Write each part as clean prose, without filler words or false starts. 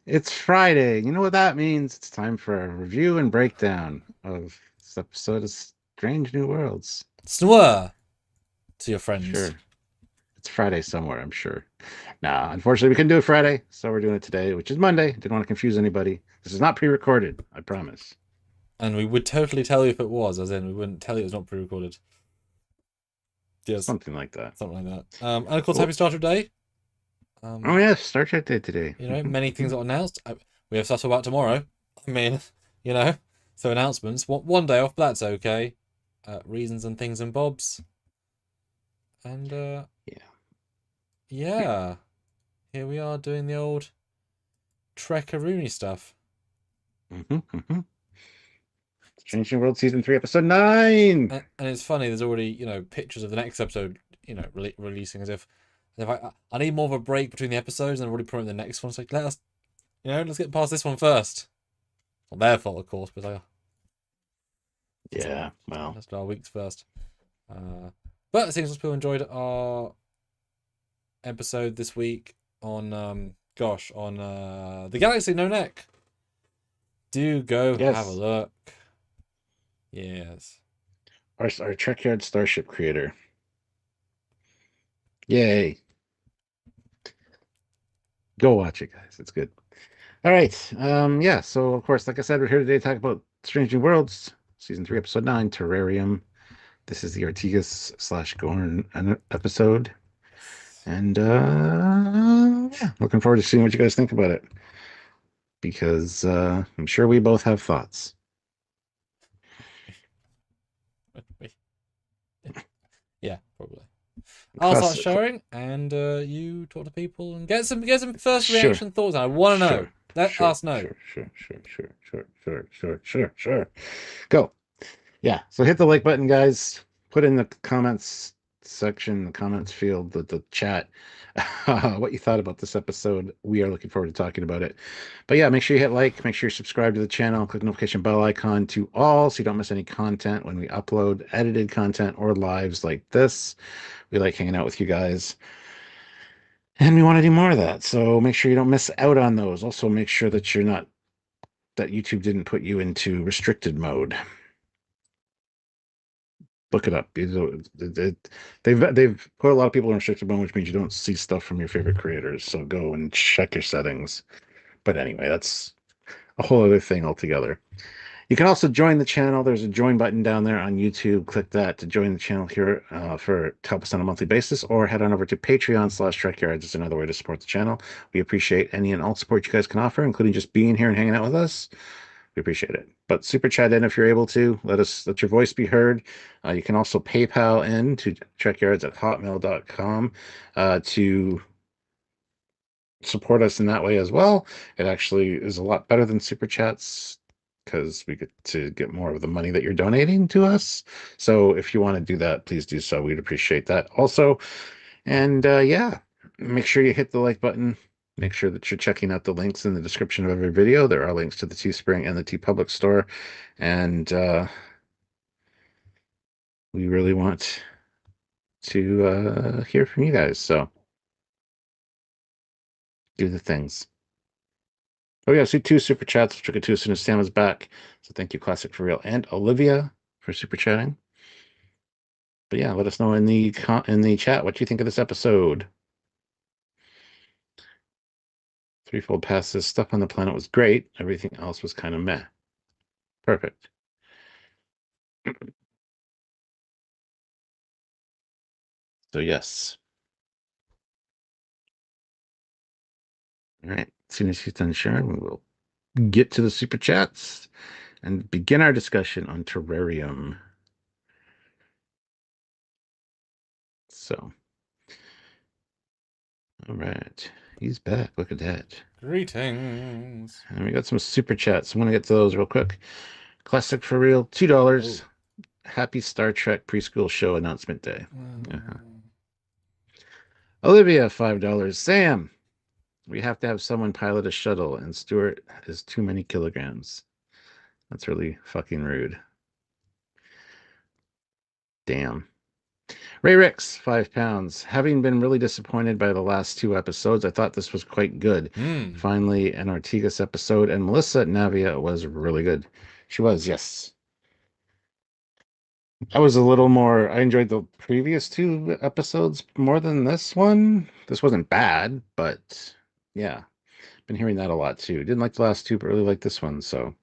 It's Friday. You know what that means? It's time for a review and breakdown of this episode of Strange New Worlds. Snore to your friends. Sure. It's Friday somewhere, I'm sure. Nah, unfortunately, we couldn't do it Friday, so we're doing it today, which is Monday. Didn't want to confuse anybody. This is not pre-recorded, I promise. And we would totally tell you if it was, as in we wouldn't tell you it was not pre-recorded. Yes, Something like that. something like that. And of course, Oh, happy Star Trek Day. oh yeah, Star Trek Day today. Many things got announced. We have stuff to talk about tomorrow. I mean, you know, so announcements. One day off, but that's okay. Reasons and things and bobs. And Yeah. yeah, here we are doing the old Trekyardian stuff. Mm-hmm. Strange New World Season 3, Episode 9! And it's funny. There's already pictures of the next episode releasing as if I need more of a break between the episodes and I've already promoted the next one. It's like let's get past this one first. Not their fault, of course, but Yeah, well. let's do our weeks first. But it seems like people enjoyed our episode this week on the Galaxy No Neck. Do go have a Yes. look. Yes. Our Trekyard Starship creator. Yay. Go watch it, guys. It's good. All right. Yeah, so of course, like I said, we're here today to talk about Strange New Worlds, Season 3, Episode 9, Terrarium. This is the Artigas slash Gorn episode. And yeah, looking forward to seeing what you guys think about it. Because I'm sure we both have thoughts. Yeah, probably. I'll start Classic. sharing, and you talk to people and get some first Sure. reaction thoughts. I want to know. Sure. Let Sure. us know. Sure. Go. Yeah. So hit the like button, guys. Put in the comments section, the comments field, the chat, what you thought about this episode. We are looking forward to talking about it. But yeah, make sure you hit like, make sure you subscribe to the channel, click the notification bell icon to all so you don't miss any content when we upload edited content or lives like this. We like hanging out with you guys. And we want to do more of that. So make sure you don't miss out on those. Also, make sure that you're not that YouTube didn't put you into restricted mode. Look it up. They've put a lot of people in restricted mode, which means you don't see stuff from your favorite creators. So go and check your settings. But anyway, that's a whole other thing altogether. You can also join the channel. There's a join button down there on YouTube. Click that to join the channel here to help us on a monthly basis, or head on over to Patreon/Trekyards. It's another way to support the channel. We appreciate any and all support you guys can offer, including just being here and hanging out with us. We appreciate it. But super chat in if you're able to. Let your voice be heard. You can also PayPal in to trekyards@hotmail.com to support us in that way as well. It actually is a lot better than super chats because we get to get more of the money that you're donating to us. So if you want to do that, please do so. We'd appreciate that also. And yeah, make sure you hit the like button. Make sure that you're checking out the links in the description of every video. There are links to the Teespring and the TeePublic store. And we really want to hear from you guys. So do the things. Oh, yeah, I see two super chats. Took it too as soon as Sam is back. So thank you, Classic for Real and Olivia for super chatting. But yeah, let us know in the chat what you think of this episode. Threefold passes. Stuff on the planet was great. Everything else was kind of meh. Perfect. So yes. All right. As soon as he's done sharing, we will get to the super chats and begin our discussion on Terrarium. So, all right. He's back. Look at that. Greetings. And we got some super chats. I'm going to get to those real quick. Classic for Real, $2. Oh. Happy Star Trek preschool show announcement day. Uh-huh. Mm. Olivia, $5. Sam, we have to have someone pilot a shuttle, and Stuart is too many kilograms. That's really fucking rude. Damn. Ray Ricks, £5. Having been really disappointed by the last two episodes, I thought this was quite good. Hmm. Finally, an Ortigas episode, and Melissa Navia was really good. She was, yes. I was a little more, I enjoyed the previous two episodes more than this one. This wasn't bad, but yeah, been hearing that a lot too. Didn't like the last two, but really like this one. So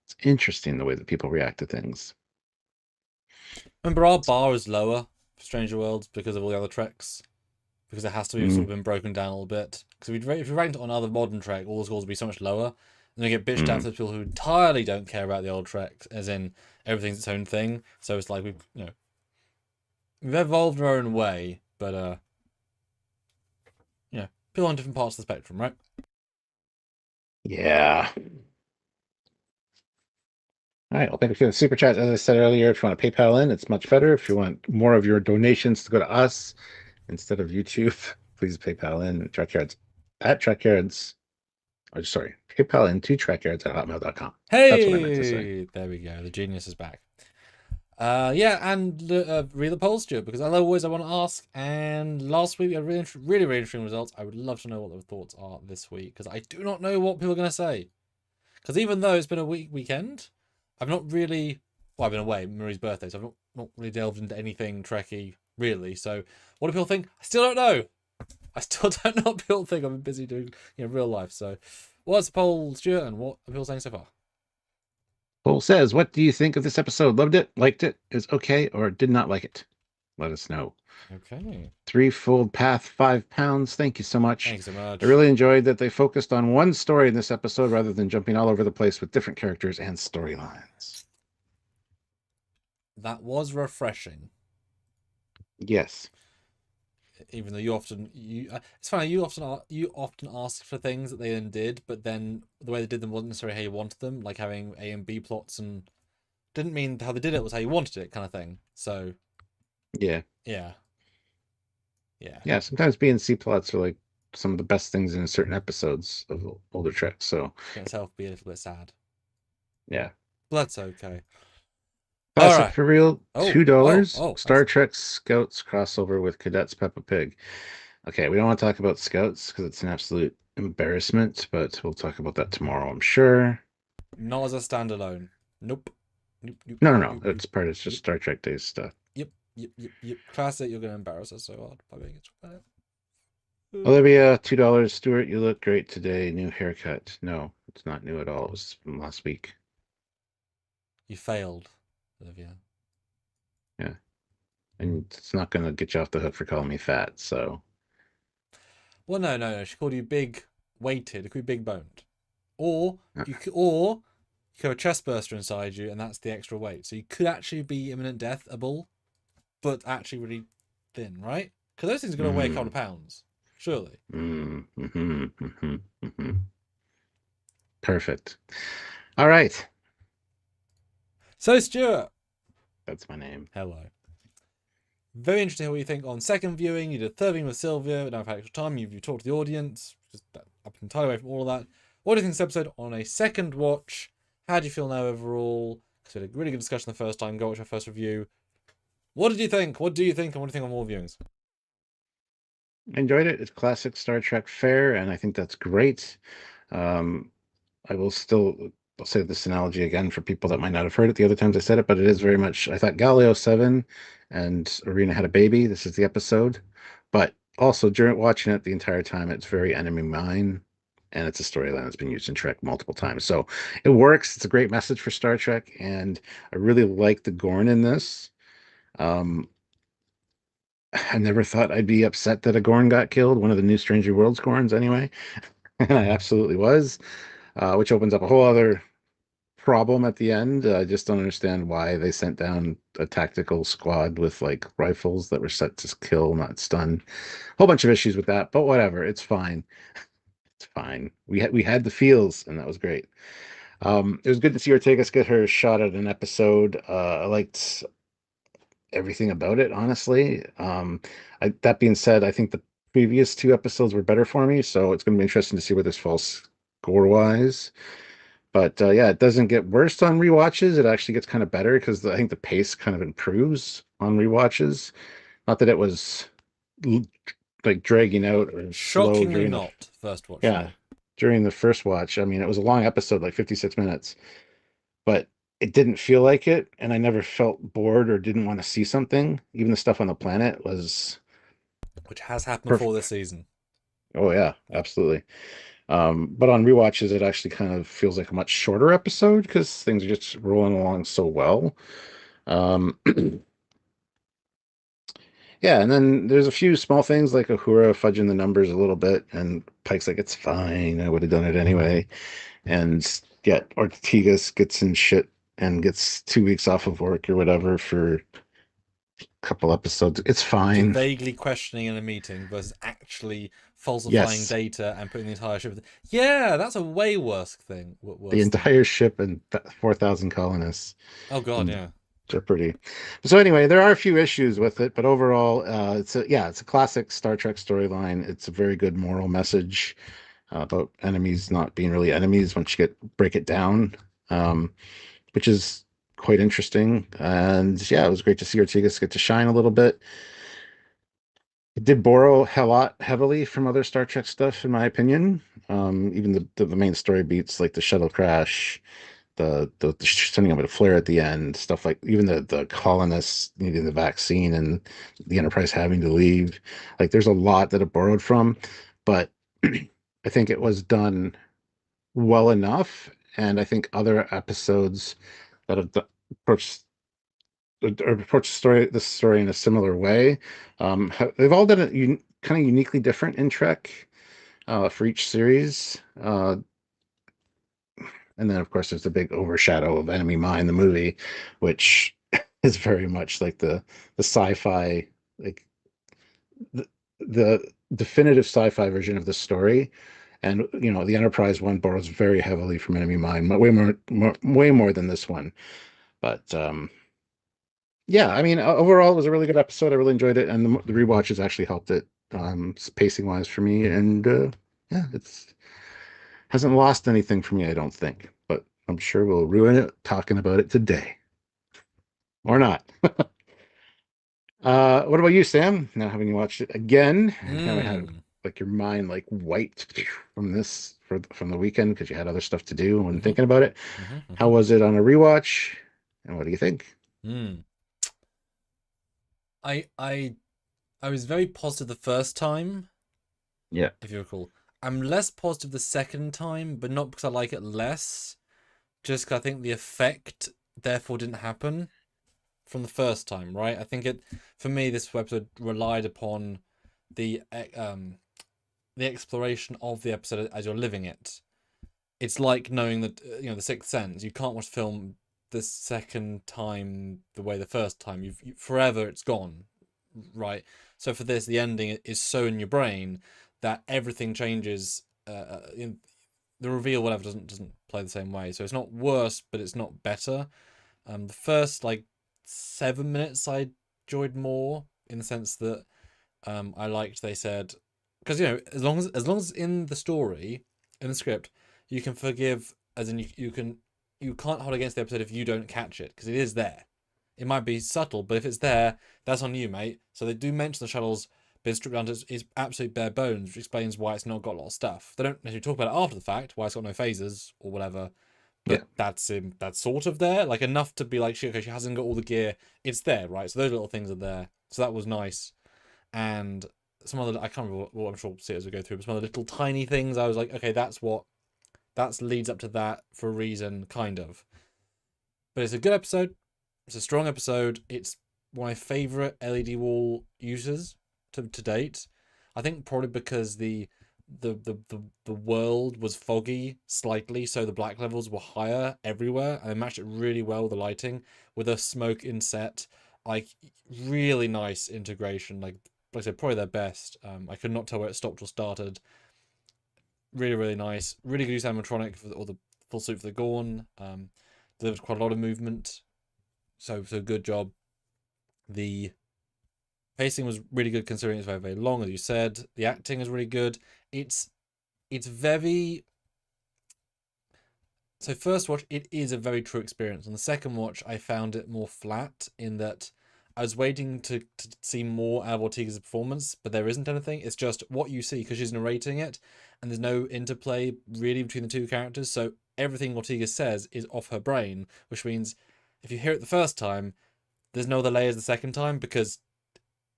it's interesting the way that people react to things. Remember, our bar is lower for Stranger Worlds because of all the other treks. Because it has to be sort Mm, of been broken down a little bit. Because if you ranked it on other modern Trek, all the scores would be so much lower. And you get bitched out mm. to people who entirely don't care about the old Trek, as in everything's its own thing. So it's like we've evolved in our own way, but people on different parts of the spectrum, right? Yeah. All right. Well, thank you for the super chat. As I said earlier, if you want to PayPal in, it's much better. If you want more of your donations to go to us instead of YouTube, please PayPal in Trekyards at Trekyards. Oh, sorry, PayPal in to Trekyards at hotmail.com. That's what I meant to say. Hey, there we go. The genius is back. Yeah, and read the polls, Stuart, because as always I want to ask. And last week we had really interesting results. I would love to know what the thoughts are this week because I do not know what people are going to say. Because even though it's been a weekend, I've not really. Well, I've been away. Marie's birthday, so I've not really delved into anything Trekky really. So, what do people think? I still don't know. I still don't know what people think. I've been busy doing real life. So, what's the poll, Stuart, and what are people saying so far? Paul says, "What do you think of this episode? Loved it, liked it, is okay, or did not like it? Let us know." Okay. Threefold Path, £5. Thank you so much. Thanks so I much. really enjoyed that they focused on one story in this episode rather than jumping all over the place with different characters and storylines. That was refreshing. Yes. Even though it's funny, you often ask for things that they then did, but then the way they did them wasn't necessarily how you wanted them, like having A and B plots, and didn't mean how they did it was how you wanted it, kind of thing. So Yeah. yeah, yeah, Yeah. Sometimes B and C plots are like some of the best things in certain episodes of older Trek. So, can itself be a little bit sad, yeah. but that's okay. All Classic right. for real, Oh, oh, $2. oh, Star excellent. Trek Scouts crossover with Cadets Peppa Pig. Okay, we don't want to talk about Scouts because it's an absolute embarrassment, but we'll talk about that tomorrow, I'm sure. Not as a standalone. Nope. Nope. Nope. No, no, Nope. no. Nope. Nope. It's part. It's just Yep. Star Trek Days stuff. Yep. Yep. Yep. Yep. Classic. You're gonna embarrass us so hard by being it. Olivia, $2. Stuart, you look great today. New haircut. No, it's not new at all. It was from last week. You failed, Olivia. Yeah, and it's not gonna get you off the hook for calling me fat. So, Well, no. She called you big, weighted. It could be big boned, or uh, you could have a chest burster inside you, and that's the extra weight. So you could actually be imminent deathable, but actually really thin, right? Because those things are going to weigh a couple mm, of pounds, surely. mm. Perfect. All right, So Stuart, that's my name. hello. Very interesting what you think on second viewing. You did third viewing with Sylvia. Now I've had extra time. You've talked to the audience. Just up entirely away from all of that. What do you think of this episode on a second watch? How do you feel now overall? Because we had a really good discussion the first time. Go watch our first review. What did you think? What do you think? And what do you think on more viewings? I enjoyed it. It's classic Star Trek fare, and I think that's great. Um, I will still I'll say this analogy again for people that might not have heard it the other times I said it, but it is very much. I thought Galileo 7 and Arena had a baby. This is the episode, but also during watching it the entire time, it's very Enemy Mine, and it's a storyline that's been used in Trek multiple times. So it works. It's a great message for Star Trek, and I really like the Gorn in this. Um, I never thought I'd be upset that a Gorn got killed, one of the new Stranger Worlds Gorns, anyway. And I absolutely was, which opens up a whole other problem at the end. I just don't understand why they sent down a tactical squad with like rifles that were set to kill, not stun. Whole bunch of issues with that, but whatever. It's fine. It's fine. We had the feels, and that was great. It was good to see Ortegas get her shot at an episode. I liked everything about it, honestly. That being said, I think the previous two episodes were better for me, so it's going to be interesting to see where this falls score wise. But yeah, it doesn't get worse on rewatches. It actually gets kind of better because I think the pace kind of improves on rewatches. Not that it was l- like dragging out or slow Shockingly during not, first watch for yeah, me. during the first watch. I mean, it was a long episode, like 56 minutes, but it didn't feel like it, and I never felt bored or didn't want to see something. Even the stuff on the planet was Which has happened before this perfect. season. Oh yeah, Yeah. absolutely. But on rewatches, it actually kind of feels like a much shorter episode because things are just rolling along so well. Um, yeah, and then there's a few small things like Uhura fudging the numbers a little bit, and Pike's like, "It's fine. I would have done it anyway." And yet Ortegas gets in shit and gets 2 weeks off of work or whatever for a couple episodes. It's Just fine. vaguely questioning in a meeting versus actually falsifying Yes, data and putting the entire ship. Yeah, that's a way worse thing. the Worse thing. entire ship and 4,000 colonists Oh god, in yeah. jeopardy. So anyway, there are a few issues with it, but overall, it's a classic Star Trek storyline. It's a very good moral message about enemies not being really enemies once you break it down, um, which is quite interesting. And yeah, it was great to see Ortegas get to shine a little bit. It did borrow a lot heavily from other Star Trek stuff, in my opinion. Even the main story beats like the shuttle crash, the sending of a flare at the end, stuff like even the colonists needing the vaccine and the Enterprise having to leave. Like there's a lot that it borrowed from, but I think it was done well enough, and I think other episodes that have approached or approached the story in a similar way. They've all done it kind of uniquely different in Trek for each series. And then, of course, there's the big overshadow of Enemy Mine, the movie, which is very much like the sci-fi, like the definitive sci-fi version of the story. And the Enterprise one borrows very heavily from Enemy Mine, way more than this one. But yeah, I mean, overall, it was a really good episode. I really enjoyed it, and the rewatches actually helped it pacing wise for me. And yeah, it's hasn't lost anything for me, I don't think. But I'm sure we'll ruin it talking about it today, or not. What about you, Sam? Now having you watched it again, and kind of had Hmm. like your mind like wiped from the weekend because you had other stuff to do when Mm-hmm. thinking about it. Mm-hmm. How Mm-hmm. was it on a rewatch? And what do you think? Hmm. I I I was very positive the first time, Yeah, if you recall. I'm less positive the second time, but not because I like it less, just because I think the effect therefore didn't happen from the first time, right? I think it, for me, this episode relied upon the the exploration of the episode as you're living it. It's like knowing that the Sixth Sense. You can't watch film the second time the way the first time. Forever it's gone, right? So for this, the ending is so in your brain that everything changes. In the reveal, whatever, doesn't play the same way. So it's not worse, but it's not better. The first like 7 minutes I enjoyed more in the sense that I liked they said, because as long as in the story, in the script, you can forgive, as in you can't hold against the episode if you don't catch it because it is there. It might be subtle, but if it's there, that's on you, mate. So they do mention the shuttle's been stripped down to its absolute bare bones, which explains why it's not got a lot of stuff. They don't necessarily talk about it after the fact, why it's got no phasers or whatever, yeah, but that's sort of there, like enough to be like, okay, she hasn't got all the gear. It's there, right? So those little things are there. So that was nice. And some other, I can't remember what I'm sure we'll see as we go through, but some other little tiny things I was like, okay, that leads up to that for a reason, kind of. But it's a good episode. It's a strong episode. It's one of my favorite LED wall uses to date. I think probably because the world was foggy slightly, so the black levels were higher everywhere, and they matched it really well with the lighting, with the smoke inset. Like really nice integration. Like I said, probably their best. I could not tell where it stopped or started. Really, really nice. Really good use of animatronic or the full suit for the Gorn. Delivered quite a lot of movement. So good job. The pacing was really good considering it's very, very long, as you said. The acting is really good. It's it's very So first watch, it is a very true experience. On the second watch, I found it more flat in that I was waiting to see more out of Ortega's performance, but there isn't anything. It's just what you see because she's narrating it, and there's no interplay really between the two characters. So everything Ortega says is off her brain, which means if you hear it the first time, there's no other layers the second time because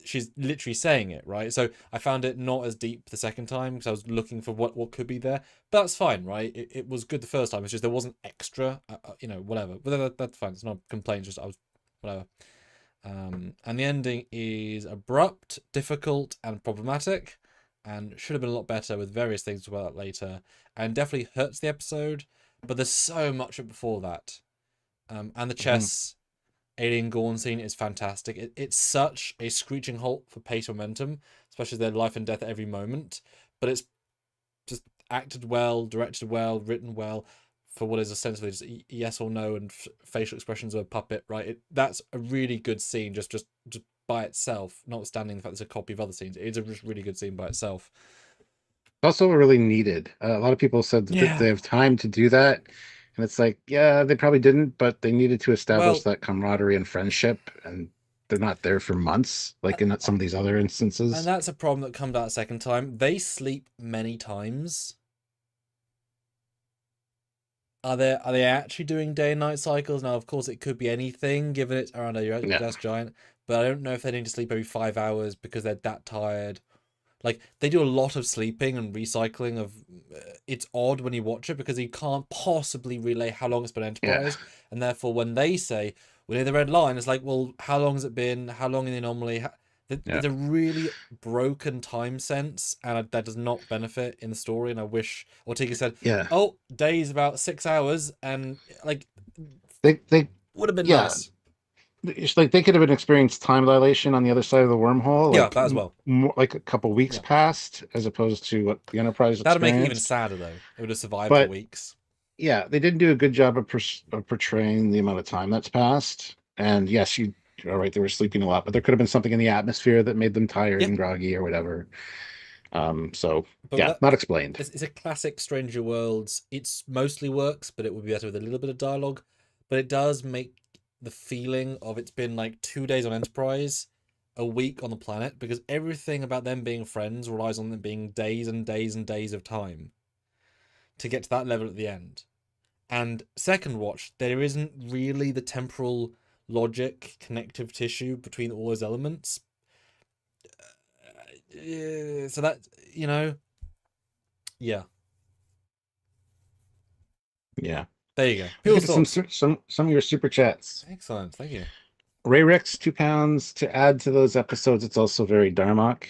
she's literally saying it, right? So I found it not as deep the second time because I was looking for what could be there. But that's fine, right? It was good the first time. It's just there wasn't extra, whatever. But that's fine. It's not a complaint. Just I was whatever. And the ending is abrupt, difficult, and problematic, and should have been a lot better with various things about that later. And definitely hurts the episode. But there's so much before that. And the chess alien Gorn scene is fantastic. It's such a screeching halt for pace momentum, especially their life and death at every moment. But it's just acted well, directed well, written well for what is essentially just yes or no and facial expressions of a puppet, right? That's a really good scene just by itself, notwithstanding the fact it's a copy of other scenes. It's a really good scene by itself. Also really needed. A lot of people said that they have time to do that. And it's like, yeah, they probably didn't, but they needed to establish that camaraderie and friendship, and they're not there for months, like in some of these other instances. And that's a problem that comes out a second time. They sleep many times. Are they actually doing day and night cycles? Now, of course, it could be anything, given it's around a gas giant. But I don't know if they need to sleep every 5 hours because they're that tired. Like, they do a lot of sleeping and recycling of... it's odd when you watch it because you can't possibly relay how long it's been Enterprise. Yeah. And therefore, when they say, we're near the red line, it's like, well, how long has it been? How long in the anomaly? There's a really broken time sense, and that does not benefit in the story. And I wish Ortega said, oh, days about 6 hours, and, like, they would have been nice. It's like they could have experienced time dilation on the other side of the wormhole. Yeah, that as well. Like a couple weeks passed, as opposed to what the Enterprise experienced. That'd make it even sadder, though. It would have survived for weeks. Yeah, they didn't do a good job of portraying the amount of time that's passed. And yes, you are right, they were sleeping a lot, but there could have been something in the atmosphere that made them tired and groggy or whatever. Not explained. It's a classic Stranger Worlds. It's mostly works, but it would be better with a little bit of dialogue. But it does make the feeling of it's been like 2 days on Enterprise, a week on the planet, because everything about them being friends relies on them being days and days and days of time to get to that level at the end. And second watch, there isn't really the temporal logic connective tissue between all those elements. So that, yeah. There you go. Some of your super chats. Excellent, thank you. Ray Rex, £2 to add to those episodes. It's also very Darmok.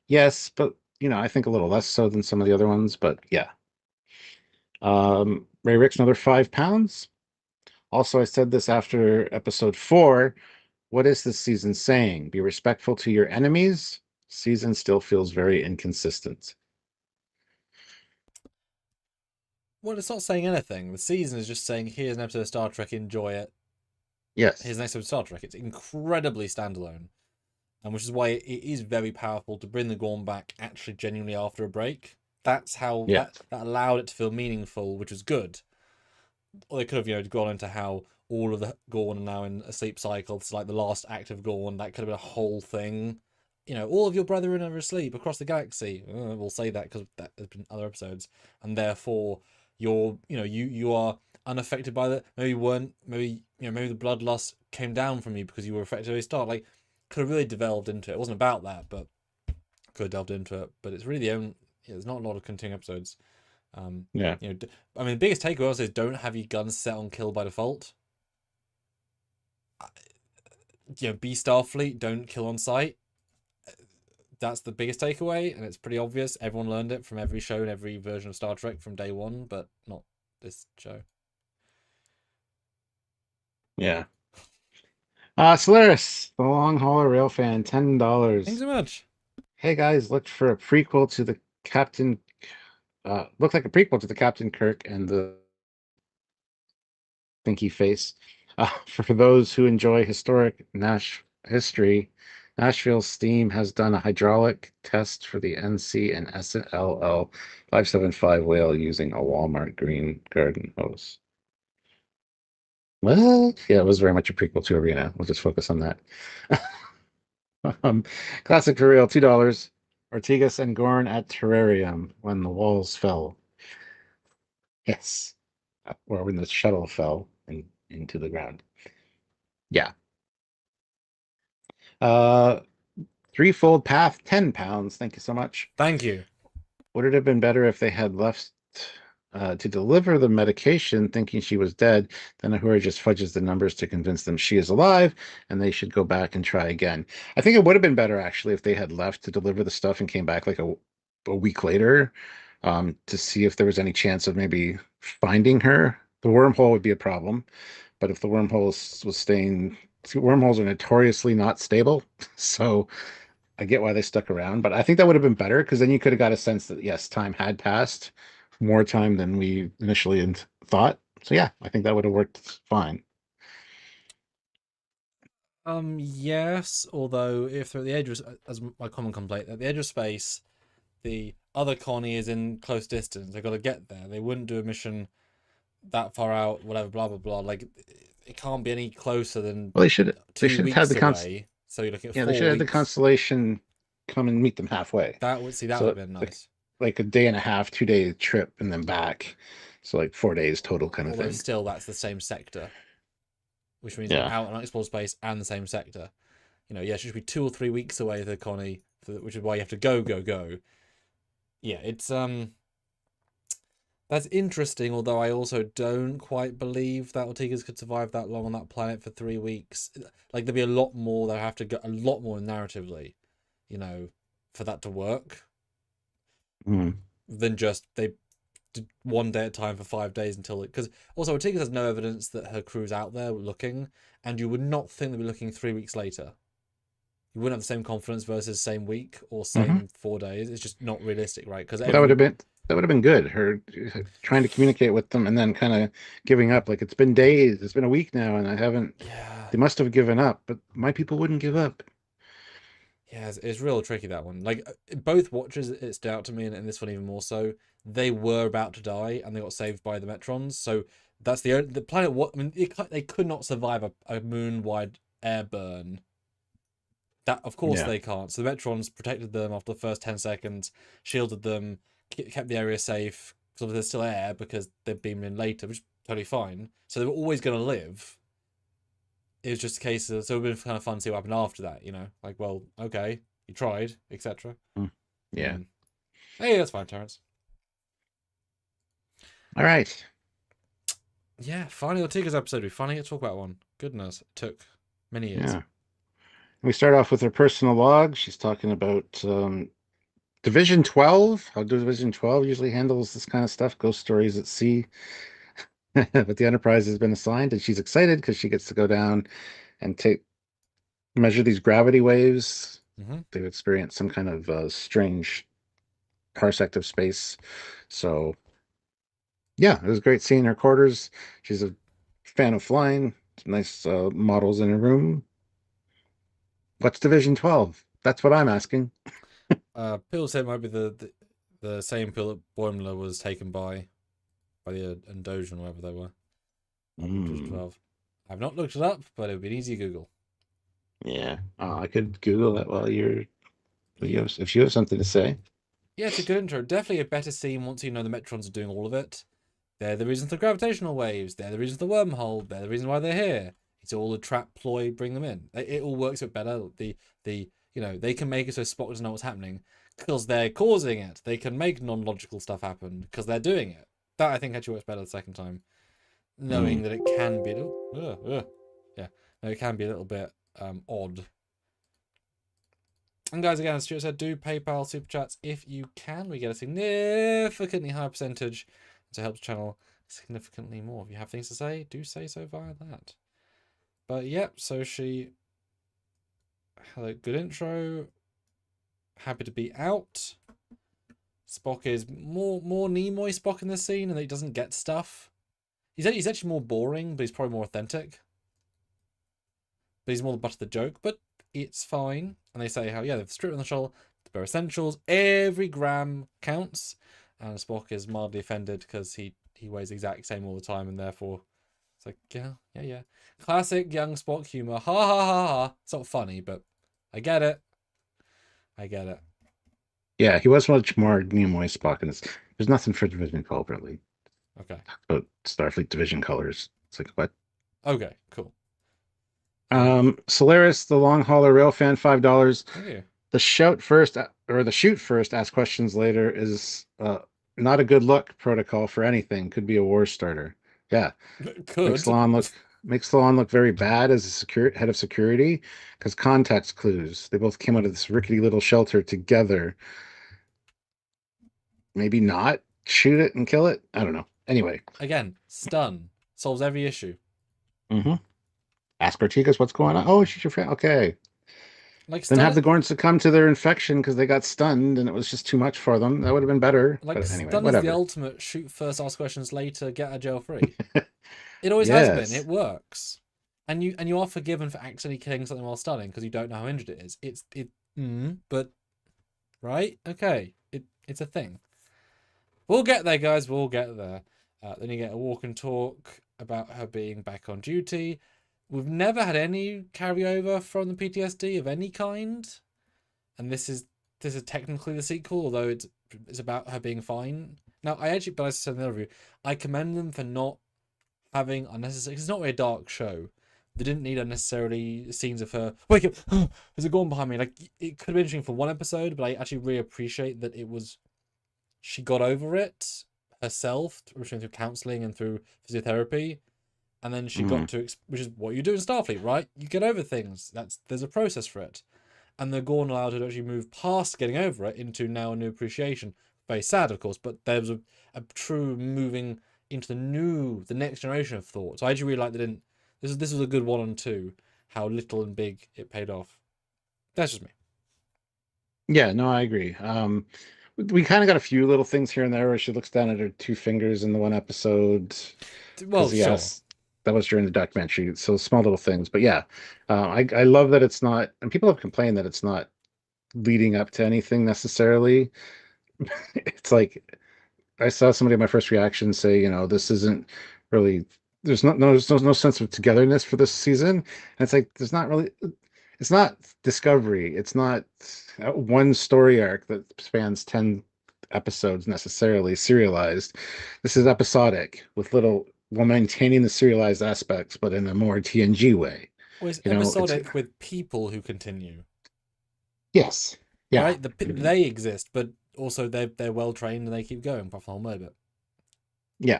Yes, but I think a little less so than some of the other ones. But yeah. Ray Rix, another £5. Also, I said this after episode 4. What is this season saying? Be respectful to your enemies. Season still feels very inconsistent. Well, it's not saying anything. The season is just saying, here's an episode of Star Trek, enjoy it. Yes. Here's an episode of Star Trek. It's incredibly standalone. And which is why it is very powerful to bring the Gorn back actually genuinely after a break. That's how that allowed it to feel meaningful, which was good. Or they could have, gone into how all of the Gorn are now in a sleep cycle. It's like the last active Gorn. That could have been a whole thing. All of your brethren are asleep across the galaxy. We'll say that because there's been other episodes. And therefore, you are unaffected by that. Maybe you weren't. Maybe the bloodlust came down from you because you were affected at the start. Like, could have really delved into it. It wasn't about that, but could have delved into it. But it's really the only... there's not a lot of continuing episodes. The biggest takeaway also is don't have your guns set on kill by default. Be Starfleet, don't kill on sight. That's the biggest takeaway, and it's pretty obvious. Everyone learned it from every show and every version of Star Trek from day one, but not this show. Yeah. Solaris, the long hauler rail fan, $10. Thanks so much. Hey guys, looked for a prequel to the Captain. Looked like a prequel to the Captain Kirk and the Thinky Face. For those who enjoy historic Nash history, Nashville Steam has done a hydraulic test for the NC and SLL 575 whale using a Walmart green garden hose. What? Yeah, it was very much a prequel to Arena. We'll just focus on that. Um, Classic for real, $2. Ortigas and Gorn at Terrarium when the walls fell. Yes. Or when the shuttle fell into the ground. Yeah. Uh, Threefold Path, £10. Thank you so much. Thank you. Would it have been better if they had left to deliver the medication thinking she was dead? Then Ahura just fudges the numbers to convince them she is alive and they should go back and try again. I think it would have been better actually if they had left to deliver the stuff and came back like a week later to see if there was any chance of maybe finding her. The wormhole would be a problem, but if the wormhole was staying, wormholes are notoriously not stable, so I get why they stuck around, but I think that would have been better because then you could have got a sense that yes, time had passed, more time than we initially thought. So yeah, I think that would have worked fine. Yes, although if they're at the edge of, as my common complaint, at the edge of space, the other colony is in close distance. They've got to get there. They wouldn't do a mission that far out, whatever, blah blah blah. Like it can't be any closer than Well, they two should have had weeks the away. So you're looking at yeah, they 4 should have had the weeks. constellation come and meet them halfway. That would that would So have been like nice. like a day and a half, 2 day trip and then back. So like 4 days total kind of Although thing. still, that's the same sector, which means you're Yeah. out in unexplored space and the same sector. You know, yeah, it should be 2 or 3 weeks away the colony, which is why you have to go. Yeah, it's that's interesting. Although I also don't quite believe that Ortegas could survive that long on that planet for 3 weeks. Like there'd be a lot more that have to go, a lot more narratively, you know, for that to work Mm. than just they did 1 day at a time for 5 days until it. Because also Ortegas has no evidence that her crew's out there looking, and you would not think they'd be looking 3 weeks later. You wouldn't have the same confidence versus same week or Hmm. same 4 days. It's just not realistic, right? Because Well, that would every have been good. Her trying to communicate with them and then kind of giving up. Like it's been days, it's been a week now, and I haven't. yeah, They must have given up, but my people wouldn't give up. yeah, it's real tricky that one. Like both watches, it stood out to me, and this one even more so. They were about to die, and they got saved by the Metrons. So that's the planet. What I mean, they could not survive a moon-wide air burn. That of course Yeah. they can't. So the Metrons protected them after the first 10 seconds, shielded them, kept the area safe. So there's still air because they've beamed in later, which is totally fine. So they were always going to live. It was just a case of, so it would have been kind of fun to see what happened after that, you know? Like, well, okay, you tried, etc. Mm. Yeah. Hey, that's fine, Terrence. All right. Yeah, finally Ortega's episode. We finally get to talk about one. Goodness, it took many years. Yeah. We start off with her personal log. She's talking about Division 12, how Division 12 usually handles this kind of stuff, ghost stories at sea. But the Enterprise has been assigned, and she's excited because she gets to go down and measure these gravity waves. Mm-hmm. They've experienced some kind of strange parsec of space. So yeah, it was great seeing her quarters. She's a fan of flying. Some nice models in her room. What's Division 12? That's what I'm asking. People say it might be the same pill that Boimler was taken by the Andosian, whatever they were. Division 12. I've not looked it up, but it would be an easy Google. Yeah. I could Google that while if you have something to say. Yeah, it's a good intro. Definitely a better scene once you know the Metrons are doing all of it. They're the reason for the gravitational waves. They're the reason for the wormhole. They're the reason why they're here. It's all a trap ploy. Bring them in. It all works a bit better. They can make it so Spock doesn't know what's happening because they're causing it. They can make non-logical stuff happen because they're doing it. That I think actually works better the second time, knowing that it can be. No, it can be a little bit odd. And guys, again, as Stuart said, do PayPal super chats if you can. We get a significantly higher percentage to help the channel significantly more. If you have things to say, do say so via that. But yep, so she had a good intro. Happy to be out. Spock is more Nimoy Spock in this scene, and that he doesn't get stuff. He's actually more boring, but he's probably more authentic. But he's more the butt of the joke. But it's fine. And they say how, yeah, they've stripped on the shuttle, the bare essentials, every gram counts. And Spock is mildly offended because he weighs the exact same all the time, and therefore it's like, yeah. Classic young Spock humor. Ha ha ha ha. It's not funny, but I get it. Yeah, he was much more Nimoy Spock, and there's nothing for Division Call, really. Okay. But Starfleet Division colors. It's like, what? Okay, cool. Solaris, the long hauler railfan, $5. Thank you. The shout first or the shoot first, ask questions later is not a good look protocol for anything. Could be a war starter. Yeah, Could. makes Sloan look very bad as a head of security because context clues. They both came out of this rickety little shelter together. Maybe not shoot it and kill it. I don't know. Anyway, again, stun solves every issue. Mm-hmm. Ask Ortigas what's going on. Oh, she's your friend. Okay. Like, then have the Gorn succumb to their infection because they got stunned and it was just too much for them. That would have been better. Like, but anyway, stun whatever. is the ultimate shoot first, ask questions later, get a jail free. It always has been. It works, and you are forgiven for accidentally killing something while stunning because you don't know how injured it is. But right, okay, it's a thing. We'll get there, guys. We'll get there. Then you get a walk and talk about her being back on duty. We've never had any carryover from the PTSD of any kind, and this is technically the sequel, although it's about her being fine. Now, but I said in the other review, I commend them for not having unnecessary. It's not really a dark show. They didn't need unnecessarily scenes of her wake up. There's a Gorn behind me. Like, it could have been interesting for one episode, but I actually really appreciate that she got over it herself, through counselling and through physiotherapy. And then she got to, which is what you do in Starfleet, right? You get over things. There's a process for it. And the Gorn allowed her to actually move past getting over it into now a new appreciation. Very sad, of course, but there was a true moving into the next generation of thought. So I actually really like that. This was a good 1 and 2. How little and big it paid off. That's just me. Yeah, no, I agree. We kind of got a few little things here and there where she looks down at her 2 fingers in the one episode. Well, sure. That was during the documentary, so small little things. But yeah, I love that it's not, and people have complained that it's not leading up to anything necessarily. It's like, I saw somebody in my first reaction say, this isn't really, there's no sense of togetherness for this season. And it's like, there's not really, it's not Discovery. It's not one story arc that spans 10 episodes necessarily serialized. This is episodic with little, while maintaining the serialized aspects, but in a more TNG way. Well, it's episodic with people who continue. Yes. Yeah. Right? They exist, but also they're well trained and they keep going apart from the whole bit. Yeah.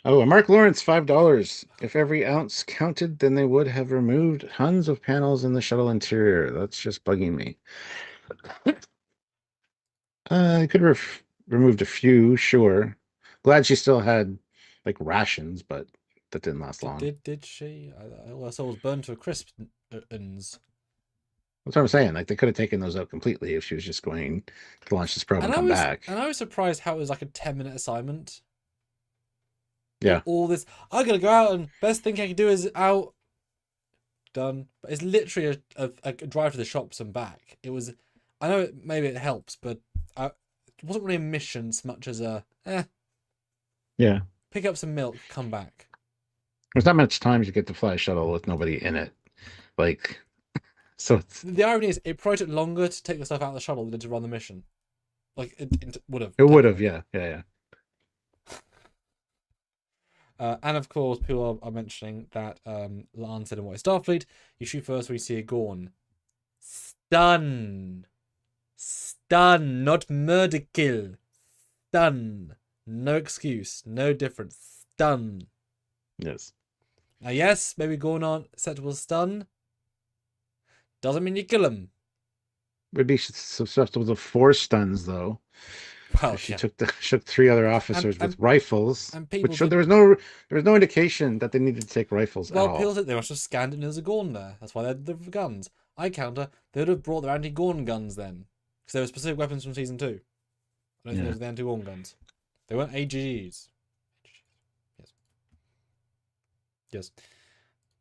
Oh, and Mark Lawrence, $5. If every ounce counted, then they would have removed tons of panels in the shuttle interior. That's just bugging me. They could have removed a few, sure. Glad she still had like rations, but that didn't last long. Did she? I saw it was burned to a crisp. That's what I'm saying. Like, they could have taken those out completely if she was just going to launch this probe and come back. And I was surprised how it was like a 10-minute assignment. Yeah. All this, I gotta go out, and best thing I can do is out. Done. But it's literally a drive to the shops and back. It was. I know maybe it helps, but it wasn't really a mission as much as Yeah. Pick up some milk, come back. There's not much time to get to fly a shuttle with nobody in it. Like, so the irony is, it probably took longer to take the stuff out of the shuttle than to run the mission. Like, it would have. It would have, yeah. And of course, people are mentioning that Lan said in What is Starfleet, you shoot first when you see a Gorn. Stun, not murder kill. Stun. No excuse, no difference. Stun. Yes. Now, yes, maybe Gorn aren't acceptable stun. Doesn't mean you kill them. Would be susceptible to 4 stuns, though. Well, she took 3 other officers with rifles, and which there was no indication that they needed to take rifles at all. Well, people said they must have scanned it and there's a Gorn there. That's why they're the guns. I counter, they would have brought their anti-Gorn guns then, because they were specific weapons from season 2. I don't think those were the anti-Gorn guns. They weren't AGGs. Yes.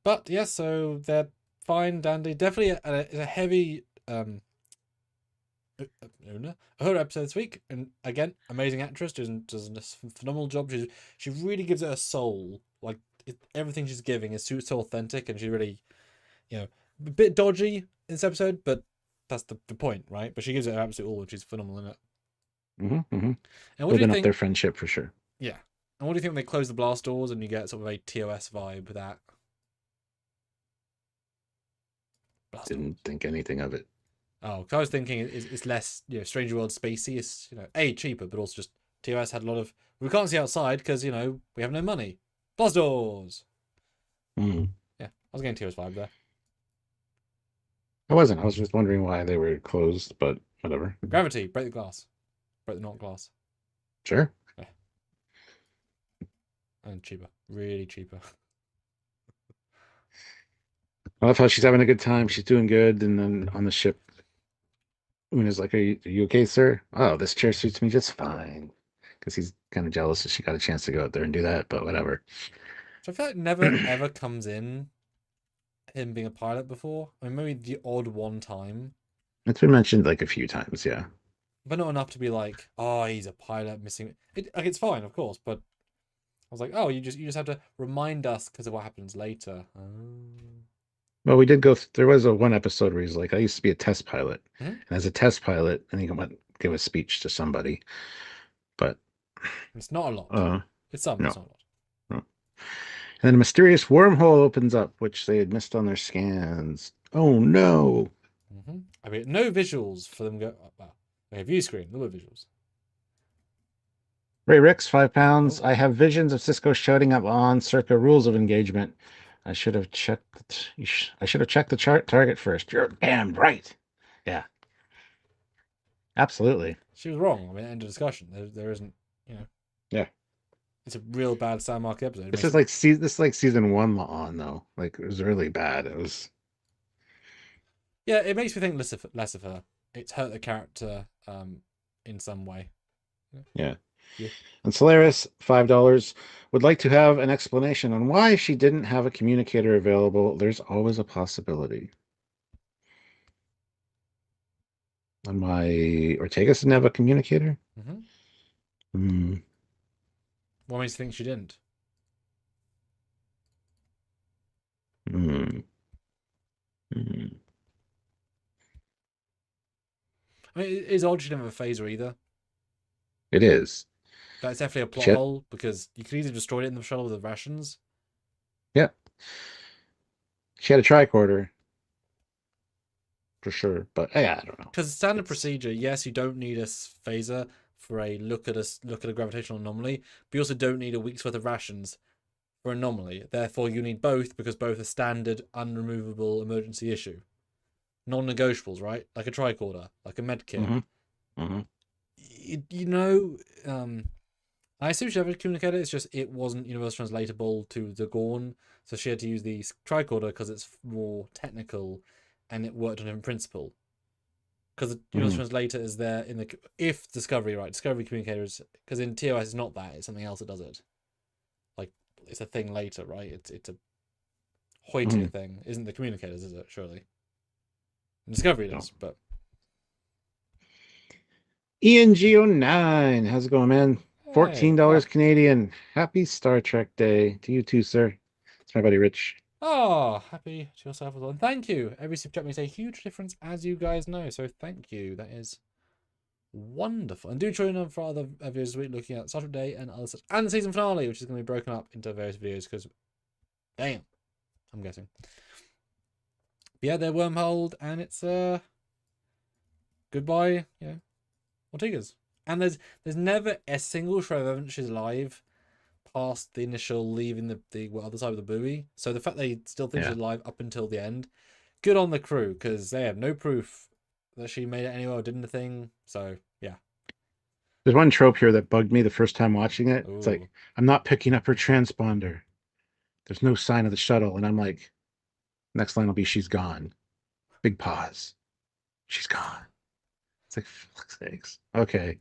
But yes, so they're fine, dandy. Definitely a heavy her episode this week, and again, amazing actress, does a phenomenal job. She really gives it a soul. Like everything she's giving is so authentic, and she really, a bit dodgy in this episode, but that's the point, right? But she gives it her absolute all, which is phenomenal in it. Mm-hmm. And what do you Building up think? their friendship for sure. Yeah. And what do you think when they close the blast doors and you get sort of a TOS vibe with that? Blast doors. Didn't think anything of it. Oh, because I was thinking it's less, Stranger World spacey. It's, cheaper, but also just TOS had a lot of. We can't see outside because, we have no money. Blast doors! Mm. Yeah, I was getting TOS vibe there. I wasn't. I was just wondering why they were closed, but whatever. Gravity, break the glass. Break the not glass. Sure. Yeah. And cheaper. Really cheaper. I love how she's having a good time. She's doing good. And then on the ship, Una's like, are you okay, sir? Oh, this chair suits me just fine. Because he's kind of jealous that she got a chance to go out there and do that, but whatever. So I feel like never ever comes in him being a pilot before. I mean, maybe the odd one time. It's been mentioned like a few times, yeah. But not enough to be like, oh, he's a pilot missing. It's fine, of course, but I was like, oh, you just have to remind us because of what happens later. Oh. Well, we did go. There was one episode where he's like, "I used to be a test pilot," Mhm. and as a test pilot, and he went give a speech to somebody. But It's not a lot. It's some. No. It's not a lot. No. And then a mysterious wormhole opens up, which they had missed on their scans. Oh no! I mean, no visuals for them. Well, they have view screen, no visuals. Ray Ricks, £5. Oh. I have visions of Cisco shouting up on circa rules of engagement. I should have checked. I should have checked the target first. You're damn right. Yeah, absolutely. She was wrong. I mean, end of discussion. There isn't, Yeah. It's a real bad Sam Mark episode. This is like season one on though. Like it was really bad. It was. Yeah, it makes me think less of her. It's hurt the character in some way. Yeah. Yeah. And Solaris, $5, would like to have an explanation on why she didn't have a communicator available. There's always a possibility. On why Ortegas didn't have a communicator? What makes you think she didn't? I mean, it's odd she didn't have a phaser either. It is. That's definitely a plot hole because you could easily destroy it in the shuttle with the rations. Yep. She had a tricorder. For sure. But yeah, I don't know. Because standard procedure, yes, you don't need a phaser for a look at a gravitational anomaly, but you also don't need a week's worth of rations for anomaly. Therefore, you need both because both are standard, unremovable emergency issue. Non-negotiables, right? Like a tricorder, like a medkit. I assume she had a communicator. It's just it wasn't universal translatable to the Gorn, so she had to use the tricorder because it's more technical, and it worked on a different principle. Because the universal translator is there in the Discovery communicators, because in TOS it's not that, it's something else that does it. Like it's a thing later, right? It's a hoity thing. Isn't the communicators, is it? Surely. In Discovery it is, but ENGO9, how's it going, man? $14 hey, Canadian. Happy Star Trek Day to you too, sir. It's my buddy Rich. Oh, happy to yourself as well. And thank you. Every super chat makes a huge difference, as you guys know. So thank you. That is wonderful. And do join in for other videos this week looking at Star Trek Day and other such, and the season finale, which is going to be broken up into various videos because, damn, I'm guessing. But yeah, they're wormholed, and it's goodbye, Ortegas. And there's never a single shred of evidence she's alive past the initial leaving the other side of the buoy. So the fact they still think she's alive up until the end, good on the crew, because they have no proof that she made it anywhere or did anything. So yeah. There's one trope here that bugged me the first time watching it. Ooh. It's like, I'm not picking up her transponder. There's no sign of the shuttle. And I'm like, next line will be, she's gone. Big pause. She's gone. It's like, fuck's sakes. Okay.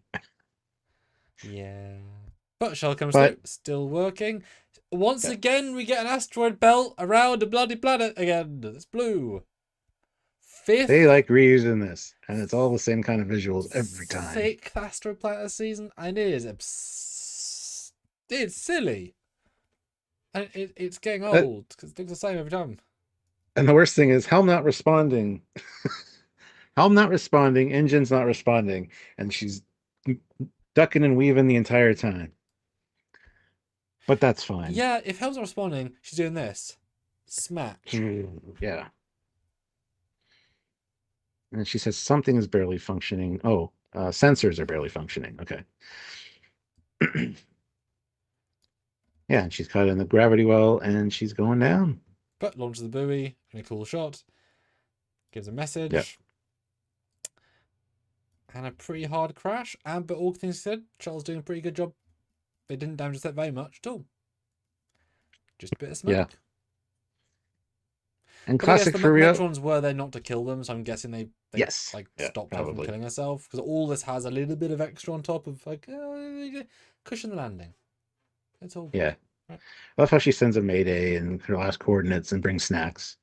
Yeah. But But shell comes But through, still working. Once again, we get an asteroid belt around a bloody planet again. It's blue. they Fifth, like reusing this, and it's all the same kind of visuals every time. sixth asteroid planet season, and it is it's silly, and it's getting Uh, old because it looks the same every time. and the worst thing is Helm not responding. Helm not responding, engine's not responding, and she's ducking and weaving the entire time. But that's fine. Yeah, if Helm's not responding, she's doing this. Smack. Yeah. And she says something is barely functioning. Oh, sensors are barely functioning. Okay. Yeah, and she's caught in the gravity well, and she's going down. But launches the buoy in a cool shot. Gives a message. Yeah. And a pretty hard crash. And but all things said, Shuttle's doing a pretty good job. They didn't damage the set very much at all. Just a bit of smoke. Yeah. And But I guess classic the for real. Metrons were there not to kill them, so I'm guessing they Yes. like Yeah, stopped her from probably. killing herself. Because all this has a little bit of extra on top of like cushion the landing. It's all good. Yeah. Right. I love how she sends a mayday and her last coordinates and brings snacks.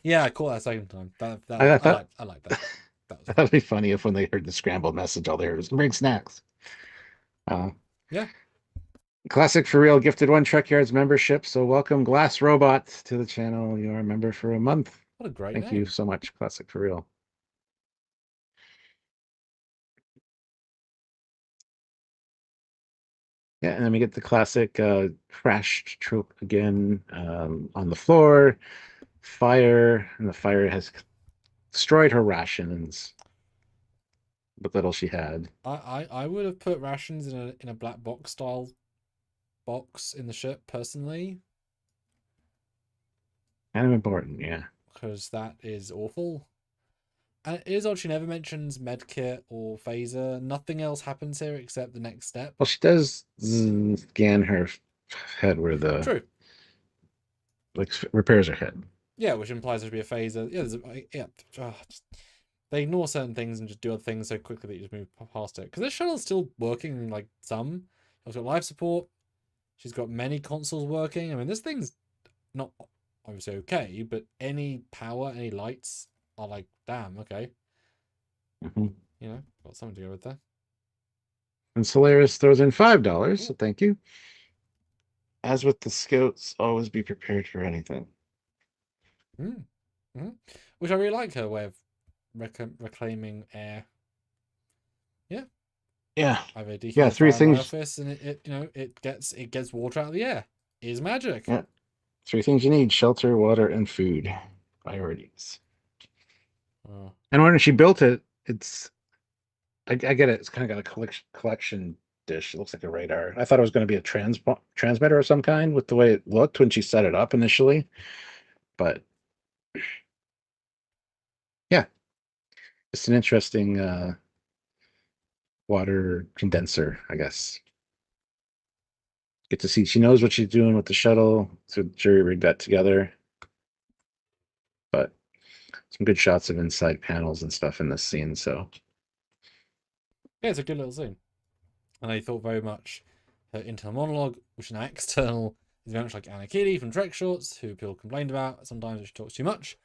Yeah, I caught that second time. I thought I like that. That was I thought it'd be funny if when they heard the scrambled message, all they heard was bring snacks. Yeah. Classic for real gifted one Trekyards membership. So welcome Glass Robot to the channel. You are a member for a month. What a great Thank name. you so much, Classic for real. Yeah, and then we get the classic crashed trope again on the floor, fire, and the fire has destroyed her rations, what little she had. I would have put rations in a black box style box in the ship personally, Kind of important, yeah. because that is awful. And it is odd she never mentions medkit or phaser. Nothing else happens here except the next step. Well, she does scan her head where the True. like repairs her head. Yeah, which implies there should be a phaser. They ignore certain things and just do other things so quickly that you just move past it. Because this shuttle's still working, like some. She's got life support. She's got many consoles working. I mean, this thing's not obviously okay, but any power, any lights are like, damn, okay. Mm-hmm. You know, got something to go with there. And Solaris throws in $5, so thank you. As with the scouts, always be prepared for anything. Which I really like her way of reclaiming air. Yeah. Yeah. I have a Yeah, three dehumidifier in my things. office, and it gets water out of the air. Is magic. Yeah. Three things you need: shelter, water, and food. Priorities. And when she built it, I get it. It's kind of got a collection dish. It looks like a radar. I thought it was going to be a transmitter of some kind with the way it looked when she set it up initially. But yeah, it's an interesting water condenser, I guess. Get to see she knows what she's doing with the shuttle. So jury rigged that together. But some good shots of inside panels and stuff in this scene. So yeah, it's a good little scene. And I thought very much her internal monologue, which is now external, is very much like Anna Keeley from Trek Shorts, who people complained about sometimes she talks too much.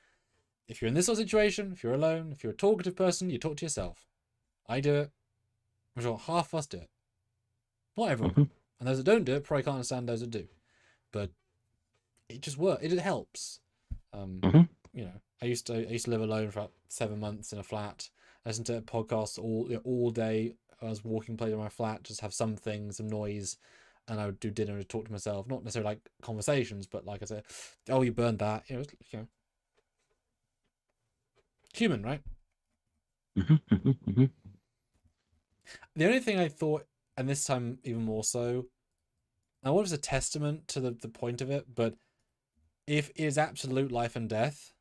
If you're in this sort of situation, if you're alone, if you're a talkative person, you talk to yourself. I do it. I'm sure half of us do it. Not everyone. mm-hmm. And those that don't do it probably can't understand those that do. But it just works. It helps. Mm-hmm. You know, I used to live alone for about 7 months in a flat. I listened to podcasts all day. I was walking, playing in my flat, just have something, some noise, and I would do dinner and talk to myself. Not necessarily like conversations, but like I said, oh, you burned that. You know, human, right? Mm-hmm. Mm-hmm. The only thing I thought, and this time even more so, I want it was a testament to the point of it, but if it is absolute life and death,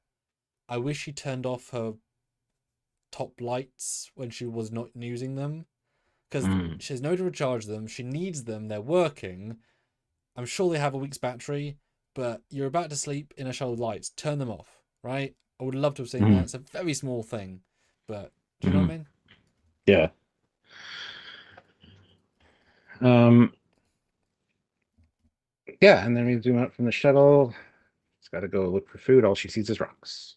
I wish she turned off her top lights when she was not using them. Because she has no to recharge them. She needs them. They're working. I'm sure they have a week's battery, but you're about to sleep in a shuttle with lights. Turn them off, right? I would love to have seen that. It's a very small thing, but do you know what I mean? Yeah. Yeah, and then we zoom out from the shuttle. It's got to go look for food. All she sees is rocks.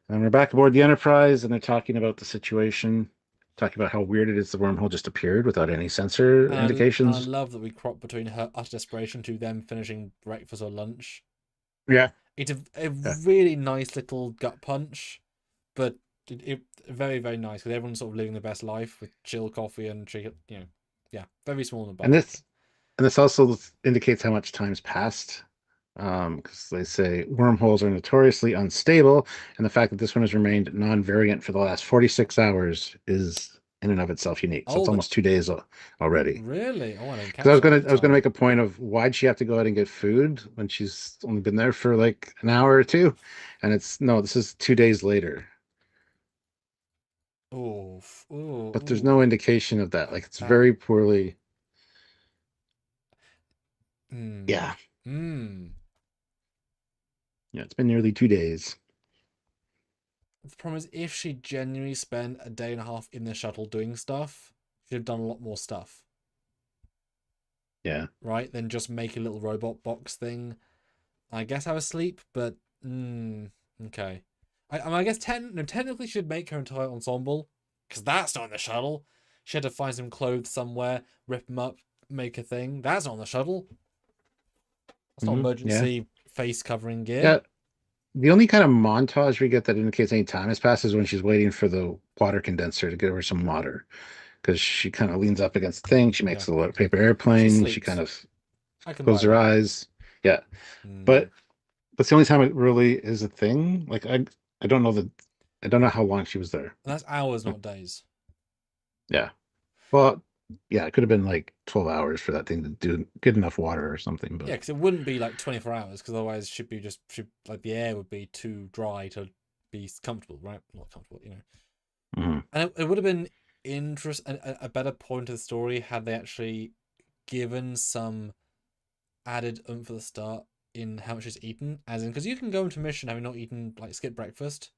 And we're back aboard the Enterprise, and they're talking about the situation, talking about how weird it is the wormhole just appeared without any sensor And I indications. love that we crop between her utter desperation to them finishing breakfast or lunch. Yeah, It's a yeah. really nice little gut punch, but it very, very nice because everyone's sort of living the best life with chill coffee and chicken, yeah, very small in the And budget. this also indicates how much time's passed. Because they say wormholes are notoriously unstable, and the fact that this one has remained non-variant for the last 46 hours is in and of itself unique. So Oh, it's but almost 2 days already. really? Oh, I didn't Because catch that at the I was gonna time. make a point of why'd she have to go out and get food when she's only been there for like an hour or two, and it's no, this is 2 days later. Oh, oh, But there's ooh, no indication of that. Like it's that. very poorly. Hmm. Yeah, Hmm. yeah. It's been nearly 2 days. The problem is, if she genuinely spent a day and a half in the shuttle doing stuff, she'd have done a lot more stuff, Yeah. right? Than just make a little robot box thing. I guess I was asleep, but okay. I mean, I guess no, technically she'd make her entire ensemble, because that's not in the shuttle. She had to find some clothes somewhere, rip them up, make a thing. That's not on the shuttle. That's not Yeah. emergency face covering gear. Yeah. The only kind of montage we get that indicates any time has passed is when she's waiting for the water condenser to give her some water. Because she kind of leans up against the thing. She Yeah, makes a little paper she airplane. She kind sleeps. of I can buy closes her that. eyes. Yeah. Hmm. But that's the only time it really is a thing. Like I don't know I don't know how long she was there. And that's hours, not days. Yeah. Well, yeah, it could have been like 12 hours for that thing to do get enough water or something, Yeah, but because it wouldn't be like 24 hours, because otherwise should like the air would be too dry to be comfortable, right? Not comfortable. mhm. And it would have been a better point of the story had they actually given some added oomph at the start in how much she's eaten, as in because you can go into mission having not eaten, like skip breakfast,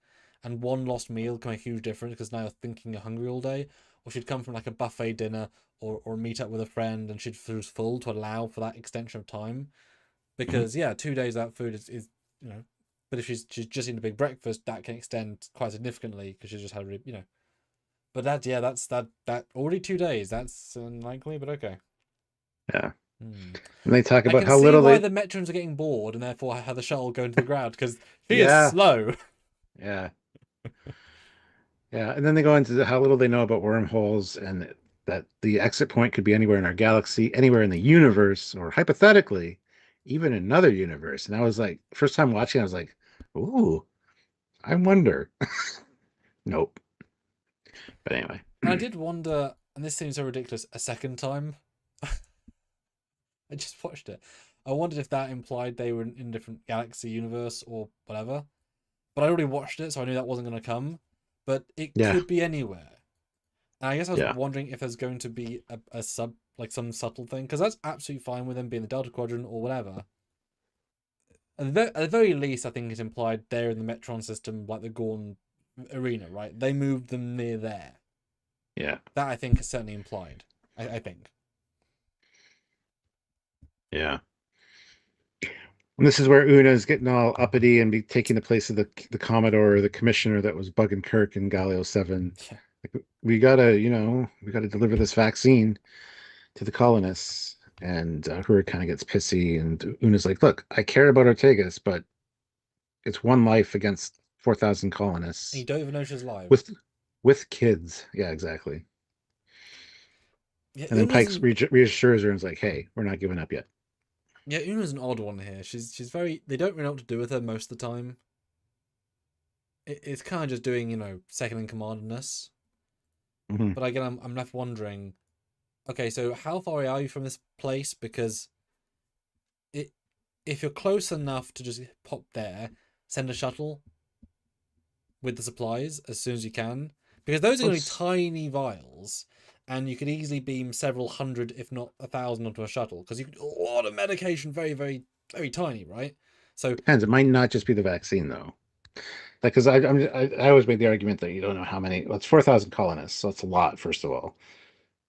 and one lost meal can make a huge difference because now you're thinking you're hungry all day, or she'd come from like a buffet dinner or meet up with a friend and she'd feel full to allow for that extension of time. Mhm. Because yeah, 2 days without food is you know, but if she's just eaten a big breakfast, that can extend quite significantly because she's just had But that already 2 days. That's unlikely, but okay. Yeah. Hmm. And they talk I about can how see little why they the Metrons are getting bored and therefore have the shuttle go into the ground because she is yeah, slow. yeah. Yeah, and then they go into how little they know about wormholes and that the exit point could be anywhere in our galaxy, anywhere in the universe, or hypothetically, even another universe. And I was like, first time watching, I was like, ooh, I wonder. Nope. But anyway. And I did wonder, and this seems so ridiculous, a second time. I just watched it. I wondered if that implied they were in a different galaxy universe or whatever. But I already watched it, so I knew that wasn't going to come. But it Yeah, could be anywhere. And I guess I was yeah. wondering if there's going to be a sub, like some subtle thing, because that's absolutely fine with them being the Delta Quadrant or whatever. At the very least, I think it's implied they're in the Metron system, like the Gorn arena, right? They moved them near there. Yeah. That I think is certainly implied. I think. Yeah. And this is where Una's getting all uppity and be taking the place of the Commodore or the commissioner that was bugging Kirk in Galileo 7. Yeah. Like, we gotta deliver this vaccine to the colonists. And Uhura kind of gets pissy, and Una's like, "Look, I care about Ortegas, but it's one life against 4,000 And you colonists don't even know she's live. with kids." Yeah, exactly. Yeah, And then Pike's reassures her and is like, "Hey, we're not giving up yet." Una's an odd one here. She's very. They don't really know what to do with her most of the time. It's kind of just doing second in commandness. Hmm. But again, I'm left wondering. Okay, so how far away are you from this place? Because it if you're close enough to just pop there, send a shuttle with the supplies as soon as you can, because those are going to be Let's tiny vials, and you could easily beam several hundred, if not 1,000, onto a shuttle because you could a lot of medication, very, very, very tiny, right? So depends. It might not just be the vaccine though. Like, because I always made the argument that you don't know how many. Well, it's 4,000 colonists, so it's a lot. First of all,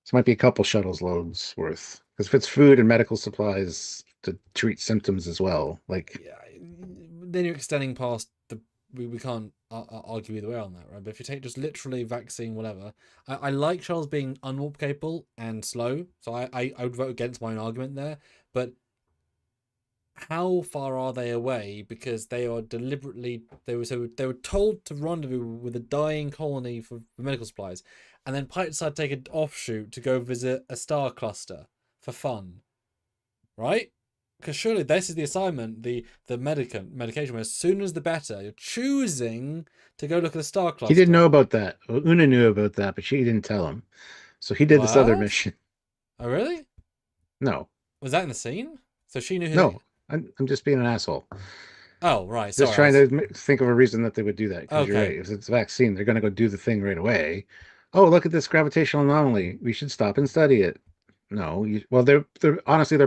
so it might be a couple shuttles loads worth. Because if it's food and medical supplies, to treat symptoms as well. Like, Yeah, then you're extending past the. We can't argue either way on that, right? But if you take just literally vaccine, whatever, I like Charles being unwarp capable and slow, so I would vote against my own argument there. But how far are they away? Because they are deliberately they were told to rendezvous with a dying colony for medical supplies, and then Pike decided to take an offshoot to go visit a star cluster for fun, right? Because surely this is the assignment, the medication. Where sooner is the better. You're choosing to go look at the star he didn't cluster. know about that. Well, Una knew about that, but she didn't tell him. So he did this other What? mission. Oh, really? No, Was that in the scene? So she knew who. no, I'm just being an asshole. Oh, right. Just Sorry, I trying was. to think of a reason that they would do that, because you're right. Okay. If it's a vaccine, they're going to go do the thing right away. Oh, look at this gravitational anomaly. We should stop and study it. No, well, they're honestly their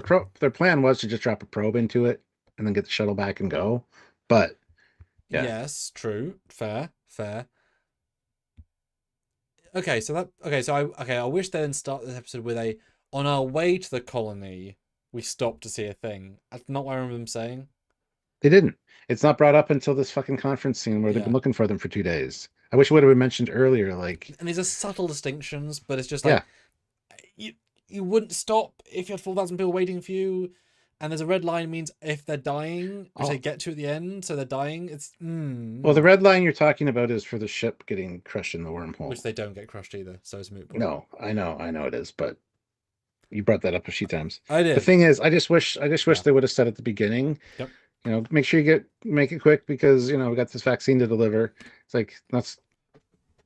plan was to just drop a probe into it and then get the shuttle back and go. But yeah, Yes, true. Fair, fair. Okay, so that okay, so I wish they didn't start this episode with a on our way to the colony, we stopped to see a thing. That's not what I remember them saying. they didn't. It's not brought up until this fucking conference scene where they've been Yeah. looking for them for 2 days. I wish it would have been mentioned earlier. Like, And these are subtle distinctions, but it's just yeah. like you you wouldn't stop if you had 4,000 people waiting for you. And there's a red line means if they're dying, which they Oh, get to at the end, so they're dying. It's well, the red line you're talking about is for the ship getting crushed in the which wormhole. they don't get crushed either, so it's a moot point. No, I know it is, but you brought that up a few times. I The did. thing is, I just wish Yeah. they would have said at the beginning, Yep. make sure you make it quick because we got this vaccine to deliver. It's like that's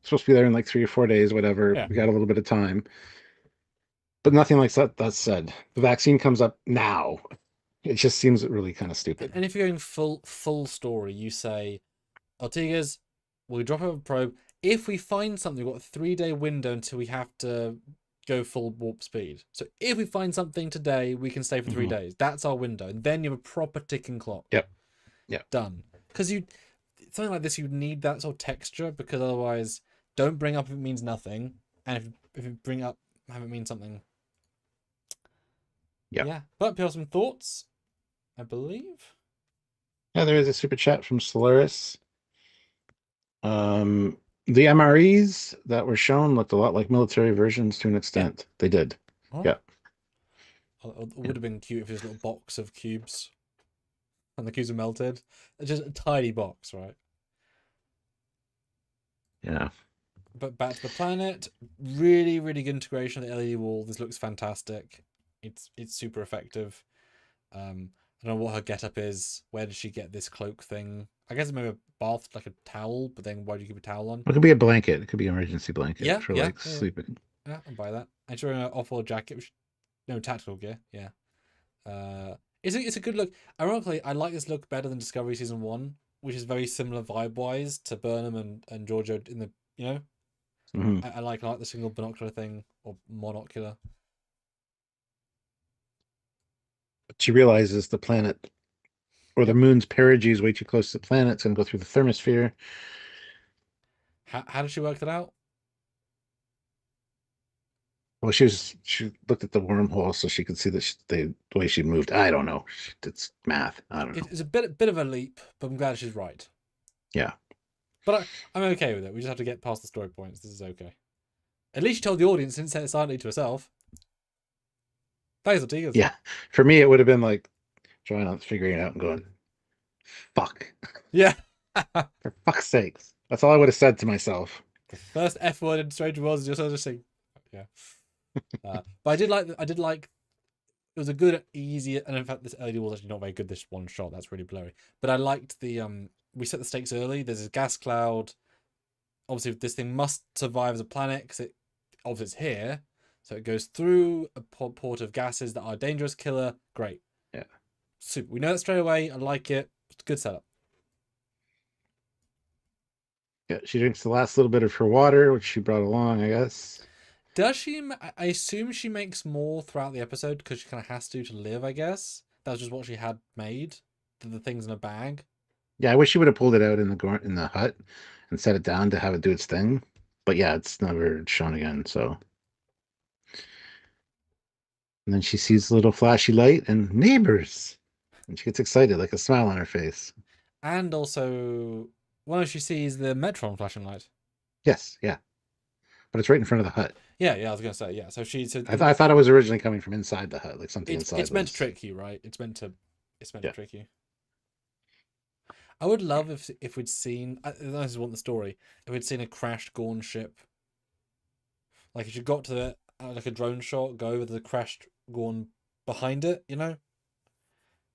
supposed to be there in like 3 or 4 days, whatever. Yeah. We got a little bit of time, but nothing like that. That said, the vaccine comes up now. It just seems really kind of stupid. And if you're going full story, you say Ortega's, we'll drop a probe. If we find something, we've got a 3-day window until we have to go full warp speed. So if we find something today, we can stay for 3 days. That's our window. And then you have a proper ticking clock. Yep. Yep. Done. Because something like this, you need that sort of texture, because otherwise, don't bring up if it means nothing. And if you bring up, have it mean something. Yep. Yeah. But people have some thoughts, I believe. Yeah, there is a super chat from Solaris. The MREs that were shown looked a lot like military versions to an Yeah. extent. They did. Huh? Yeah. It would have been cute if it was a little box of cubes and the cubes are melted. It's just a tiny box, right? Yeah. But back to the planet. Really, really good integration of the LED wall. This looks fantastic. It's super effective. I don't know what her getup is. Where did she get this cloak thing? I guess it's maybe a bath, like a towel, but then why do you keep a towel on? It could be a blanket. It could be an emergency blanket Yeah, for yeah, like yeah, sleeping. yeah. I'll buy that. And she's wearing an off-world jacket, which no tactical gear. Yeah. It's a good look. Ironically, I like this look better than Discovery Season 1, which is very similar vibe-wise to Burnham and Giorgio in the, Hmm. I like the single binocular thing, or monocular. But she realizes the planet or the Yep. moon's perigee is way too close to the planet. It's going to go through the thermosphere. How did she work that out? Well, she looked at the wormhole so she could see the way she moved. I don't know. It's math. I don't know. It's a bit of a leap, but I'm glad she's right. Yeah. But I'm okay with it. We just have to get past the story points. This is okay. At least she told the audience and said it silently to herself. Thanks, Ortegas. Yeah. For me, it would have been like trying to figuring it out and going, fuck. Yeah. For fuck's sakes. That's all I would have said to myself. The first F word in Stranger Worlds is just saying, yeah. But I did like it was a good, easy, and in fact, this LED was actually not very good. This one shot, that's really blurry. But I liked the we set the stakes early. There's a gas cloud. Obviously, this thing must survive as a planet because obviously it's here. So it goes through a port of gases that are dangerous. Killer, great. Yeah. Super. We know that straight away. I like it. It's a good setup. Yeah, she drinks the last little bit of her water, which she brought along, I guess. Does she? I assume she makes more throughout the episode because she kind of has to live. I guess that was just what she had made. The things in a bag. Yeah, I wish she would have pulled it out in the hut and set it down to have it do its thing. But yeah, it's never shown again. So And then she sees a little flashy light and neighbors. And she gets excited, like a smile on her face. And also, well, she sees the Metron flashing light. Yes, yeah. But it's right in front of the hut. Yeah, I was gonna say, yeah. So I thought it was originally coming from inside the hut, like something inside it's meant to was. trick you, right? It's meant to Yeah. trick you. I would love if we'd seen. I just want the story. If we'd seen a crashed Gorn ship, like if you got to the like a drone shot, go over the crashed Gorn behind it, you know?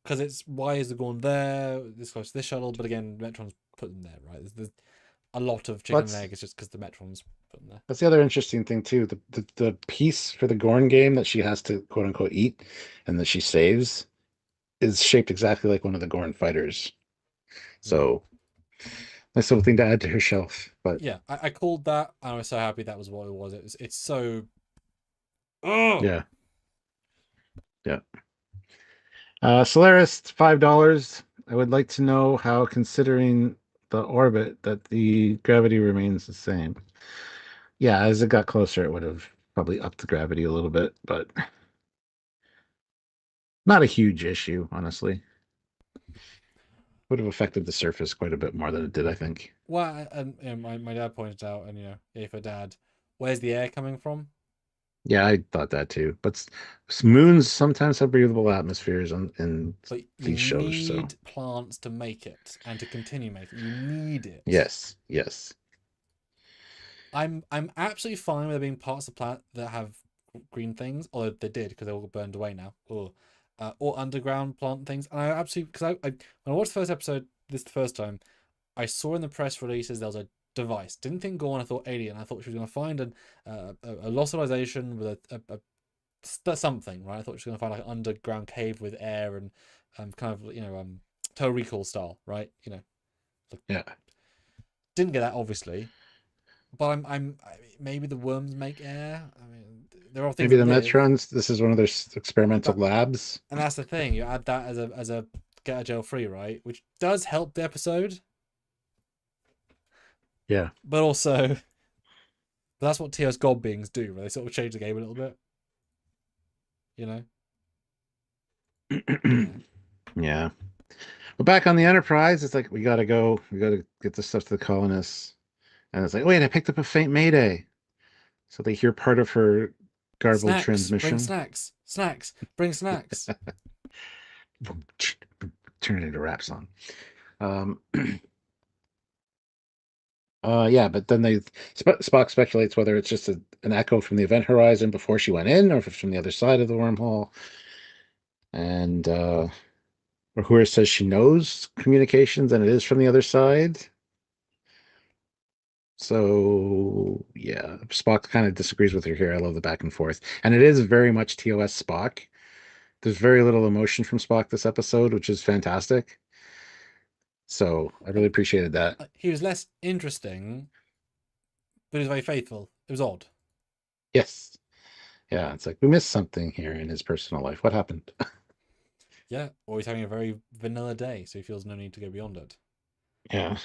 Because it's why is the Gorn there? This close to this shuttle, but again, Metron's put them there, right? There's a lot of chicken and Let's egg. It's just because the Metron's put them there. That's the other interesting thing too. The piece for the Gorn game that she has to quote unquote eat and that she saves is shaped exactly like one of the Gorn fighters. Mm. So nice little thing to add to her shelf. But Yeah, I called that. I was so happy that was what it was. It's so. Oh. yeah, yeah. Solaris, $5. I would like to know how, considering the orbit, that the gravity remains the same. Yeah, as it got closer, it would have probably upped the gravity a little bit, but not a huge issue, honestly. Would have affected the surface quite a bit more than it did, I think. Well, and my dad pointed out, and yeah, for dad, where's the air coming from? Yeah, I thought that too. But moons sometimes have breathable atmospheres in But you these shows, so need plants to make it and to continue making it. You need it. yes, yes. I'm absolutely fine with there being parts of the planet that have green things, although they did because they all got burned away now. Or underground plant things. And I absolutely because when I watched the first episode this the first time, I saw in the press releases there was a device. Didn't think Gorn. I thought alien. I thought she was going to find a localization with something, right? I thought she was going to find like an underground cave with air and kind of Total Recall style, right? Like, Yeah. didn't get that obviously, but maybe the worms make air. I mean, there are things Maybe that the live, Metrons, this is one of their experimental but labs. and that's the thing. You add that as a get a jail free, right? Which does help the episode, Yeah. but also but that's what TOS God beings do, right? They sort of change the game a little bit, you know. Yeah. Yeah. But back on the Enterprise, it's like we gotta go, we gotta get this stuff to the colonists. And it's like, wait, I picked up a faint mayday. So they hear part of her garbled Snacks, bring transmission. snacks, snacks, bring snacks. Turn it into a rap song. Um, yeah, but then Spock speculates whether it's just an echo from the event horizon before she went in, or if it's from the other side of the wormhole. And Uhura says she knows communications and it is from the other side. So yeah, Spock kind of disagrees with her here. I love the back and forth, and it is very much TOS Spock. There's very little emotion from Spock this episode, which is fantastic. So I really Well, appreciated that. he was less interesting, but he was very faithful. It was odd. Yes. Yeah, it's like we missed something here in his personal life. What happened? Yeah, or he's having a very vanilla day, so he feels no need to go beyond it. Yeah.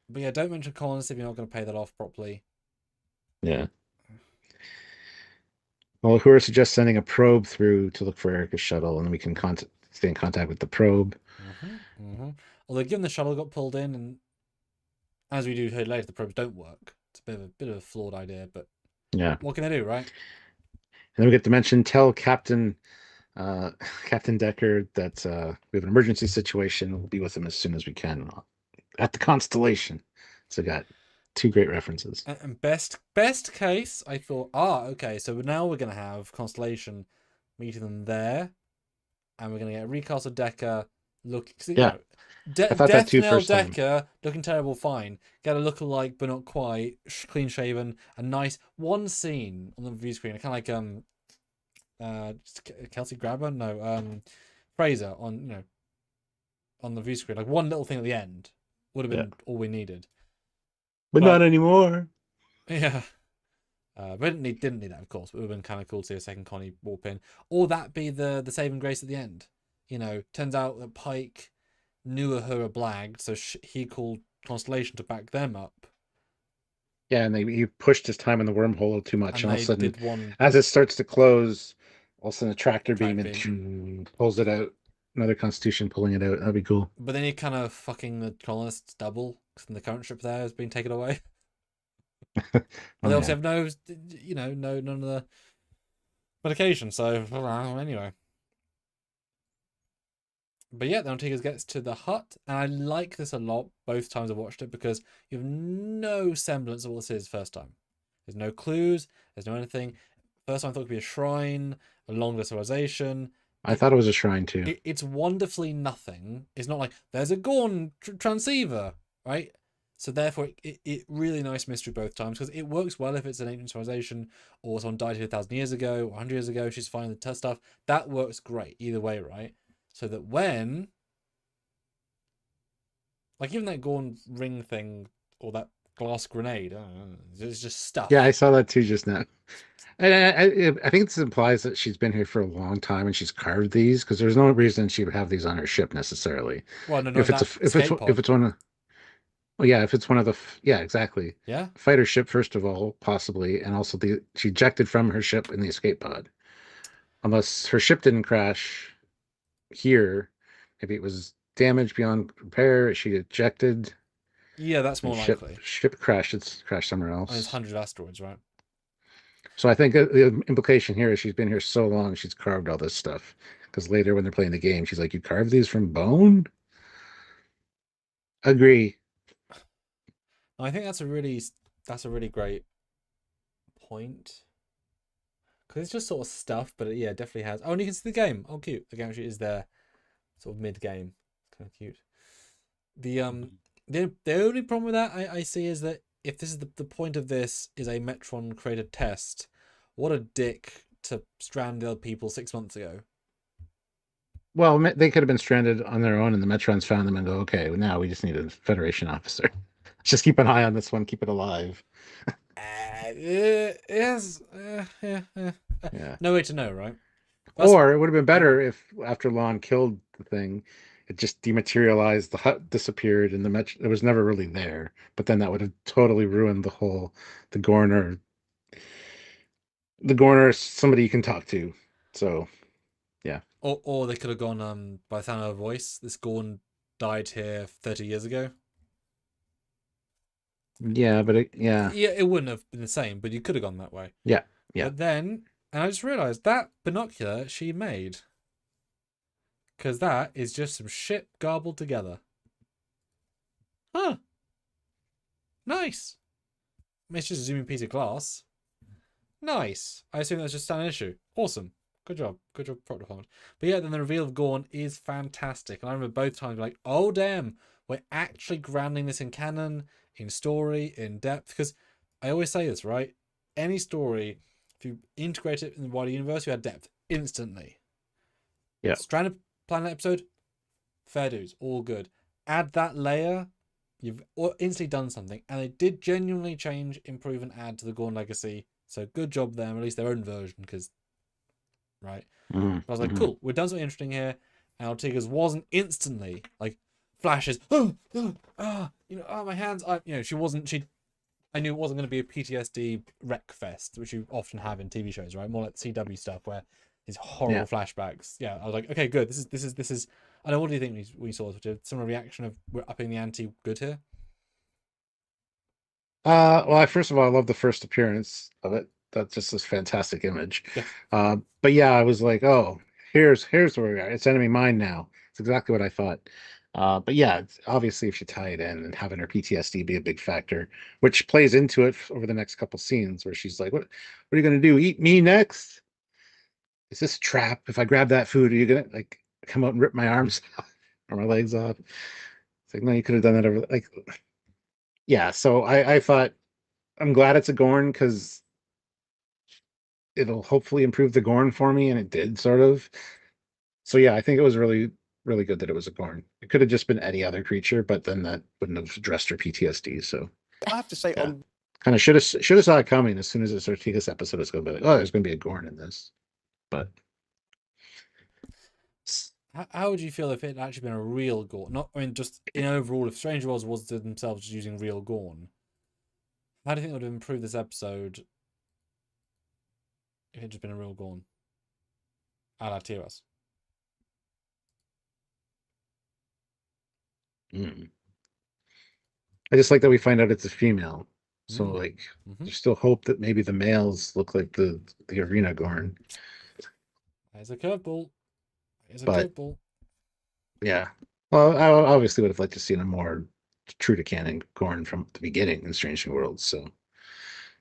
But yeah, don't mention colonists if you're not going to pay that off properly. Yeah. Well, who are suggests sending a probe through to look for Erica's shuttle, and we can stay in contact with the probe. Although, given the shuttle got pulled in, and as we do hear later, the probes don't work. It's a bit of a flawed idea, but Yeah. what can they do, right? And then we get to mention tell Captain uh, Captain Decker that we have an emergency situation. We'll be with him as soon as we can at the Constellation. So we got two great references. And best case, I thought, okay, so now we're gonna have Constellation meeting them there, and we're gonna get a recast of Decker look. Yeah, I thought that Death too Knell first time. Decker looking terrible, fine. Get a look-alike, but not quite clean shaven. A nice one scene on the view screen, kind of like Kelsey Grabber, no, Fraser on the view screen, like one little thing at the end would have Yeah, been all we needed. but not But anymore. yeah. But didn't need that, of course. But it would have been kind of cool to see a second Connie warp in, or that be the saving grace at the end. Turns out that Pike knew her blagged, so he called Constellation to back them up, Yeah, and he pushed his time in the wormhole too much, and and all of a they sudden, did one. as it starts to close, Also, a tractor beam Track beam. and pulls it out. Another Constitution pulling it out. That'd be cool. But then you're kind of fucking the colonists double because the current ship there has been taken away. And they Oh also yeah. have no, none of the medication. So anyway. But yeah, then Ortegas gets to the hut, and I like this a lot both times I watched it because you have no semblance of what this is first time. There's no clues, there's no anything. First time I thought it could be a shrine, a longer civilization. I thought it was a shrine too. It's wonderfully nothing. It's not like there's a Gorn transceiver, right? So therefore, it really nice mystery both times because it works well if it's an ancient civilization or someone died here 1,000 years ago or 100 years ago. She's finding the stuff. That works great either way, right? So that when, like even that Gorn ring thing or that glass grenade, it's just stuff. Yeah, I saw that too just now. And I think this implies that she's been here for a long time and she's carved these because there's no reason she would have these on her ship necessarily. Well, no, not If it's a that escape if pod. it's one of well, yeah, if it's one of the yeah, exactly. Yeah. Fighter ship first of all, possibly, and also the she ejected from her ship in the escape pod. Unless her ship didn't crash here, maybe it was damaged beyond repair. She ejected Yeah, that's and more likely. ship crashed. It's crashed somewhere I mean, there's else. hundreds of asteroids, right? So I think the implication here is she's been here so long, she's carved all this stuff. Because later when they're playing the game, she's like, "You carved these from bone?" Agree. I think that's a really great point because it's just sort of stuff, but yeah, it definitely has. Oh, and you can see the game. Oh, cute. The game actually is there, sort of mid game. It's kind of cute. The only problem with that I see is that if this is the point of this is a Metron created test, what a dick to strand the other people 6 months ago. Well, they could have been stranded on their own, and the Metrons found them and go, "Okay, well, now we just need a Federation officer. Just keep an eye on this one, keep it alive." Yes. Yeah. No way to know, right? That's Or it would have been better if after Lon killed the thing, it just dematerialized, the hut disappeared, and it was never really there. But then that would have totally ruined the whole the Gorner. The Gorner is somebody you can talk to. So yeah. or they could have gone by the sound of her voice. This Gorn died here 30 years ago. Yeah, but yeah. Yeah, it wouldn't have been the same, but you could have gone that way. Yeah. Yeah. But then, and I just realized that binocular she made, because that is just some shit garbled together. Huh. Nice. I mean, it's just a zooming piece of glass. Nice. I assume that's just an issue. Awesome. Good job. Good job, prop department. But yeah, then the reveal of Gorn is fantastic. And I remember both times like, oh damn, we're actually grounding this in canon, in story, in depth. Because I always say this, right? Any story, if you integrate it in the wider universe, you add depth instantly. Yeah. Stranded Planet episode, fair dues, all good. Add that layer, you've instantly done something. And they did genuinely change, improve, and add to the Gorn legacy. So good job them, at least their own version, because right. Mm-hmm. I was like, cool, we've done something interesting here. And Ortega's wasn't instantly like flashes, my hands, she wasn't, I knew it wasn't going to be a PTSD wreck fest, which you often have in TV shows, right? More like CW stuff where these horrible flashbacks. Yeah, I was like, okay, good. This is. I don't know. What do you think we saw? Similar reaction of we're upping the ante. Good here. Well, first of all, I love the first appearance of it. That's just this fantastic image. Yeah. But yeah, I was like, oh, here's where we are. It's enemy mine now. It's exactly what I thought. But yeah, obviously, if you tie it in and having her PTSD be a big factor, which plays into it over the next couple scenes, where she's like, "What are you gonna do? Eat me next? Is this a trap? If I grab that food, are you gonna like come out and rip my arms or my legs off?" It's like, no, you could have done that over like, yeah. So I thought I'm glad it's a Gorn because it'll hopefully improve the Gorn for me, and it did sort of. So yeah, I think it was really, really good that it was a Gorn. It could have just been any other creature, but then that wouldn't have addressed her PTSD. So I have to say, yeah. Kind of should have saw it coming as soon as this Ortegas episode was going to be like, oh, there's going to be a Gorn in this. But How would you feel if it had actually been a real Gorn? Not, I mean, just in overall, if Strange Worlds was themselves just using real Gorn, how do you think it would have improved this episode if it had just been a real Gorn? a la TOS. Mm. I just like that we find out it's a female. So Mm. like Mm-hmm. there's still hope that maybe the males look like the arena Gorn. There's a curveball. There's a But curveball. yeah. Well, I obviously would have liked to see a more true to canon Gorn from the beginning in Strange New Worlds. So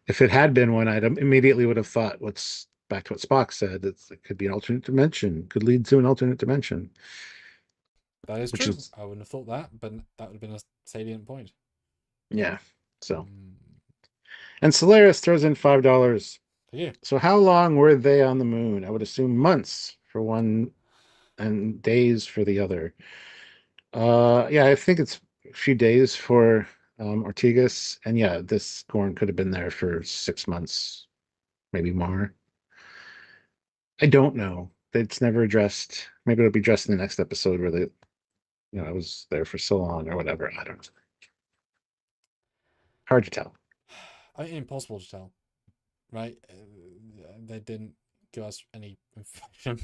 if it had been one, I'd immediately would have thought what's back to what Spock said, that it could be an alternate dimension, could lead to an alternate dimension. That is Which true. is I wouldn't have thought that, but that would have been a salient point. yeah. So Mm. and Solaris throws in $5. Yeah. So how long were they on the moon? I would assume months for one and days for the other. Yeah, I think it's a few days for Ortigas, and yeah, this Gorn could have been there for 6 months, maybe more. I don't know. It's never addressed. Maybe it'll be addressed in the next episode where I was there for so long or whatever. I don't know. Hard to tell. I mean, impossible to tell, right? They didn't give us any information,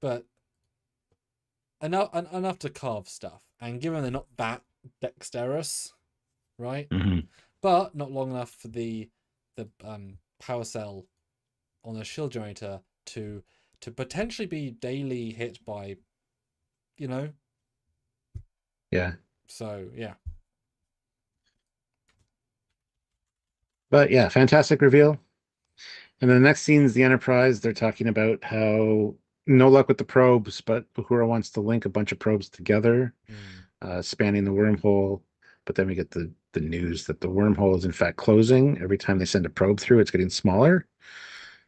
but enough to carve stuff. And given they're not that dexterous, right? Mm-hmm. But not long enough for the power cell on the shield generator to potentially be daily hit by, you know. Yeah. So yeah. But yeah, fantastic reveal. And then the next scene is the Enterprise. They're talking about how no luck with the probes, but Uhura wants to link a bunch of probes together, Mm. spanning the wormhole. But then we get the news that the wormhole is in fact closing. Every time they send a probe through, it's getting smaller.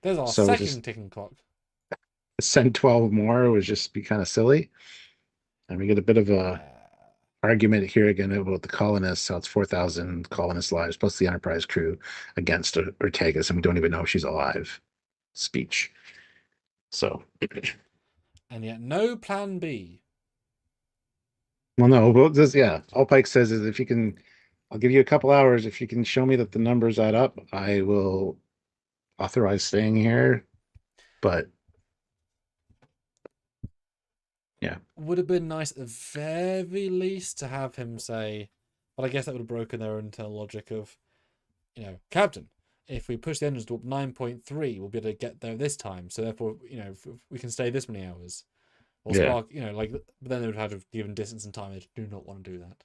There's our So just second ticking clock. send 12 more would just be kind of silly. And we get a bit of a Yeah. argument here again about the colonists. So it's 4,000 colonist lives plus the Enterprise crew against Ortegas, and we don't even know if she's alive. Speech. So, And yet no plan B. well, no, but this, yeah, all Pike says is if you can, I'll give you a couple hours. If you can show me that the numbers add up, I will authorize staying here. But yeah, Would have been nice at the very least to have him say, but I guess that would have broken their internal logic of, Captain, if we push the engines to 9.3, we'll be able to get there this time. So therefore, if we can stay this many hours. Or yeah, Spark, but then they would have to have given distance and time. They do not want to do that.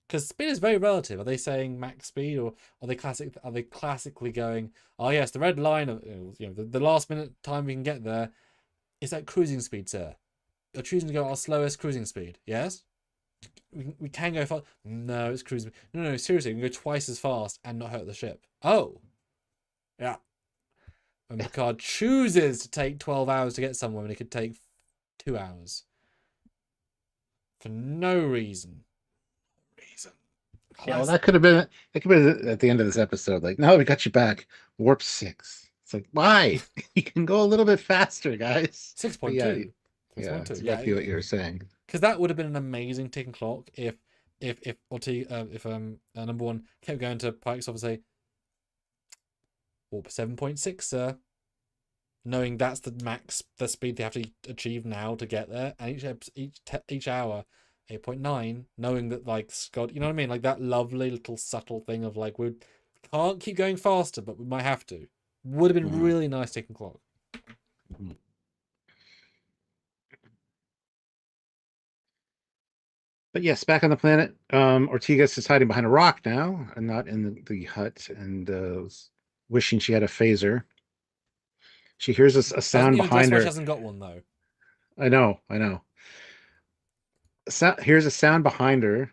Because speed is very relative. Are they saying max speed, or are they classically going, oh yes, the red line of the last minute time we can get there is at cruising speed, sir. You're choosing to go at our slowest cruising speed. Yes, we can go fast. No, it's cruising. No, seriously, we can go twice as fast and not hurt the ship. Oh, yeah. And Picard chooses to take 12 hours to get somewhere when it could take 2 hours for no reason. yeah. Well, that could have been at the end of this episode. Like, now we got you back. Warp 6. It's like, why? You can go a little bit faster, guys. But yeah, 6.2. yeah, 6.2. that's Yeah, exactly what you were saying. because that would have been an amazing ticking clock if number one kept going to Pike's office and say warp 7.6, sir, knowing that's the speed they have to achieve now to get there, and each hour 8.9, knowing that like Scott, you know what I mean, like that lovely little subtle thing of like we can't keep going faster, but we might have to. Would have been Mhm. really nice ticking clock. Mhm. But yes, back on the planet, Ortigas is hiding behind a rock now and not in the hut, and was wishing she had a phaser. She hears a Doesn't sound even address behind why she her. hasn't got one though. I know, I know. Here's a sound behind her,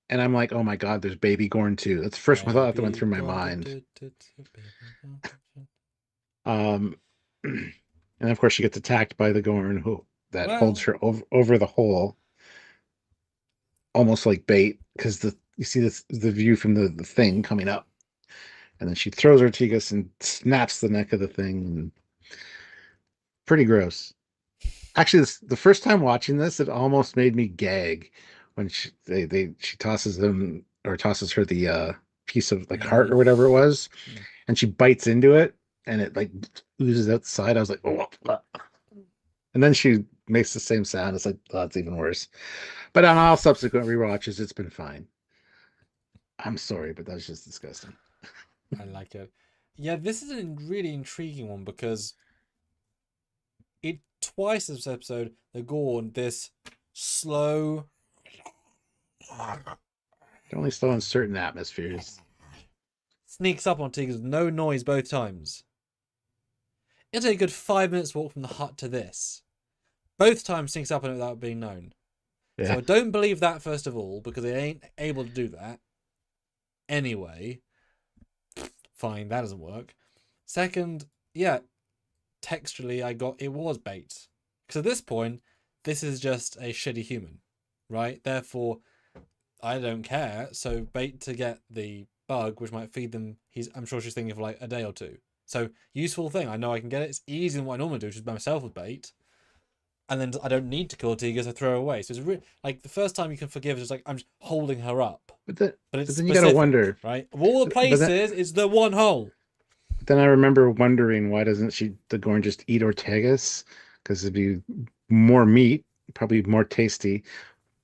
and I'm like, oh my God, there's Baby Gorn too. That's the first one thought that went Baby through my gone, mind. baby gone. Um, and of course, she gets attacked by the Gorn who that holds Well, her over the hole, almost like bait, because you see the view from the thing coming up. And then she throws Ortigas and snaps the neck of the thing. Pretty gross. Actually, the first time watching this, it almost made me gag when she tosses them, or tosses her the piece of like heart or whatever it was, and she bites into it. mm, And she bites into it. and it like oozes outside. I was like, oh, and then she makes the same sound. It's like, oh, that's even worse. But on all subsequent rewatches, it's been fine. I'm sorry, but that's just disgusting. I like it. Yeah, this is a really intriguing one because it twice this episode the Gorn this slow Only still in certain atmospheres. sneaks up on Tigers with no noise both times. It'll take a good 5 minutes walk from the hut to this. Both times sneaks up on it without being known. So Yeah. I don't believe that first of all, because they ain't able to do that. Anyway. Fine, that doesn't work. Second, yeah, textually I got it was bait. Because at this point, this is just a shitty human. Right? Therefore, I don't care. So bait to get the bug, which might feed them, I'm sure she's thinking for like a day or two. So useful thing. I know I can get it. It's easier than what I normally do, which is by myself with bait. And then I don't need to kill Tigers, I throw her away. So it's like the first time you can forgive is like I'm just holding her up. But it's then you gotta wonder, right? Of all the places, it's the one hole. Then I remember wondering why doesn't the Gorn just eat Ortegas? Because it'd be more meat, probably more tasty.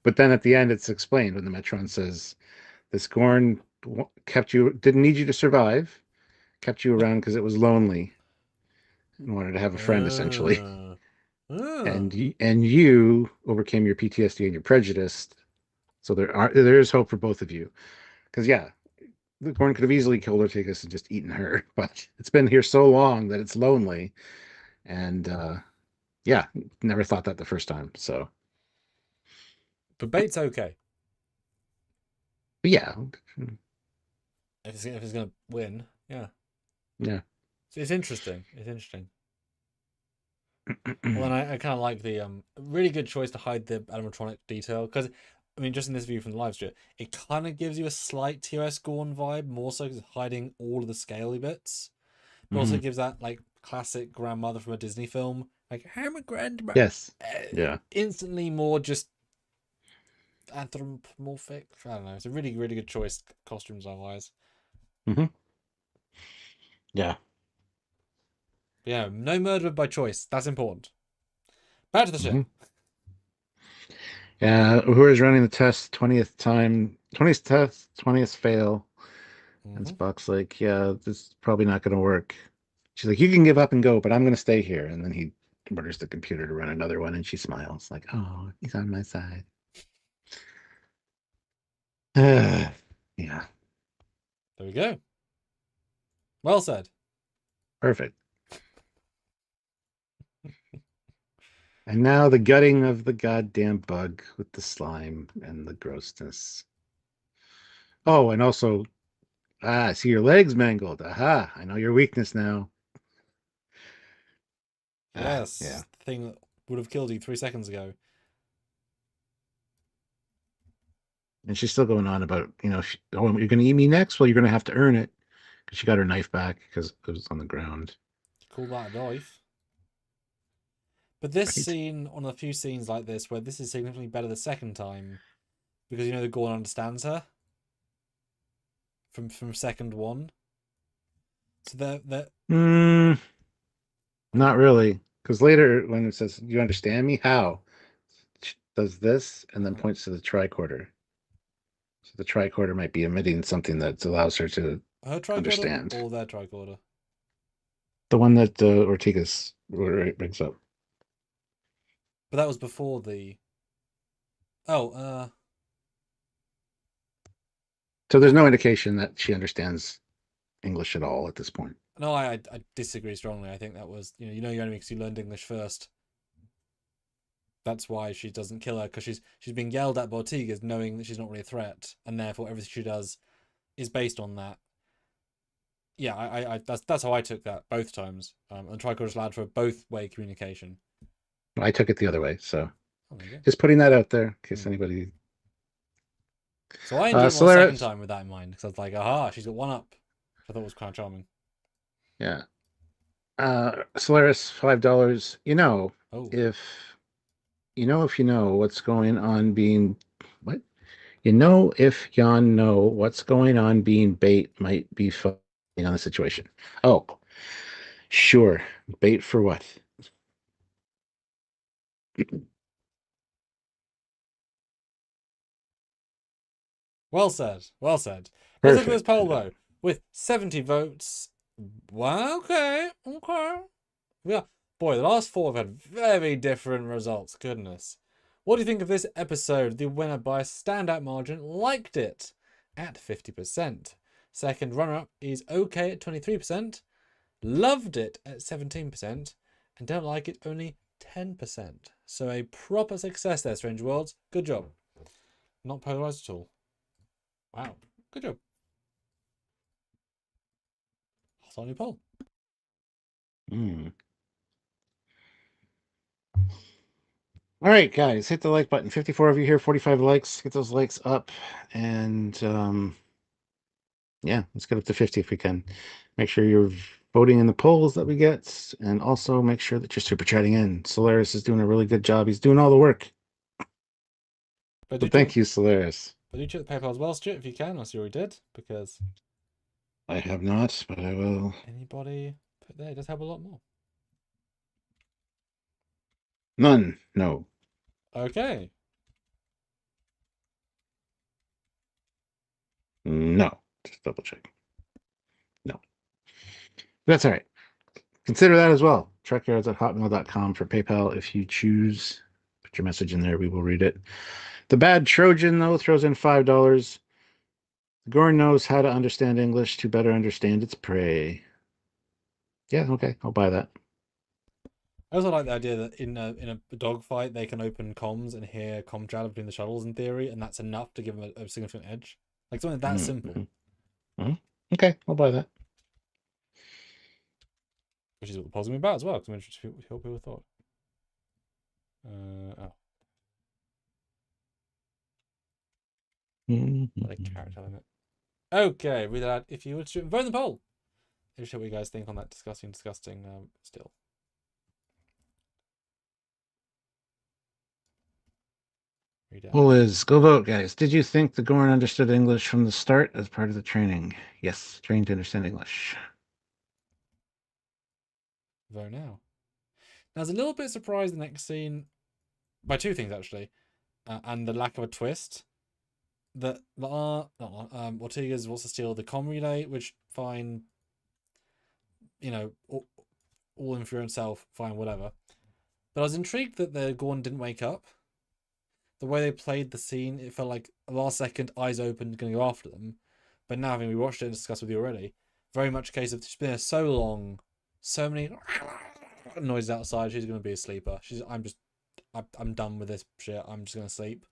But then at the end, it's explained when the Metron says, "This Gorn didn't need you to survive, kept you around because it was lonely and wanted to have a friend, essentially." And you overcame your PTSD and your prejudice, so there is hope for both of you. Because yeah, the Gorn could have easily killed Ortegas and just eaten her, but it's been here so long that it's lonely, and yeah, never thought that the first time. So, but bait's okay. but yeah, If it's gonna win, yeah. yeah. So it's interesting. It's interesting. Well, then I kind of like the really good choice to hide the animatronic detail because I mean, just in this view from the live stream, it kind of gives you a slight TOS Gorn vibe, more so because it's hiding all of the scaly bits, but also gives that like classic grandmother from a Disney film, like I'm a grandma. Yes. Yeah. Instantly more just anthropomorphic. I don't know. It's a really, really good choice, costumes wise. Yeah. But yeah, no murder by choice. That's important. Back to the ship. Yeah. Whoever's running the test, 20th time, 20th test, 20th fail. And Spock's like, yeah, this is probably not going to work. She's like, you can give up and go, but I'm going to stay here. And then he orders the computer to run another one, and she smiles like, oh, he's on my side. Yeah. There we go. Well said. Perfect. And now the gutting of the goddamn bug with the slime and the grossness. Oh, and also, I see your legs mangled. Aha, I know your weakness now. Yes. Yeah. The thing that would have killed you 3 seconds ago. And she's still going on about, oh, you're going to eat me next? Well, you're going to have to earn it. Because she got her knife back because it was on the ground. Call that a knife. But this scene, one of the few scenes like this, where this is significantly better the second time, because the Gorn understands her from second one. So that not really, because later when it says, "You understand me?" How? She does this and then points to the tricorder. So the tricorder might be emitting something that allows her to understand. Or their tricorder. The one that Ortegas brings up. But that was before the. Oh, So there's no indication that she understands English at all at this point. No, I disagree strongly. I think that was your enemy because you learned English first. That's why she doesn't kill her, because she's being yelled at by Ortegas, knowing that she's not really a threat, and therefore everything she does is based on that. Yeah, I that's how I took that both times. And tricorder's allowed for both way communication. I took it the other way, so just putting that out there in case anybody. So I enjoyed it the second time with that in mind, because I was like, aha, she's got one up. I thought it was kind of charming. Yeah. Solaris, $5. If you know what's going on being what? If yon know what's going on being bait might be fun on the situation. Oh. Sure. Bait for what? Well said. Well said. Let's look at this Perfect. poll though. With 70 votes. Well, okay. Yeah. Boy, the last four have had very different results. Goodness. What do you think of this episode? The winner by a standout margin liked it at 50%. Second runner-up is okay at 23%. Loved it at 17%. And don't like it only 10%. So a proper success there, Strange Worlds. Good job. Not polarized at all. Wow. Good job. Hot on your poll. Mm. All right, guys, hit the like button. 54 of you here, 45 likes. Get those likes up. And yeah, let's get up to 50 if we can. Make sure you're voting in the polls that we get. And also make sure that you're super chatting in. Solaris is doing a really good job. He's doing all the work. But So thank you, Solaris. But do check the PayPal as well, Stuart, if you can. I see you already did, because I have not, but I will. anybody put there, it does help a lot more. None. No. Okay. No. Just double check. No. That's all right. Consider that as well. Trekyards@hotmail.com for PayPal if you choose. Put your message in there. We will read it. The bad Trojan, though, throws in $5. Gorn knows how to understand English to better understand its prey. Yeah, okay. I'll buy that. I also like the idea that in a dogfight they can open comms and hear comm chatter between the shuttles in theory, and that's enough to give them a significant edge. Like something that simple. Okay, I'll buy that. Which is what the polls are about as well, because I'm interested to hear what people thought. Oh. Like character limit. Okay, read that out if you would to vote in the poll. Here's what you guys think on that disgusting still. Poll is go vote, guys. Did you think the Gorn understood English from the start as part of the training? Yes, trained to understand English. Vote now. Now, I was a little bit surprised the next scene by two things actually, and the lack of a twist. That Ortega's wants to steal the comm relay, which fine, you know, all in for your own self, fine, whatever. But I was intrigued that the Gorn didn't wake up. The way they played the scene, it felt like last second, eyes open, going to go after them. But now, having rewatched it and discussed with you already, very much a case of she's been there so long, so many noises outside. She's going to be a sleeper. I'm done with this shit. I'm just going to sleep.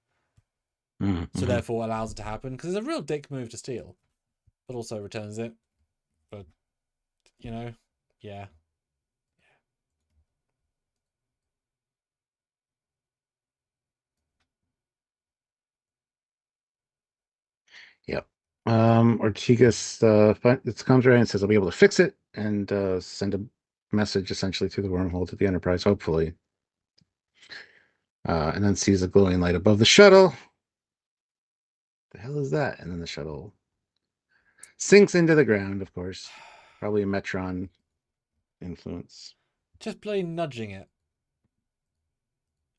Mm-hmm. So therefore, allows it to happen because it's a real dick move to steal, but also returns it. But yeah. Yep. Ortigas comes right and says I'll be able to fix it and send a message essentially through the wormhole to the Enterprise, hopefully. And then sees a glowing light above the shuttle. The hell is that? And then the shuttle sinks into the ground, of course. Probably a Metron influence. Just plain nudging it.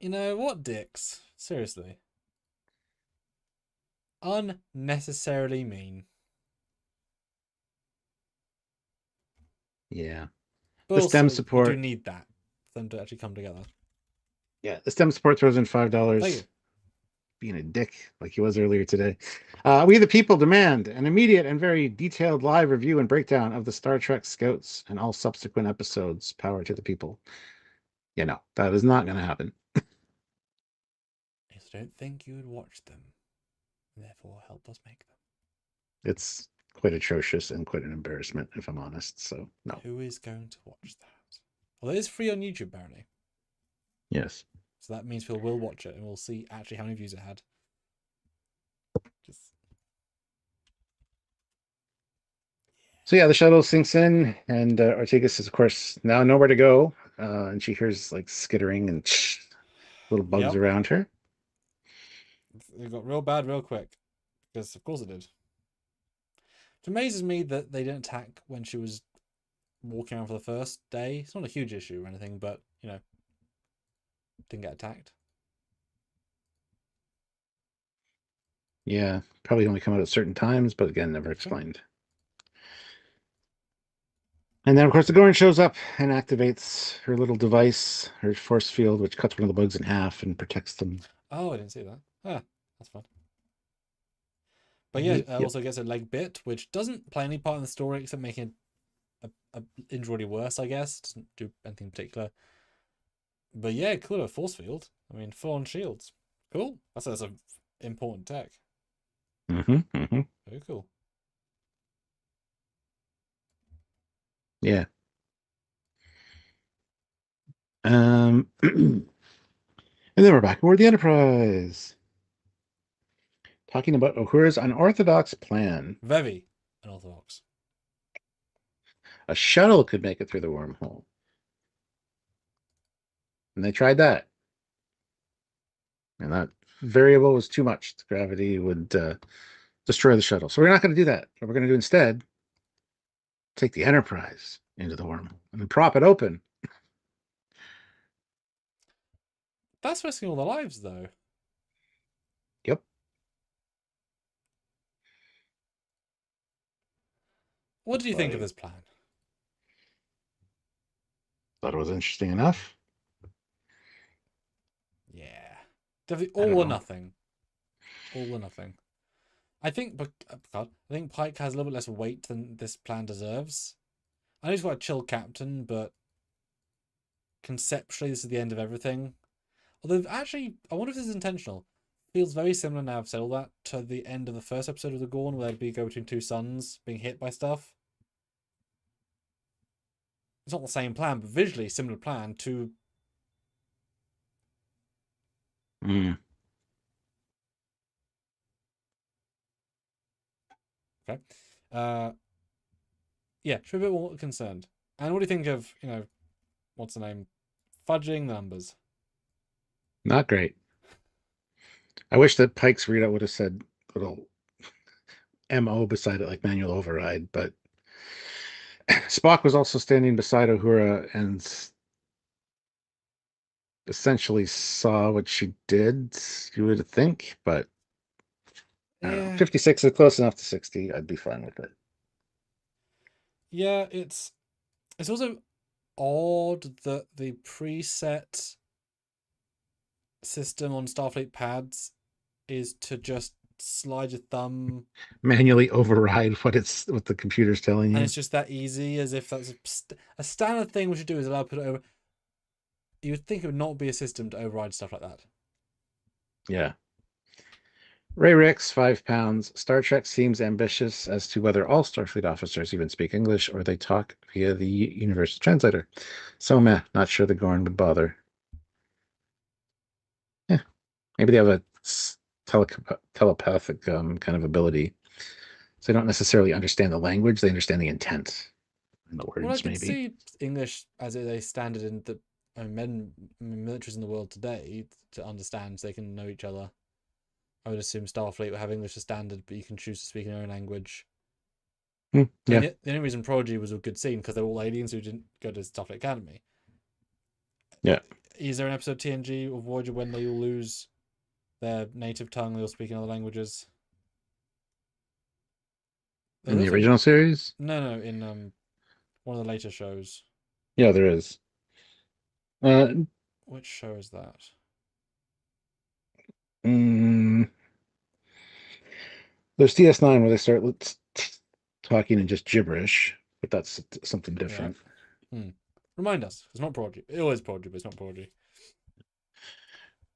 You know what, dicks? Seriously. Unnecessarily mean. Yeah. But the also, STEM support. you do need that for them to actually come together. Yeah, the STEM support throws in $5. Thank you. Being a dick like he was earlier today. We the people demand an immediate and very detailed live review and breakdown of the Star Trek Scouts and all subsequent episodes. Power to the people. Yeah, no, that is not going to happen. I just don't think you would watch them, and therefore help us make them. It's quite atrocious and quite an embarrassment, if I'm honest. So, no. Who is going to watch that? Well, it is free on YouTube, apparently. Yes. So that means people will watch it, and we'll see actually how many views it had. So yeah, the shuttle sinks in, and Ortegas is, of course, now nowhere to go. And she hears like skittering and little bugs around her. It got real bad real quick, because of course it did. It amazes me that they didn't attack when she was walking around for the first day. It's not a huge issue or anything, but you know, didn't get attacked. Yeah, probably only come out at certain times, but again, never explained. And then, of course, the Gorn shows up and activates her little device, her force field, which cuts one of the bugs in half and protects them. Oh, I didn't see that. Ah, that's fun. But yeah, Yep. also gets a leg bit, which doesn't play any part in the story except making a injury worse, I guess. Doesn't do anything particular. But yeah, cool, a force field. I mean, full on shields. Cool. That's a important tech. Very cool. Yeah. And then we're back aboard the Enterprise, talking about Uhura's unorthodox plan. Very unorthodox. A shuttle could make it through the wormhole. And they tried that. And that variable was too much. The gravity would destroy the shuttle. So we're not going to do that. What we're going to do instead, take the Enterprise into the wormhole and then prop it open. That's risking all their lives, though. Yep. What did you think of this plan? Thought it was interesting enough. Yeah. Definitely all or nothing. All or nothing. I think, but God, I think Pike has a little bit less weight than this plan deserves. I know he's got a chill captain, but conceptually, this is the end of everything. Although, actually, I wonder if this is intentional. Feels very similar now I've said all that to the end of the first episode of the Gorn, where they'd be go between two suns being hit by stuff. It's not the same plan, but visually similar plan to. Mm. Okay. Yeah, should be a bit more concerned. And what do you think of, what's the name? Fudging the numbers. Not great. I wish that Pike's readout would have said little MO beside it, like manual override, but Spock was also standing beside Uhura and essentially saw what she did, you would think, but I don't know. 56 is close enough to 60. I'd be fine with it. Yeah, it's also odd that the preset system on Starfleet pads is to just slide your thumb Manually override what the computer's telling you. and it's just that easy, as if that's a standard thing we should do is allow put it over. You would think it would not be a system to override stuff like that. Yeah. Ray Ricks, 5 pounds. Star Trek seems ambitious as to whether all Starfleet officers even speak English or they talk via the universal translator. So meh, not sure the Gorn would bother. Yeah, maybe they have a telepathic kind of ability. So they don't necessarily understand the language, they understand the intent in the words, Well, I can maybe. see English as a standard in the militaries in the world today to understand, so they can know each other. I would assume Starfleet would have English as standard, but you can choose to speak in your own language. Yeah. The only reason Prodigy was a good scene because they were all aliens who didn't go to Starfleet Academy. Yeah. Is there an episode of TNG or Voyager when they all lose their native tongue, they all speak in other languages? In the original series? No, in one of the later shows. Yeah, there is. Which show is that? There's DS9 where they start talking in just gibberish, but that's something different. Yeah. Remind us. It's not Prodigy. It was Prodigy, but it's not Prodigy.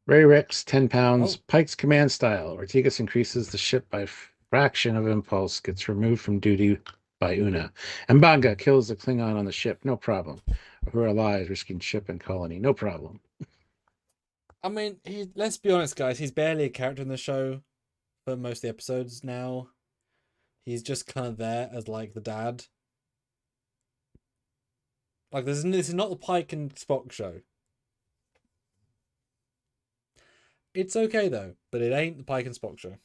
Ray Ricks, 10 pounds. Oh. Pike's command style. Ortegas increases the ship by fraction of impulse, gets removed from duty by Una. Mbanga kills the Klingon on the ship. No problem. Uhura lies, risking ship and colony. No problem. I mean, let's be honest, guys. He's barely a character in the show for most of the episodes now. He's just kind of there as, like, the dad. Like, this is not the Pike and Spock show. It's okay, though, but it ain't the Pike and Spock show.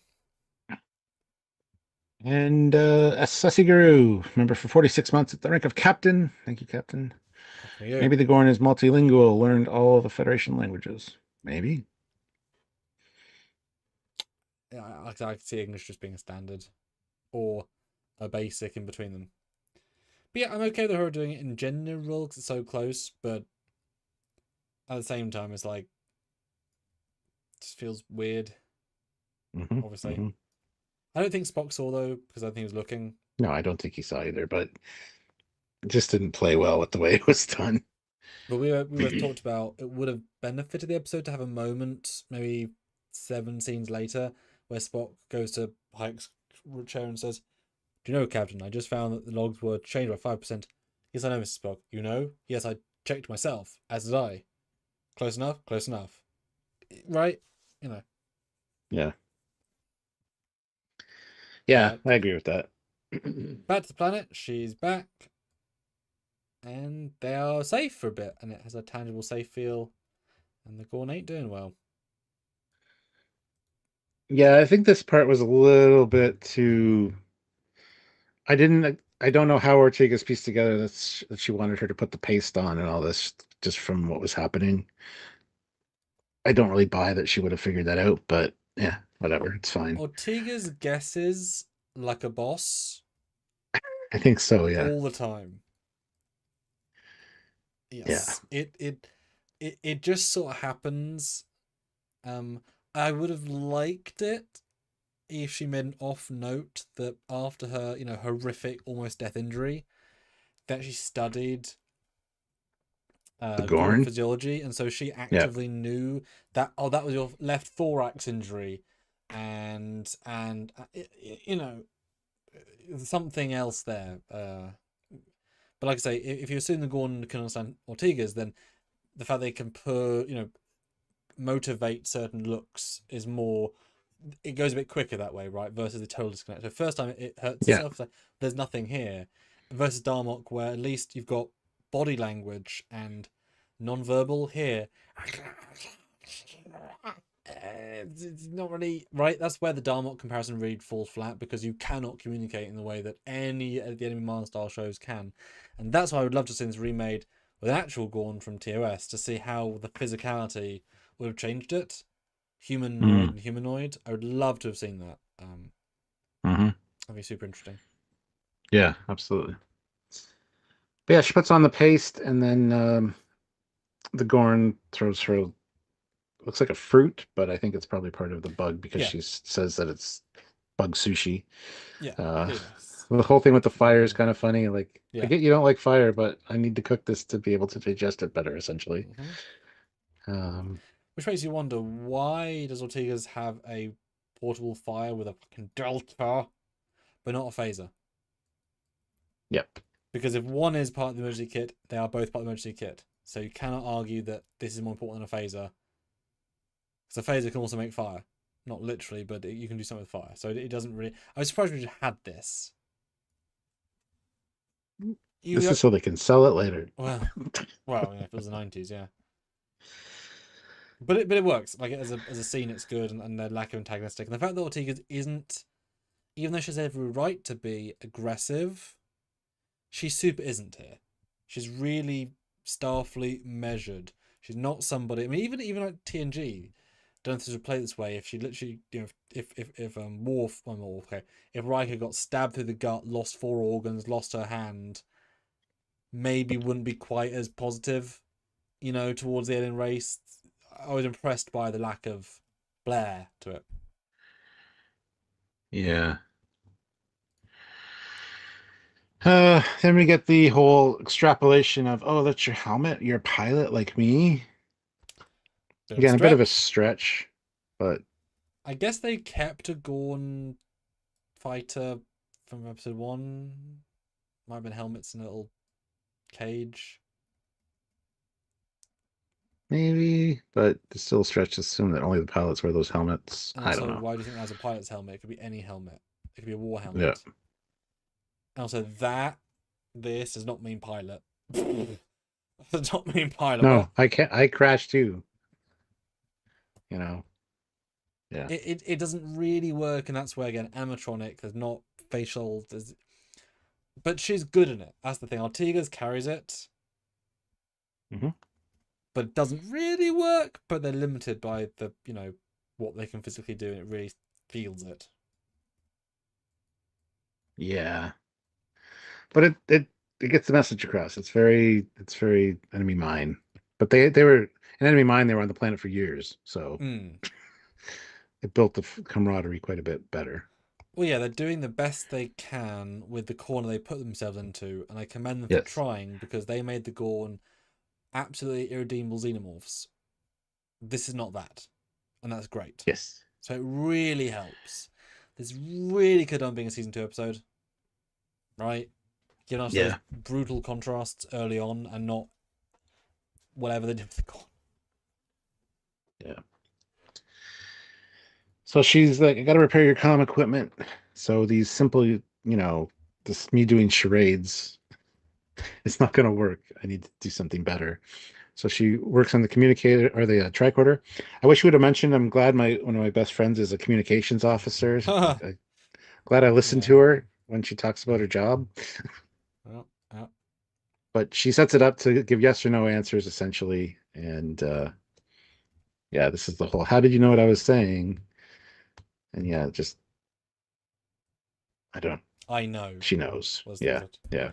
And Sussy Guru, member for 46 months at the rank of captain. Thank you, Captain. There you go. Maybe the Gorn is multilingual, learned all the Federation languages. Maybe. Yeah, I can see English just being a standard or a basic in between them. But yeah, I'm okay with her doing it in general because it's so close, but at the same time, it's like, it just feels weird, Hmm. obviously. Hmm. I don't think Spock saw, though, because I think he was looking. No, I don't think he saw either, but it just didn't play well with the way it was done. But we were talked about it would have benefited the episode to have a moment, maybe 7 scenes later, where Spock goes to Pike's chair and says, "Do you know, Captain? I just found that the logs were changed by 5%. Yes, I know, Mr. Spock. You know? Yes, I checked myself. As did I. Close enough. Close enough. Right? You know. Yeah. Yeah, But I agree with that. back to the planet. She's back, and they are safe for a bit, and it has a tangible, safe feel. And the Gorn ain't doing well. Yeah, I think this part was a little bit too. I don't know how Ortega's pieced together that she wanted her to put the paste on and all this just from what was happening. I don't really buy that she would have figured that out, but yeah, whatever. It's fine. Ortega's guesses like a boss I think so, yeah. all the time. Yeah. Yes, it just sort of happens. Um, I would have liked it if she made an off note that after her, horrific, almost death injury, that she studied The Gorn Gorn? physiology, and so she Yeah. actively knew that that was your left thorax injury, and something else there. But like I say, if you assume the Gorn can understand Ortega's, then the fact they can motivate certain looks is more. It goes a bit quicker that way, right? Versus the total disconnect. So first time it hurts Yeah. itself, it's like, there's nothing here. Versus Darmok, where at least you've got body language and non-verbal here. It's not really right. That's where the Darmok comparison really falls flat because you cannot communicate in the way that any of the Enemy Mine style shows can, and that's why I would love to see this remade with an actual Gorn from TOS to see how the physicality would have changed it, humanoid Mm. and humanoid. I would love to have seen that. Hmm. That'd be super interesting. Yeah, absolutely. But yeah, she puts on the paste and then the Gorn throws her looks like a fruit, but I think it's probably part of the bug because Yeah, she says that it's bug sushi. yeah, Uh, yes. the whole thing with the fire is kind of funny. Like, I Yeah. get you don't like fire, but I need to cook this to be able to digest it better, essentially. Hmm. Um, Which makes you wonder, why does Ortega's have a portable fire with a fucking delta, but not a phaser? yep. Because if one is part of the emergency kit, they are both part of the emergency kit. So you cannot argue that this is more important than a phaser. Because a phaser can also make fire. Not literally, but you can do something with fire. So it doesn't really. I was surprised we just had this. This You is so they can sell it later. well, if it was the 90s, yeah. But it works. Like as a scene, it's good, and their lack of antagonistic, and the fact that Ortega isn't, even though she has every right to be aggressive, she super isn't here. She's really Starfleet measured. She's not somebody. I mean, even like TNG, don't know if this would play this way. If she literally, if Worf, okay, if Riker got stabbed through the gut, lost 4 organs, lost her hand, maybe wouldn't be quite as positive, towards the alien race. I was impressed by the lack of flair to it. Yeah. Then we get the whole extrapolation of, oh, that's your helmet? You're a pilot like me? Bit of a Again, a bit of a stretch. stretch, but I guess they kept a Gorn fighter from episode 1. Might have been helmets in a little cage. maybe, but it's still a stretch to assume that only the pilots wear those helmets. And I don't also, know. why do you think that's a pilot's helmet? It could be any helmet. It could be a war Yeah. helmet. And also, this does not mean pilot. Does not mean pilot. No, What? I can't. I crashed too. Yeah. It doesn't really work, and that's where again animatronic. There's not facial. But she's good in it. That's the thing. Artigas carries it, Mm-hmm. but it doesn't really work. But they're limited by the what they can physically do, and it really feels it. Yeah, but it gets the message across. It's very enemy mine. But they were an enemy mine. They were on the planet for years, so Mm. it built the camaraderie quite a bit better. Well, yeah, they're doing the best they can with the corner they put themselves into, and I commend them for Yes. trying because they made the Gorn absolutely irredeemable xenomorphs. This is not that, and that's great. Yes. So it really helps. This really could have been a season 2 episode, right? Giving us those Yeah. brutal contrasts early on, and not whatever they did with the Gorn. Yeah. So she's like, I got to repair your comm equipment. So these simple, this me doing charades, it's not going to work. I need to do something better. So she works on the communicator or the tricorder. I wish you would have mentioned. I'm glad one of my best friends is a communications officer. Glad I listened Yeah. to her when she talks about her job. Well, But she sets it up to give yes or no answers essentially. And yeah, this is the whole. How did you know what I was saying? And yeah, just I don't. I know. She knows. Was Yeah, yeah.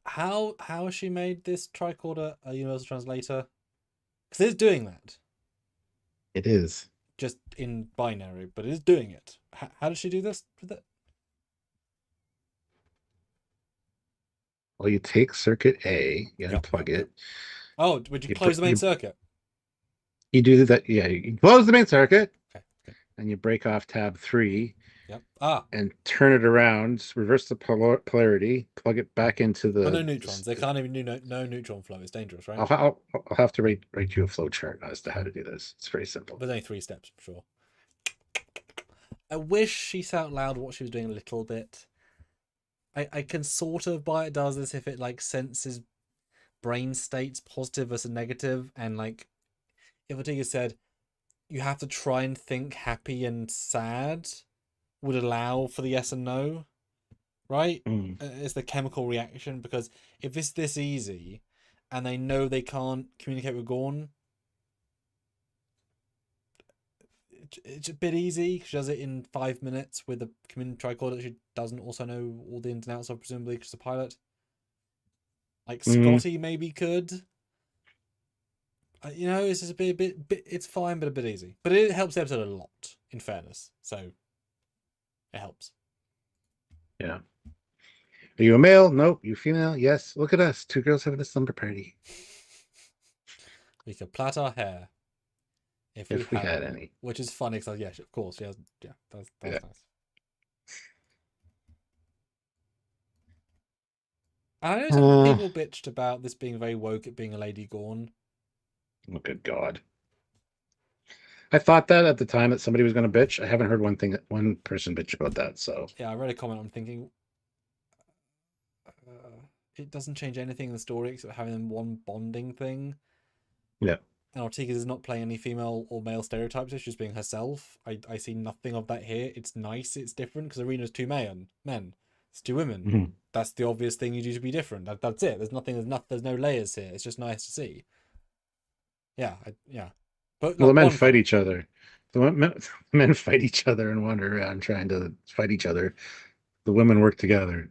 How has she made this tricorder a universal translator? Because it's doing that. It is. Just in binary, but it is doing it. How does she do this with it? Well, you take circuit A, you unplug it. Oh, would you close the main circuit? You do that. Yeah, you close the main circuit, okay. And you break off tab 3. Yep. And turn it around, reverse the polarity, plug it back into the. But no neutrons. They can't even do no neutron flow. It's dangerous, right? I'll have to write you a flow chart as to how to do this. It's very simple. But only 3 steps, I'm sure. I wish she said out loud what she was doing a little bit. I can sort of buy it does this if it like senses brain states, positive versus negative, and like if Ortega said you have to try and think happy and sad would allow for the yes and no, right? It's the chemical reaction, because if it's this easy and they know they can't communicate with Gorn, it's a bit easy. She does it in 5 minutes with a tricorder she doesn't also know all the ins and outs of, presumably because the pilot. Like Scotty maybe could. It's just a bit. It's fine, but a bit easy. But it helps the episode a lot, in fairness. So it helps. Yeah. Are you a male? Nope. You female? Yes. Look at us. 2 girls having a slumber party. We could plait our hair if we had any. Which is funny because, yeah, of course, yeah, that's nice. And I know some people bitched about this being very woke at being a Lady Gorn. Oh, good God. I thought that at the time that somebody was going to bitch. I haven't heard one person bitch about that. So yeah, I read a comment. I'm thinking it doesn't change anything in the story except having them one bonding thing. Yeah. And Ortega is not playing any female or male stereotypes. She's being herself. I see nothing of that here. It's nice. It's different because Arena's 2 men. It's 2 women. Mm-hmm. That's the obvious thing you do to be different. That's it. There's no layers here. It's just nice to see. Yeah. But the men fight each other. The men fight each other and wander around trying to fight each other. The women work together.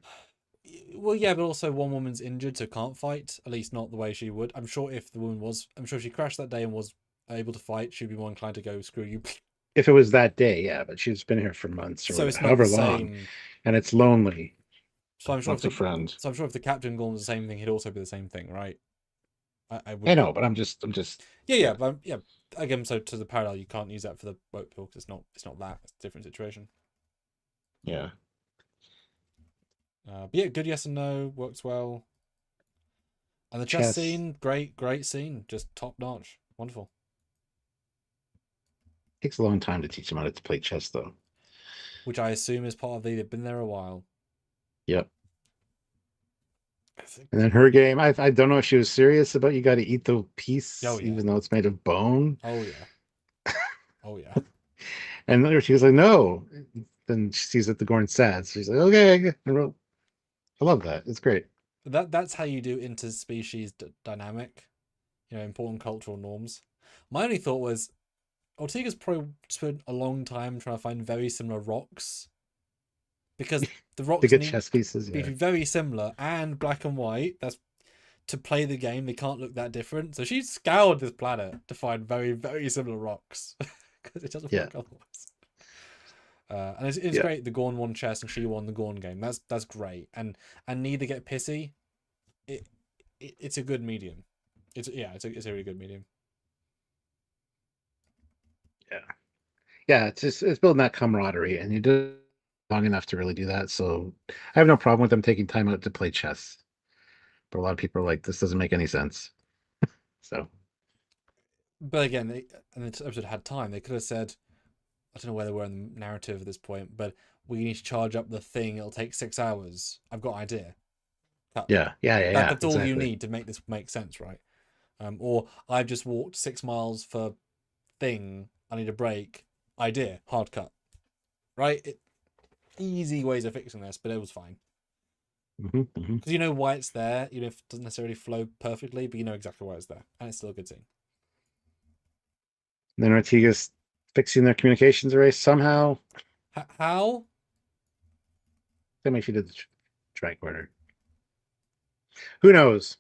Well, yeah, but also one woman's injured, so can't fight. At least not the way she would. I'm sure if she crashed that day and was able to fight, she'd be more inclined to go, screw you. If it was that day, yeah, but she's been here for months or however long, and it's lonely. So I'm sure if the Captain Gorn was the same thing, he'd also be the same thing, right? I know, but I'm just. Yeah. Again, so to the parallel, you can't use that for the boat pill because it's not that. It's a different situation. Yeah. But yeah, good yes and no, works well. And the chess scene, great scene, just top notch, wonderful. Takes a long time to teach them how to play chess, though. Which I assume is part of they've been there a while. Yep. And then her game, I don't know if she was serious about you got to eat the piece, even though it's made of bone. Oh yeah. And she was like, no, then she sees that the Gorn's sad. So she's like, okay. I love that. It's great. That's how you do interspecies dynamic, important cultural norms. My only thought was Ortega's probably spent a long time trying to find very similar rocks, because the To rocks get need chess pieces, to be yeah. very similar and black and white. That's to play the game. They can't look that different. So she scoured this planet to find very, very similar rocks because it doesn't Yeah. work otherwise. And it's Yeah. great. The Gorn won chess and she won the Gorn game. That's great. And neither get pissy. It's a good medium. It's a really good medium. Yeah. Yeah, it's building that camaraderie, and you do long enough to really do that. So I have no problem with them taking time out to play chess. But a lot of people are like, this doesn't make any sense. So But again, and this episode had time. They could have said, I don't know where they were in the narrative at this point, but we need to charge up the thing. It'll take 6 hours. I've got an idea. Cut. yeah, That's all you exactly. need to make this make sense, right? Or I've just walked 6 miles for thing. I need a break. Idea. Hard cut. Right? Easy ways of fixing this, but it was fine. Because you know why it's there. If it doesn't necessarily flow perfectly, but you know exactly why it's there. And it's still a good scene. Then Ortega's fixing their communications array somehow. How? Tell me if she did the tricorder. Who knows?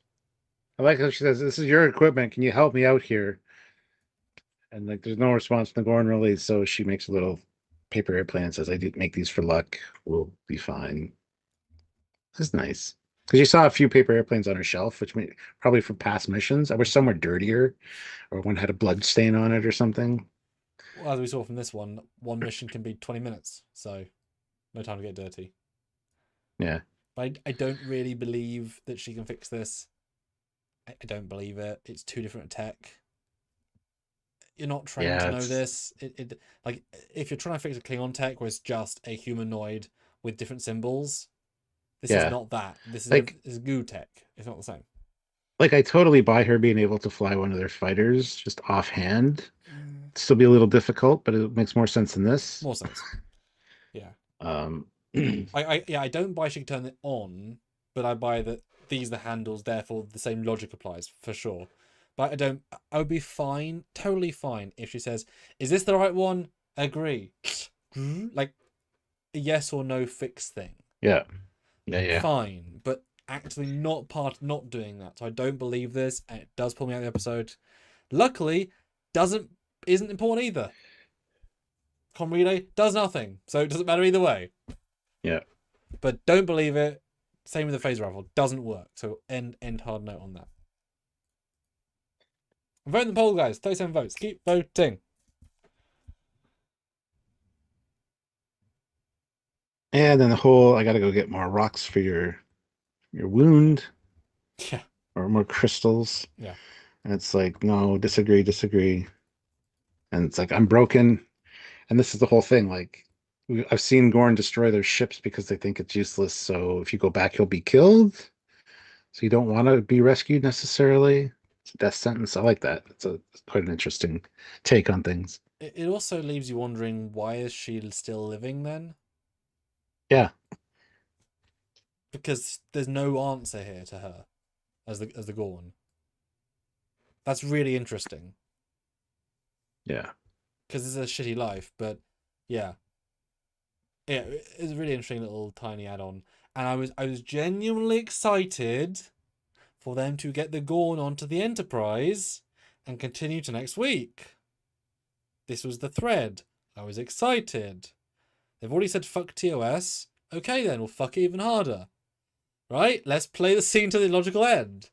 I like how she says, "This is your equipment. Can you help me out here?" And like, there's no response from the Gorn really, so she makes a little paper airplane and says, "I did make these for luck. We'll be fine." This is nice because you saw a few paper airplanes on her shelf, which probably from past missions. I wish some were dirtier, or one had a blood stain on it or something. Well, as we saw from this one mission can be 20 minutes, so no time to get dirty. Yeah. But I don't really believe that she can fix this. I don't believe it. It's too different tech. You're not trained to know this. Like, if you're trying to fix a Klingon tech where it's just a humanoid with different symbols, this is not that. This is like goo tech. It's not the same. Like, I totally buy her being able to fly one of their fighters just offhand. Still be a little difficult, but it makes more sense than this. More sense. Yeah. I don't buy she can turn it on, but I buy that these are the handles, therefore the same logic applies for sure. But I would be fine, totally fine, if she says, "Is this the right one?" Agree. Like a yes or no fix thing. Yeah. Fine, but actually not doing that. So I don't believe this, and it does pull me out of the episode. Luckily, isn't important either. Com relay does nothing, so it doesn't matter either way. Yeah. But don't believe it. Same with the phaser rifle. Doesn't work. So end hard note on that. Vote in the poll, guys. 37 votes. Keep voting. And then the whole, I gotta go get more rocks for your wound. Yeah. Or more crystals. Yeah. And it's like, no, disagree. And it's like, I'm broken. And this is the whole thing. Like, I've seen Gorn destroy their ships because they think it's useless. So if you go back, you'll be killed. So you don't want to be rescued necessarily. It's a death sentence. I like that. It's quite an interesting take on things. It also leaves you wondering, why is she still living then? Yeah. Because there's no answer here to her as the Gorn. That's really interesting. Yeah. Because it's a shitty life, but yeah. Yeah, it's a really interesting little tiny add-on. And I was genuinely excited for them to get the Gorn onto the Enterprise and continue to next week. This was the thread. I was excited. They've already said fuck TOS. Okay then, we'll fuck it even harder. Right? Let's play the scene to the logical end.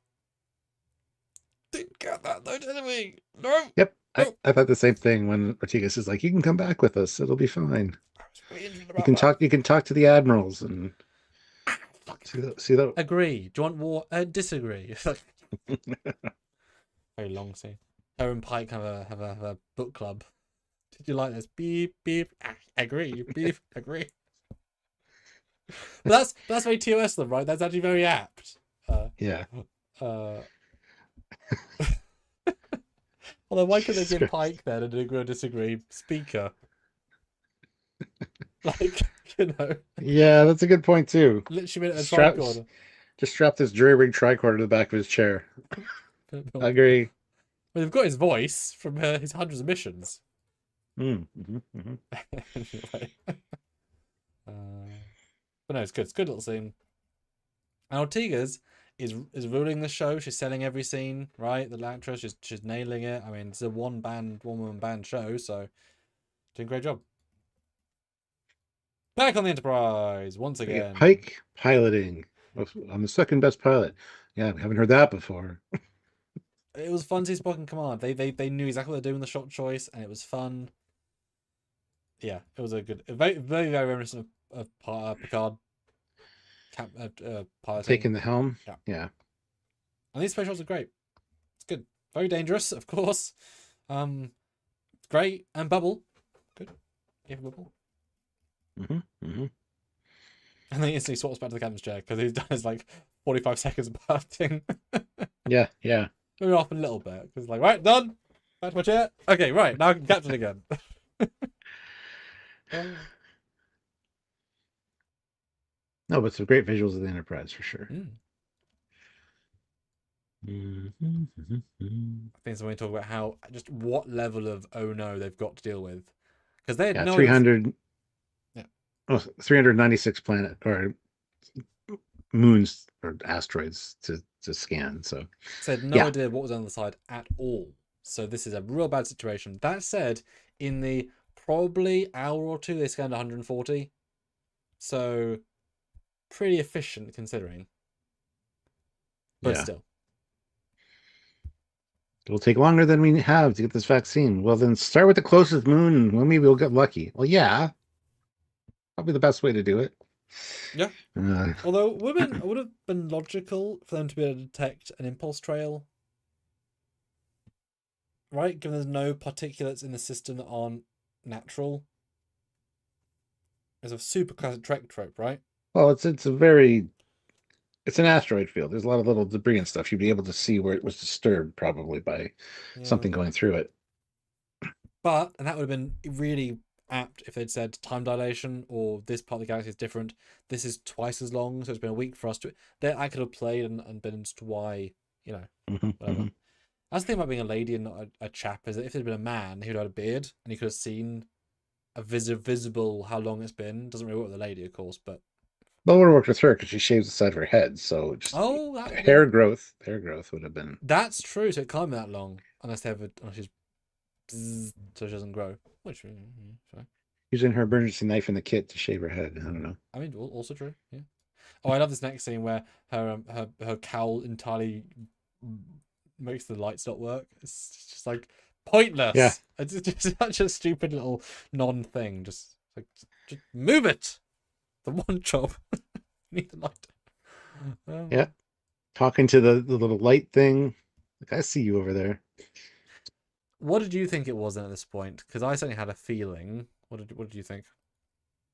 Didn't get that though, did we? No. Yep. No. I thought the same thing when Ortigas is like, you can come back with us. It'll be fine. You can talk to the admirals and see that. Agree. Do you want war? Disagree. Very long scene. Her and Pike have a book club. Did you like this? Beep beep. Agree. Beep. Agree. But that's very TOS though, right? That's actually very apt. Yeah. Although why could they give Pike then an agree or disagree speaker? Like, you know, Yeah, that's a good point too. literally made it a Strap, tricorder. just strap this jury-rig tricorder to the back of his chair. I agree. Well, they've got his voice from his hundreds of missions. Mm-hmm. Anyway, but no, it's good. It's a good little scene. And Ortega's is ruling the show. She's selling every scene, right? The actress, she's nailing it. I mean, it's a one woman band show, so doing a great job. Back on the Enterprise once We get again. Pike piloting. I'm the second best pilot. Yeah, we haven't heard that before. It was fun to see Spock in command. They knew exactly what they're doing with the shot choice, and it was fun. Yeah, it was a good, very very very reminiscent of Picard. Piloting. Taking the helm. Yeah. Yeah. And these space shots are great. It's good. Very dangerous, of course. Great. And Bubble. Good. Yeah, Bubble. Mm-hmm. And then he instantly swaps back to the captain's chair because he's done his like 45 seconds of piloting. Yeah. Moving off a little bit. Because like, right, done. Back to my chair. Okay, right. Now I can captain again. No, but some great visuals of the Enterprise for sure. I think so when we talk about how just what level of oh no they've got to deal with. Because they had no 300 396 planet or moons or asteroids to scan. So had no idea what was on the side at all. So this is a real bad situation. That said, in the probably hour or two they scanned 140. So pretty efficient considering. But still. It'll take longer than we have to get this vaccine. Well, then start with the closest moon and well, maybe we'll get lucky. Well, yeah. Probably the best way to do it. Yeah. Although it would have been logical for them to be able to detect an impulse trail. Right? Given there's no particulates in the system that aren't natural. It's a super classic Trek trope, right? Well, it's an asteroid field. There's a lot of little debris and stuff. You'd be able to see where it was disturbed probably by something going through it. And that would have been really apt if they'd said time dilation or this part of the galaxy is different. This is twice as long, so it's been a week for us to. I could have played and been as to why, whatever. That's the thing about being a lady and not a chap is that if there'd been a man who'd had a beard and he could have seen a visible how long it's been. Doesn't really work with a lady, of course, but. Well, it would have worked with her because she shaves the side of her head, so just hair growth would have been. That's true. So it can't be that long unless she's so she doesn't grow. Which sorry. Using her emergency knife in the kit to shave her head. I don't know. I mean, also true. Yeah. Oh, I love this next scene where her cowl entirely makes the lights not work. It's just like pointless. Yeah. It's just such a stupid little non-thing. Just move it. The one job. Need the light. Yeah. Talking to the little light thing. Like, I see you over there. What did you think it was then at this point? Because I certainly had a feeling. What did you think?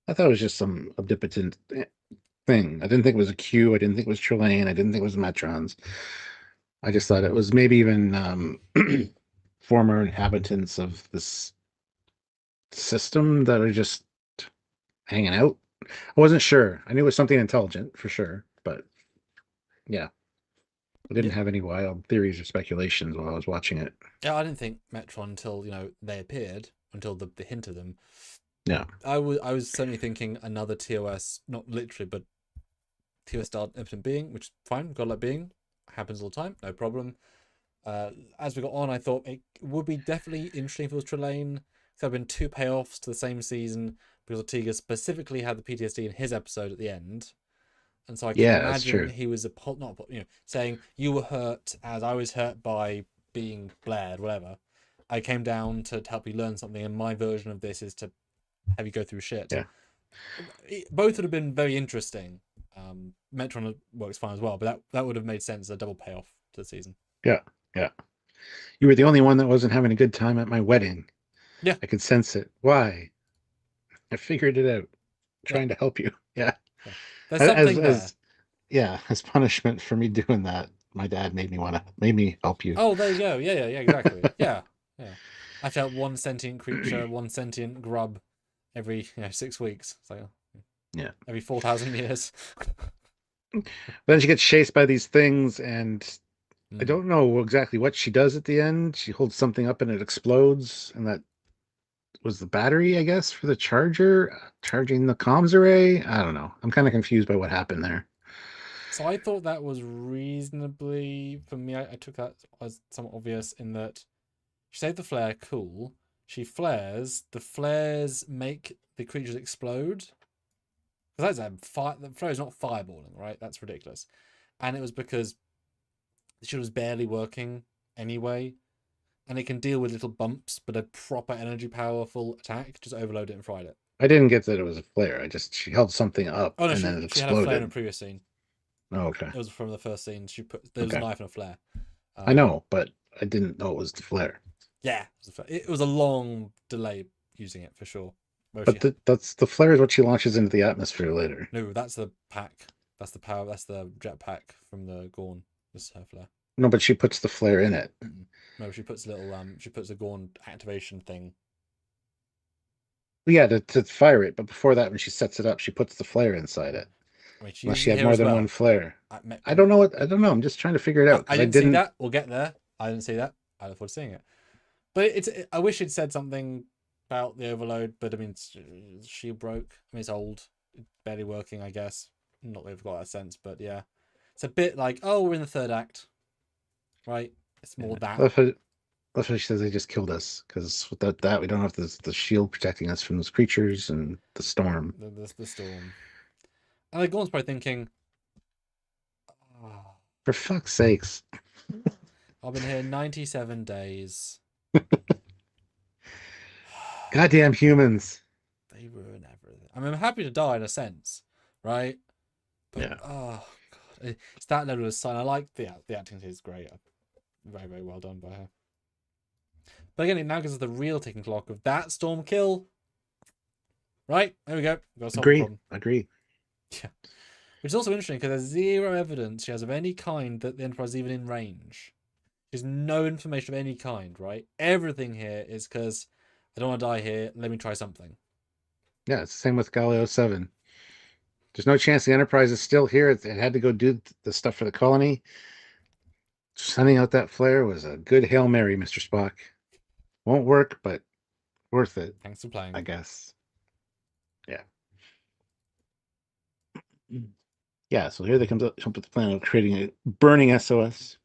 I thought it was just some omnipotent thing. I didn't think it was a Q. I didn't think it was Trelane. I didn't think it was Metrons. I just thought it was maybe even former inhabitants of this system that are just hanging out. I wasn't sure. I knew it was something intelligent for sure, but yeah. I didn't have any wild theories or speculations while I was watching it. Yeah, I didn't think Metron until they appeared, until the hint of them. Yeah, I was certainly thinking another TOS, not literally, but TOS style impotent being, which is fine, godlike being, happens all the time, no problem. As we got on, I thought it would be definitely interesting if it was Trelane. There have been 2 payoffs to the same season because Ortega specifically had the PTSD in his episode at the end. And so I can imagine he was saying you were hurt as I was hurt by being blared, whatever. I came down to help you learn something, and my version of this is to have you go through shit. Yeah. Both would have been very interesting. Metron works fine as well, but that would have made sense as a double payoff to the season. Yeah. You were the only one that wasn't having a good time at my wedding. Yeah. I could sense it. Why? I figured it out. Trying to help you. Yeah. There's something there. As punishment for me doing that, my dad made me help you. Oh, there you go. Yeah, exactly. Yeah. I felt one sentient creature, one sentient grub every 6 weeks. It's like Yeah. every 4,000 years. But then she gets chased by these things, and I Mm. don't know exactly what she does at the end. She holds something up and it explodes, and that was the battery, I guess, for the charger, charging the comms array. I don't know. I'm kind of confused by what happened there. So I thought that was reasonably, for me, I took that as somewhat obvious in that she saved the flare, cool. She flares, the flares make the creatures explode. Because the flare is not fireballing, right? That's ridiculous. And it was because the shield was barely working anyway. And it can deal with little bumps, but a proper energy powerful attack just overloaded it and fried it. I didn't get that it was a flare. She held something up Oh no, and then it she had a flare in a exploded. previous scene. Oh, okay. It was from the first scene. There was a Okay. knife and a flare. I know, but I didn't know it was the flare. Yeah, it was a long delay using it for sure. But that's the flare is what she launches into the atmosphere later. No, that's the pack. That's the power. That's the jetpack from the Gorn. This is her flare. No, but she puts the flare in it. No, she puts a little She puts a Gorn activation thing. Yeah, to fire it. But before that, when she sets it up, she puts the flare inside it. I mean, she Unless uses she it had here more as than well. one flare. I I don't know what. I don't know. I'm just trying to figure it out. I didn't see that. We'll get there. I didn't see that. I look forward to seeing it. But I wish it said something about the overload. But I mean, shield broke. I mean, it's old, barely working. I guess. Not that we've got that sense, but yeah, it's a bit like, oh, we're in the third act, right? It's more that. That's what she says. They just killed us because without that, we don't have the shield protecting us from those creatures and the storm. The storm. And the Gorn's probably thinking, oh, For fuck's sakes! I've been here 97 days. Goddamn humans! They ruin everything. I mean, I'm happy to die in a sense, right? But Yeah. oh god, it's that level of sign. I like the acting is great. Very, very well done by her. But again, it now gives us the real ticking clock of that storm kill. Right, there we go. We've got to solve the problem. Agree. Yeah. Which is also interesting because there's zero evidence she has of any kind that the Enterprise is even in range. There's no information of any kind, right? Everything here is because I don't want to die here. Let me try something. Yeah, it's the same with Galileo 7. There's no chance the Enterprise is still here. It had to go do the stuff for the colony. Sending out that flare was a good Hail Mary, Mr. Spock. Won't work, but worth it. Thanks for playing. I guess. Yeah. Yeah, so here they come up with the plan of creating a burning SOS.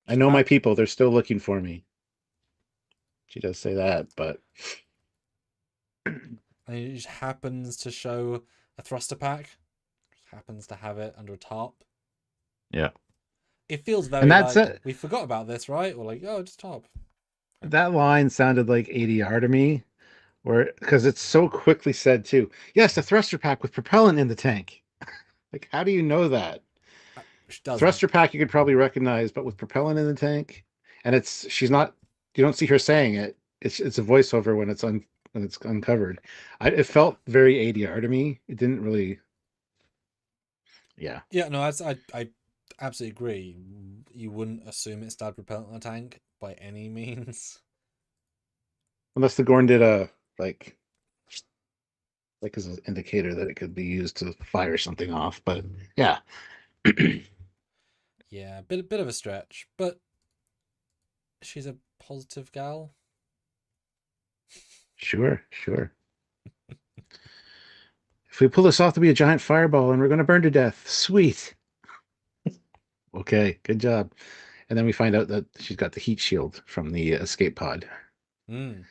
I know my people, they're still looking for me. She does say that, but and it just happens to show a thruster pack. Just happens to have it under a tarp. Yeah. It feels very and that's like it. We forgot about this, right? Or like, oh, just tarp. That line sounded like ADR to me, where because it's so quickly said too. Yes, a thruster pack with propellant in the tank. Like, how do you know that? Thruster pack you could probably recognize, but with propellant in the tank, and she's not. You don't see her saying it. It's a voiceover when it's uncovered. It felt very ADR to me. It didn't really. Yeah. Yeah, no, I absolutely agree. You wouldn't assume it's dad propellant in a tank by any means. Unless the Gorn did a like as an indicator that it could be used to fire something off. But yeah. Yeah, bit of a stretch, but she's a positive gal. Sure. If we pull this off to be a giant fireball and we're going to burn to death, sweet. Okay, good job. And then we find out that she's got the heat shield from the escape pod. Mm.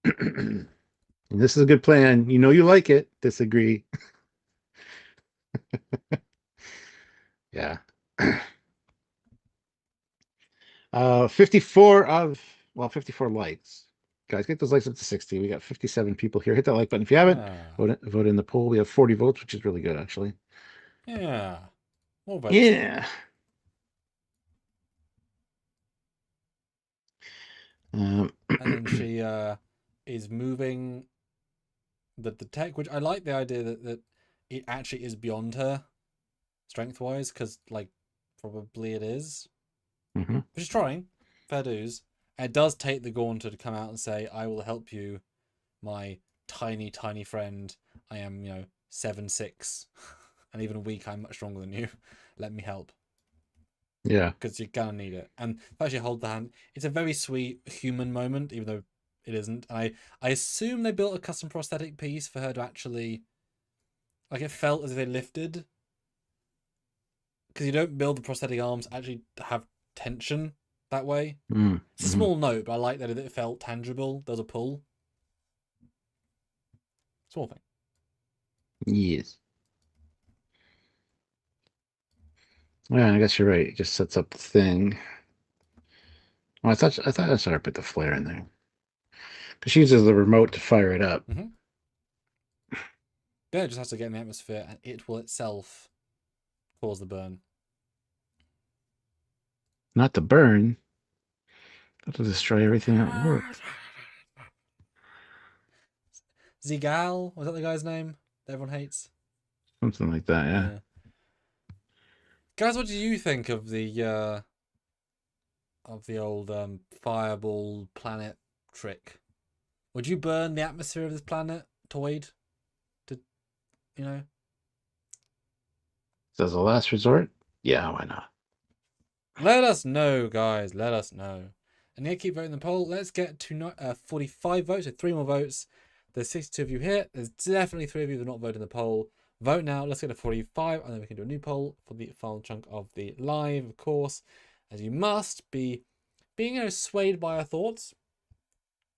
And this is a good plan. You know you like it. Disagree. Yeah. 54 likes. Guys, get those likes up to 60. We got 57 people here. Hit that like button if you haven't. Vote in the poll. We have 40 votes, which is really good, actually. Yeah. More votes. Yeah. And then she is moving the tech, which I like the idea that it actually is beyond her strength wise, because like probably it is. Mm-hmm. But she's trying. Fair dues. And it does take the Gorn to come out and say, I will help you my tiny, tiny friend. I am, 7'6", and even weak. I'm much stronger than you. Let me help, Yeah. because you're gonna need it. And if I actually hold the hand, it's a very sweet human moment, even though it isn't. And I assume they built a custom prosthetic piece for her to actually, like, it felt as if they lifted, because you don't build the prosthetic arms actually have tension that way. It's a Mm-hmm. small note, but I like that it felt tangible. There's a pull. Small thing. Yes. Yeah, I guess you're right. It just sets up the thing. Well, I thought I saw her put the flare in there because she uses the remote to fire it up. Mm-hmm. Yeah, it just has to get in the atmosphere, and it will itself cause the burn. Not to burn, but to destroy everything at work. Zigal, was that the guy's name that everyone hates? Something like that, yeah. Yeah. Guys, what do you think of the old fireball planet trick? Would you burn the atmosphere of this planet, Toyd? To you know? As a last resort, yeah, why not? Let us know, guys. Let us know. And yeah, keep voting the poll. Let's get to 45 votes, so 3 more votes. There's 62 of you here. There's definitely 3 of you that are not voting the poll. Vote now. Let's get to 45, and then we can do a new poll for the final chunk of the live, of course. As you must be being swayed by our thoughts.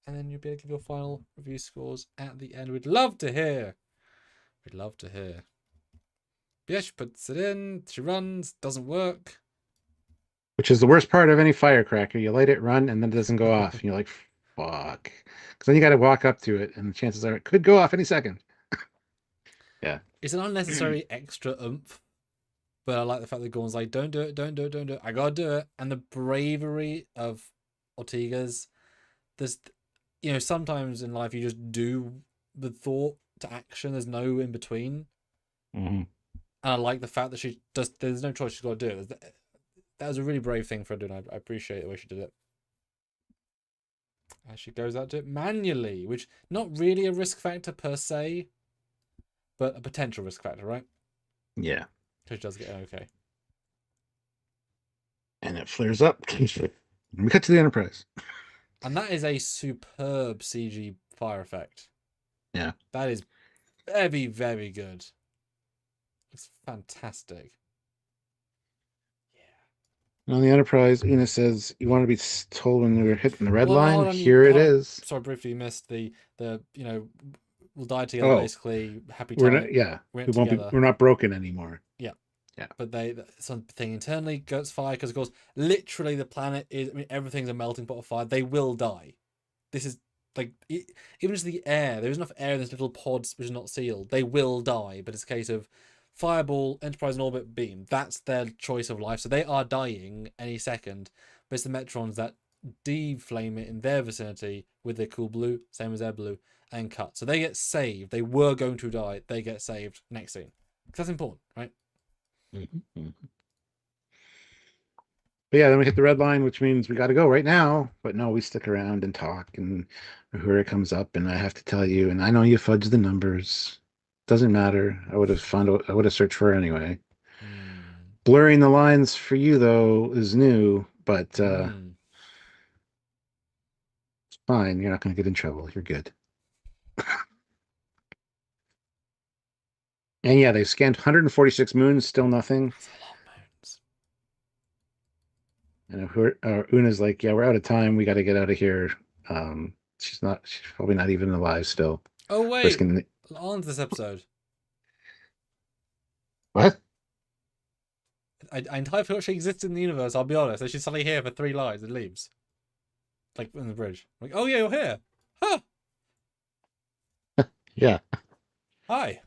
And then you'll be able to give your final review scores at the end. We'd love to hear. We'd love to hear. But yeah, she puts it in. She runs. Doesn't work. Which is the worst part of any firecracker. You light it, run, and then it doesn't go off. And you're like, fuck. Because then you got to walk up to it, and the chances are it could go off any second. Yeah. It's an unnecessary extra oomph. But I like the fact that Gorn's like, don't do it, don't do it, don't do it. I gotta do it. And the bravery of Ortega's. There's, sometimes in life you just do the thought to action. There's no in between. Mm-hmm. And I like the fact that she just, there's no choice, she's got to do it. That was a really brave thing for her to do, and I appreciate the way she did it. And she goes out to it manually, which not really a risk factor per se, but a potential risk factor, right? Yeah. So she does get an okay. And it flares up. We cut to the Enterprise. And that is a superb CG fire effect. Yeah. That is very, very good. It's fantastic. On the Enterprise, Una says, "You want to be told when you're hitting the red Well, line? hold on, Here it hold on. is." Sorry, briefly you missed the we'll die together, Oh, basically. Happy we're time. not. Yeah, We're we won't together. be. We're not broken anymore. Yeah. Yeah. But something internally gets fired because, of course, literally the planet is. I mean, everything's a melting pot of fire. They will die. This is like even just the air. There is enough air in this little pod which is not sealed. They will die. But it's a case of fireball, Enterprise, and orbit beam. That's their choice of life. So they are dying any second. But it's the Metrons that deflame it in their vicinity with their cool blue, same as their blue, and cut. So they get saved. They were going to die. They get saved. Next scene. Because that's important, right? Mm-hmm. But yeah, then we hit the red line, which means we got to go right now. But no, we stick around and talk, and Uhura comes up, and I have to tell you, and I know you fudged the numbers. Doesn't matter. I would have found. I would have searched for her anyway. Blurring the lines for you though is new, but it's fine. You're not going to get in trouble. You're good. And yeah, they scanned 146 moons, still nothing. That's a lot of moons. And Una's like, yeah, we're out of time. We got to get out of here. She's probably not even alive still. Oh wait, Risking on to this episode. What? I entirely forgot she existed in the universe. I'll be honest. So she's suddenly here for 3 lines and leaves, like in the bridge. I'm like, oh yeah, you're here. Huh? Yeah. Hi.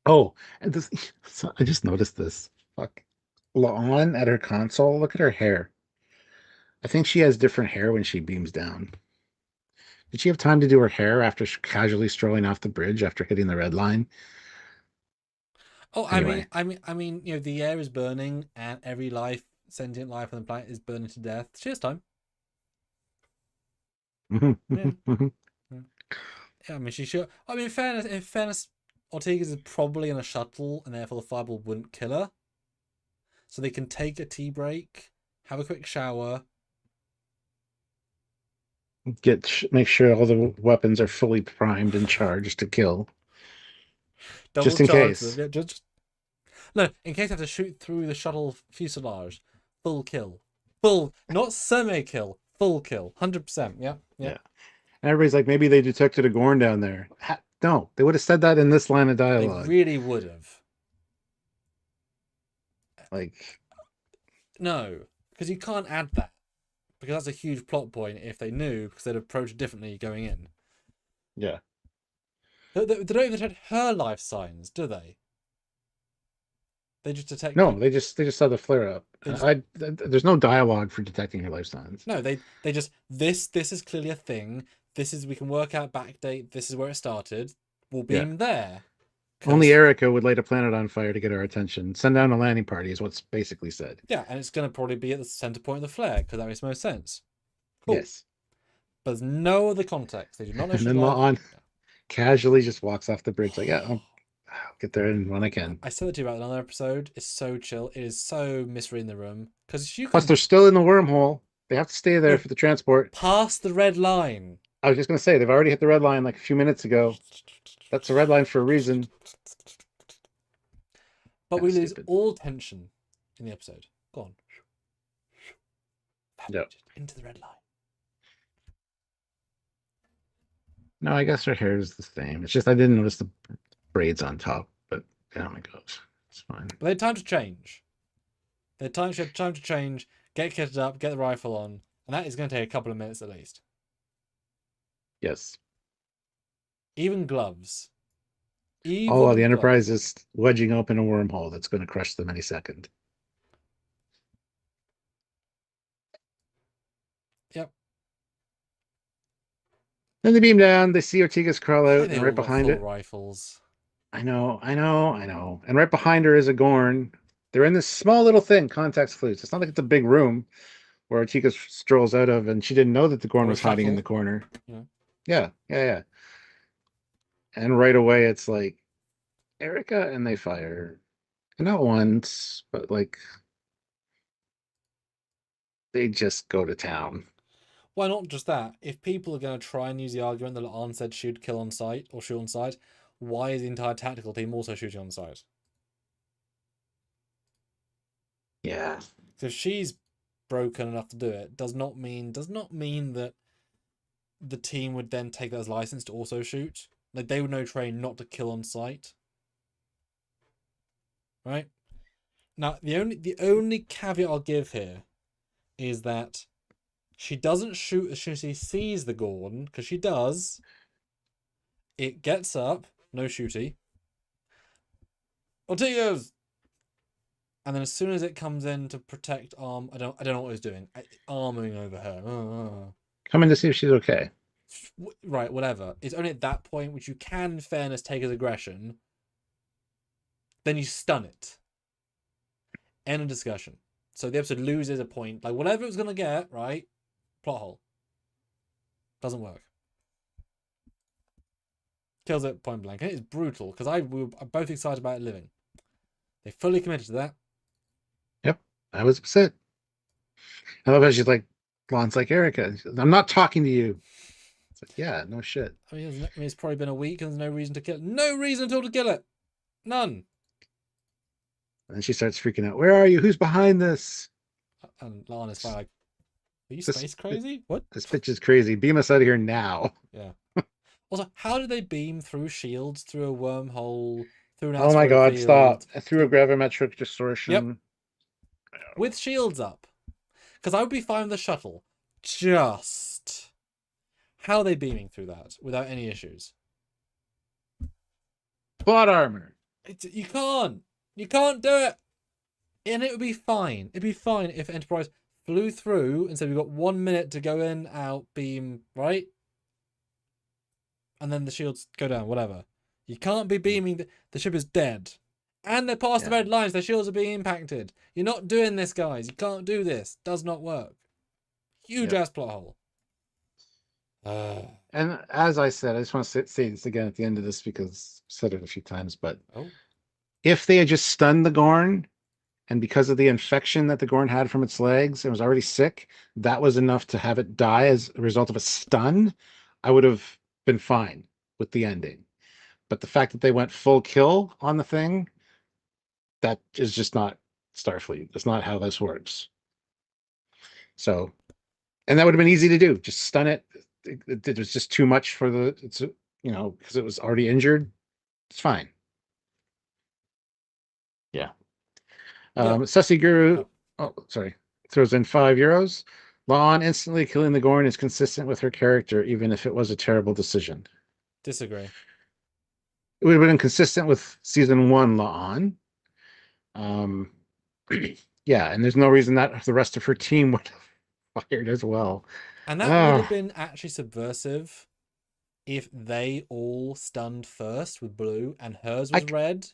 Oh, and this, so I just noticed this. Fuck. Lawn at her console. Look at her hair. I think she has different hair when she beams down. Did she have time to do her hair after casually strolling off the bridge after hitting the red line? Oh, Anyway. I mean, the air is burning and every sentient life on the planet is burning to death. She has time. Mhm, Yeah. mhm, mhm. Yeah. Yeah, I mean, she should. I mean, in fairness, Ortega's is probably in a shuttle, and therefore the fireball wouldn't kill her. So they can take a tea break, have a quick shower. Make sure all the weapons are fully primed and charged to kill, Double just in charge them. case. Yeah, just no. In case they have to shoot through the shuttle fuselage, full kill, full, not semi kill, full kill, 100%. Yeah, yeah. Yeah. And everybody's like, maybe they detected a Gorn down there. No, they would have said that in this line of They dialogue. really would have. Like, No, because you can't add that because that's a huge plot point. If they knew, because they'd approach it differently going in. yeah. They don't even detect her life signs, do they? They just detect No, you. they just saw the flare up. They just There's no dialogue for detecting your life signs. no. They just this is clearly a thing. This is we can work out backdate. This is where it started. We'll Yeah. beam there. Only Because Erica would light a planet on fire to get our attention. Send down a landing party is what's basically said. yeah, and it's going to probably be at the center point of the flare because that makes most sense. Cool. Yes. But there's no other context. They do not know And she's then alive. La'an casually just walks off the bridge like, yeah, I'll get there when I can. I said that to you about another episode. It's so chill. It is so misreading the room because you Plus, can they're still in the wormhole. They have to stay there for the transport. pass the red line. I was just going to say, they've already hit the red line like a few minutes ago. That's a red line for a reason. But we lose Stupid. all tension in the episode. Go on. Yep. Into the red line. No, I guess her hair is the same. It's just I didn't notice the braids on top, but oh my gosh, it's fine. But they had time to change. She had time to change, get kitted up, get the rifle on, and that is going to take a couple of minutes at least. Yes. Even gloves. Oh, the Even Enterprise gloves. is wedging open a wormhole that's going to crush them any second. Yep. Then they beam down. They see Ortega's crawl Why out, they and all right got behind full it, rifles? I know. And right behind her is a Gorn. They're in this small little thing, context clues. It's not like it's a big room where Ortega strolls out of, and she didn't know that the Gorn Or a was hiding in shuttle. the corner. Yeah. Yeah. And right away, it's like Erica, and they fire. And not once, but like they just go to town. Why not just that? If people are going to try and use the argument that Arn said shoot, kill on sight, or shoot on sight, why is the entire tactical team also shooting on sight? Yeah. So if she's broken enough to do it, does not mean that the team would then take that as license to also shoot. Like they would know train not to kill on sight. Right? Now the only caveat I'll give here is that she doesn't shoot as soon as she sees the Gorn, because she does. It gets up, no shooty. Ortega's! And then as soon as it comes in to protect Arm, I don't know what it's doing. Arming over her. Coming to see if she's okay. Right, whatever. It's only at that point, which you can, in fairness, take as aggression. Then you stun it. End of discussion. So the episode loses a point. Like, whatever it was going to get, right? Plot hole. Doesn't work. Kills it point blank. And it's brutal, because we were both excited about it living. They fully committed to that. Yep. I was upset. I love how she's like, La'an's like, Erica, I'm not talking to you. It's like, yeah, no shit. I mean, it's probably been a week and there's no reason to kill it. No reason at all to kill it. None. And then she starts freaking out. Where are you? Who's behind this? And La'an is fine, like, are you This- space crazy? What? This bitch is crazy. Beam us out of here now. Yeah. Also, how did they beam through shields, through a wormhole, through an Oh my asteroid god, field, stop. Through a gravimetric distortion. with shields up? Because I would be fine with the shuttle. Just how are they beaming through that without any issues? Plot armor. You can't. You can't do it. And it would be fine. It'd be fine if Enterprise flew through and said we've got 1 minute to go in, out, beam, right? And then the shields go down, whatever. You can't be beaming. The ship is dead. And they're past the red lines. Their shields are being impacted. You're not doing this, guys. You can't do this. Does not work. Huge ass plot hole. Uh, And as I said, I just want to say this again at the end of this because I've said it a few times, but oh, if they had just stunned the Gorn, and because of the infection that the Gorn had from its legs, it was already sick, that was enough to have it die as a result of a stun, I would have been fine with the ending. But the fact that they went full kill on the thing, that is just not Starfleet. That's not how this works. So, and that would have been easy to do. Just stun it. It was just too much for the, it's, because it was already injured. It's fine. Yeah. yeah. Sussy Guru, Oh, oh, sorry, throws in €5. La'an instantly killing the Gorn is consistent with her character, even if it was a terrible decision. disagree. It would have been consistent with season one La'an. Um, yeah, and there's no reason that the rest of her team would have fired as well. And that would have Oh, been actually subversive if they all stunned first with blue and hers I was red.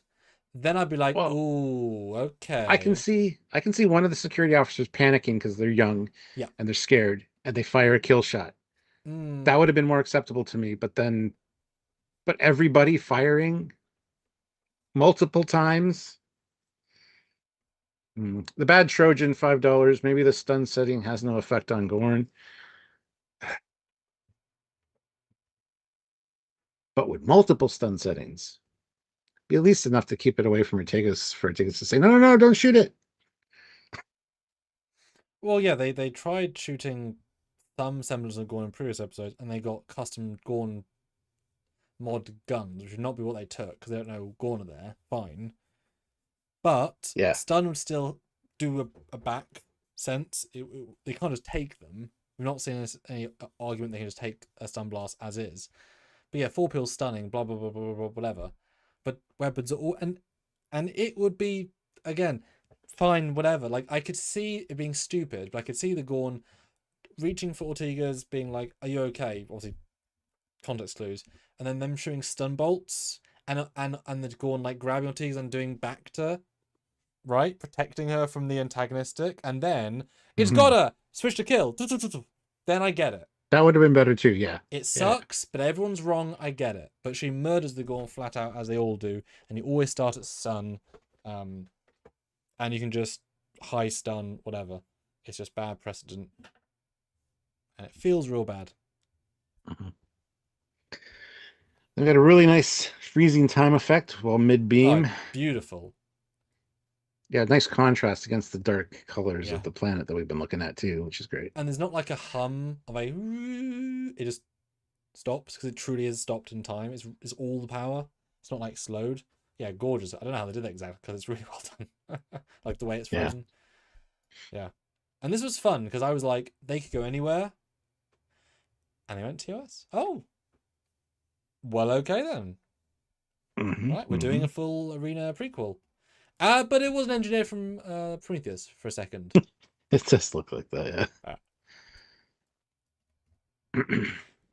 Then I'd be like, well, ooh, I can okay. see I can see one of the security officers panicking because they're young Yeah. and they're scared and they fire a kill shot. Mm. That would have been more acceptable to me. But everybody firing multiple times. The bad Trojan, $5. Maybe the stun setting has no effect on Gorn, but with multiple stun settings, be at least enough to keep it away from Ortegas for Ortegas to say, no, no, no, don't shoot it. Well, yeah, they tried shooting some semblance of Gorn in previous episodes, and they got custom Gorn mod guns, which would not be what they took because they don't know Gorn are there. Fine, but Yeah. stun would still do a back sense. They can't just take them. We've not seen any argument they can just take a stun blast as is. But yeah, four pills stunning, blah blah blah blah blah whatever. But weapons are all and it would be again fine, whatever. Like I could see it being stupid, but I could see the Gorn reaching for Ortega's, being like, "Are you okay?" Obviously, context clues, and then them shooting stun bolts, and the Gorn like grabbing Ortega's and doing back to right, protecting her from the antagonistic, and then it's got Mhm. her switch to kill. Then I get it. That would have been better too. Yeah. It Yeah. sucks, but everyone's wrong. I get it. But she murders the Gorn flat out, as they all do, and you always start at stun, um, and you can just high stun whatever. It's just bad precedent, and it feels real bad. Mhm. They've got a really nice freezing time effect while mid Oh, beam. beautiful. Yeah, nice contrast against the dark colors Yeah, of the planet that we've been looking at too, which is great. and there's not like a hum of a. It just stops because it truly is stopped in time. It's all the power. It's not like slowed. Yeah, gorgeous. I don't know how they did that exactly because it's really well done. Like the way it's Yeah. frozen. Yeah. And this was fun because I was like, they could go anywhere. And they went TOS. Oh, well, okay then. Hmm. Right, we're doing Hmm. a full arena prequel. But it was an engineer from Prometheus for a second. It does look like that, Uh, yeah.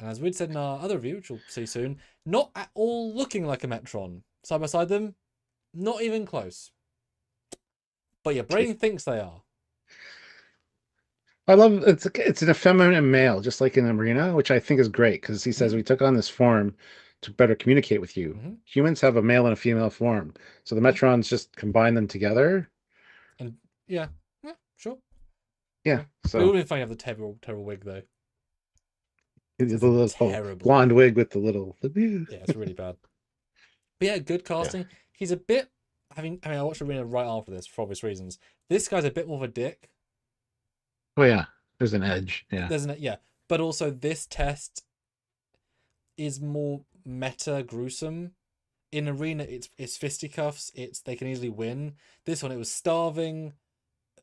and as we'd said in our other review, which we'll see soon, not at all looking like a Metron. Side by side them, not even close. But your brain thinks they are. I love it's an effeminate male, just like in Arena, which I think is great because he says Mm-hmm. we took on this form to better communicate with you. Mm-hmm. Humans have a male and a female form, so the Yeah. Metrons just combine them together. And yeah, yeah, sure. Yeah, Yeah. But it so would be funny to have the terrible wig though. the It's little terrible. blonde wig with the little. Yeah, it's really bad. But yeah, good Yeah. casting. He's a bit I watched Arena right after this for obvious reasons. This guy's a bit more of a dick. Oh yeah, there's an edge. Yeah. There's an yeah. But also this test is more meta gruesome. In Arena it's fisticuffs, it's they can easily win. This one it was starving,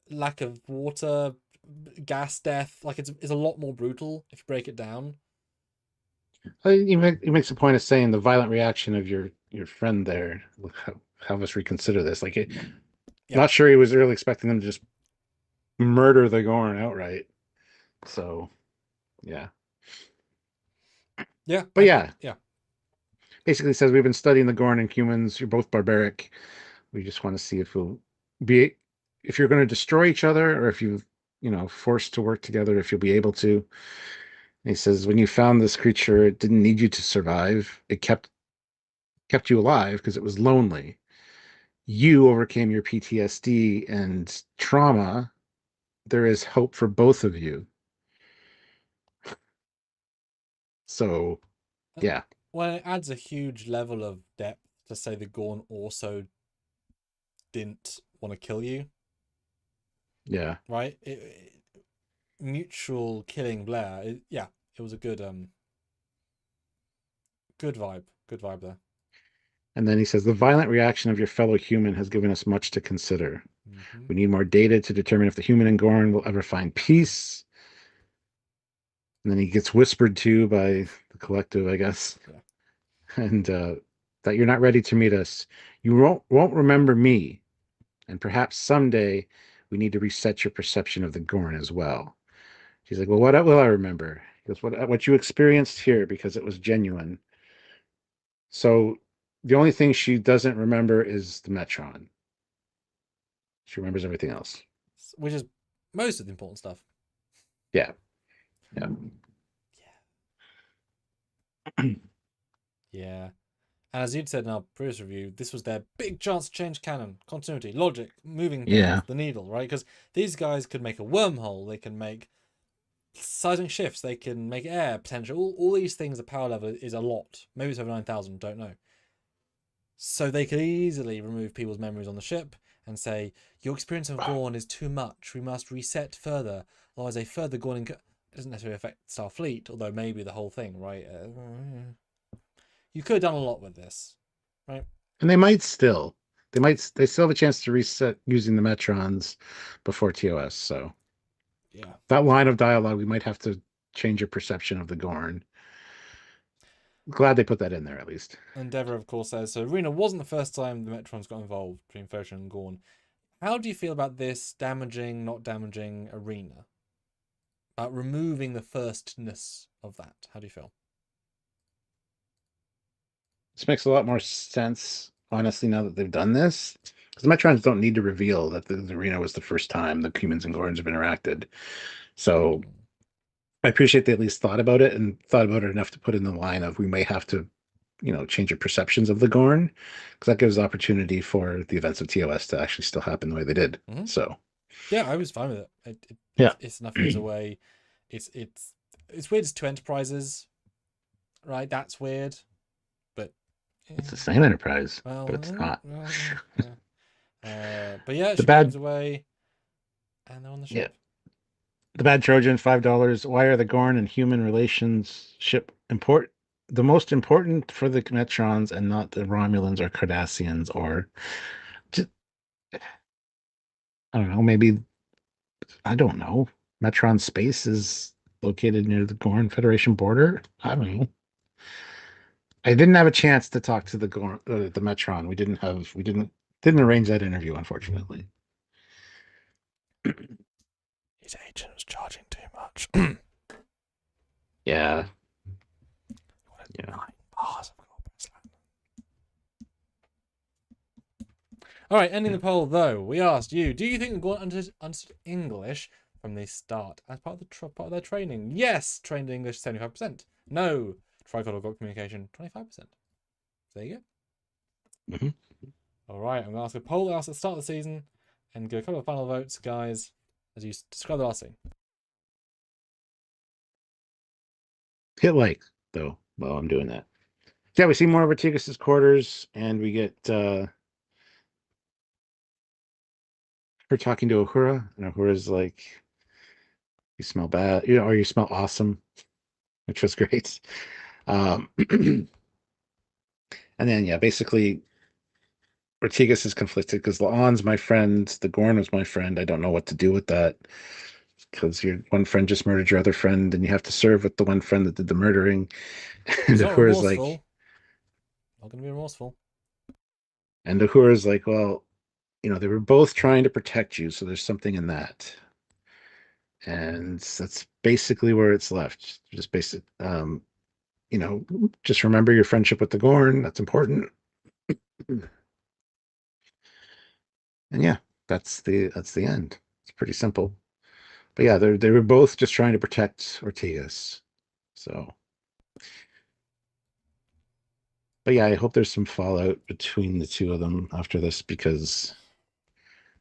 lack of water, gas death. Like it's a lot more brutal if you break it down. He makes a point of saying the violent reaction of your friend there. Look, have us reconsider this. Like, Yeah. not sure he was really expecting them to just murder the Gorn outright. So, yeah. Yeah. But yeah, Yeah. basically says we've been studying the Gorn and humans. You're both barbaric. We just want to see if you're going to destroy each other, or if forced to work together, if you'll be able to. He says, when you found this creature, it didn't need you to survive. It kept you alive because it was lonely. You overcame your PTSD and trauma. There is hope for both of you. So, Uh, yeah, Well, it adds a huge level of depth to say the Gorn also didn't want to kill you, yeah. right? Mutual killing Blair. Yeah, it was a good vibe there. And then he says, the violent reaction of your fellow human has given us much to consider. Mm-hmm. We need more data to determine if the human and Gorn will ever find peace. And then he gets whispered to by the collective, I guess, Yeah. and that you're not ready to meet us. You won't remember me, and perhaps someday we need to reset your perception of the Gorn as well. She's like, well, what will I remember? He goes, what you experienced here because it was genuine. So the only thing she doesn't remember is the Metron. She remembers everything else. Which is most of the important stuff. Yeah, yeah, Yeah. And as you'd said in our previous review, this was their big chance to change canon, continuity, logic, moving yeah. things, the needle, right? Because these guys could make a wormhole, they can make seismic shifts, they can make air potential. All these things, the power level is a lot. Maybe it's over 9,000, don't know. So they could easily remove people's memories on the ship and say, your experience of Gorn is too much. We must reset further. Otherwise, a further Gorn doesn't necessarily affect Starfleet, although maybe the whole thing, right? You could have done a lot with this, right? And they still have a chance to reset using the Metrons before TOS. So Yeah. that line of dialogue, we might have to change your perception of the Gorn. Glad they put that in there at least. Endeavour, of course, says so. Arena wasn't the first time the Metrons got involved between Foshan and Gorn. How do you feel about this damaging, not damaging Arena? About removing the firstness of that? How do you feel? This makes a lot more sense, honestly, now that they've done this. Because the Metrons don't need to reveal that the arena was the first time the humans and Gorns have interacted. So Mm. I appreciate they at least thought about it and thought about it enough to put in the line of we may have to, change your perceptions of the Gorn, because that gives opportunity for the events of TOS to actually still happen the way they did. Mm-hmm. So Yeah, I was fine with it. yeah, It's enough years away. It's weird. It's two enterprises, right? That's weird, but it's yeah. the same Enterprise, but Well, it's not. yeah. But yeah, The she moves bad, away, and they're on the yeah, ship. the bad Trojan, $5. Why are the Gorn and human relationship important? The most important for the Metrons and not the Romulans or Cardassians or just, I don't know, maybe I don't know. Metron space is located near the Gorn Federation border. I don't know. I didn't have a chance to talk to the Metron. We didn't arrange that interview, unfortunately. His agent was charging too much. Yeah, yeah. 9 bars of gold. All right, ending the poll though, we asked you: do you think the Gorn understood English from the start as part of part of their training? Yes, trained in English 75%. No, Tricolor got communication 25%. There you go. Hmm. All right, I'm gonna ask a poll at the start of the season and give a couple of final votes, guys, as you describe the last scene. Hit like though while I'm doing that. Yeah, we see more of Ortigas's quarters, and we get her talking to Uhura, and Uhura's like, "You smell bad, or you smell awesome," which was great. And then yeah, basically Ortigas is conflicted because La'an's my friend, the Gorn was my friend. I don't know what to do with that because your one friend just murdered your other friend, and you have to serve with the one friend that did the murdering. And He's not Uhura's like, remorseful. Not gonna be remorseful. well, they were both trying to protect you, so there's something in that. And that's basically where it's left. Just basic, you know, just remember your friendship with the Gorn. That's important. And yeah, that's the end. It's pretty simple. But yeah, they were both just trying to protect Ortigas. So, but yeah, I hope there's some fallout between the two of them after this because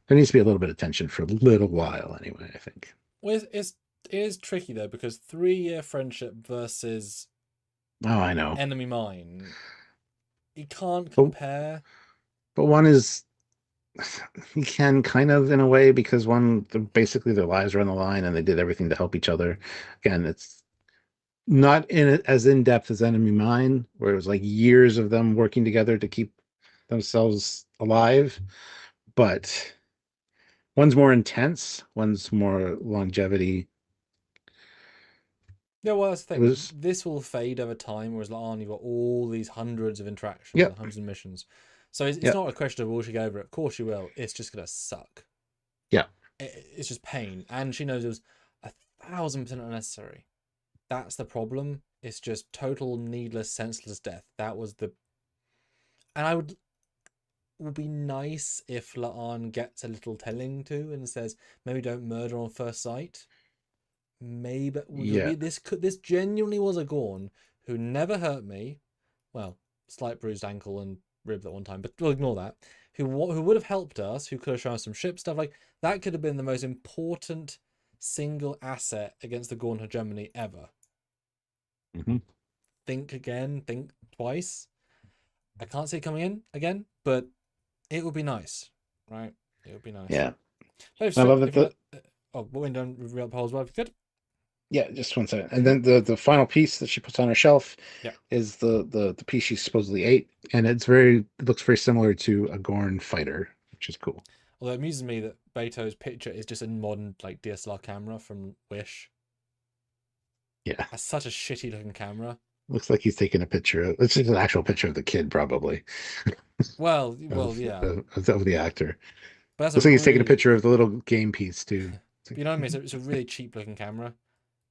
there needs to be a little bit of tension for a little while anyway, I think. Well, it is tricky though because 3 year friendship versus Oh, I know. enemy mine, you can't But compare. one is you can kind of in a way because one basically their lives are on the line and they did everything to help each other. Again, it's not in it as in depth as Enemy Mine, where it was like years of them working together to keep themselves alive, but one's more intense, one's more longevity. Yeah, well, that's the It thing. was, This will fade over time, whereas like, you've got all these hundreds of interactions and yep, hundreds of missions. So it's yep, not a question of will she get over it. Of course she will. It's just gonna suck. yeah, It's just pain, and she knows it was 1,000% unnecessary. That's the problem. It's just total, needless, senseless death. That was the. And I would be nice if Laan gets a little telling to and says maybe don't murder on first sight. Maybe yeah. this genuinely was a Gorn who never hurt me. Well, slight bruised ankle and rib at one time, but we'll ignore that. Who would have helped us? Who could have shown us some ship stuff? Like that could have been the most important single asset against the Gorn hegemony ever. Hmm. Think again. Think twice. I can't see it coming in again, but it would be nice, right? It would be nice. Yeah. So I love that if you the like, oh, what went down reveal the polls well, if you could. yeah, just one second. And then the final piece that she puts on her shelf Yeah. is the piece she supposedly ate, and it looks very similar to a Gorn fighter, which is cool. Although it amuses me that Beto's picture is just a modern like DSLR camera from Wish. Yeah. That's such a shitty looking camera. Looks like he's taking a picture of it's just an actual picture of the kid, probably, Well, of yeah, of the actor. but that's a Looks like he's taking a really, picture of the little game piece too. you know what I mean? It's a really cheap looking camera.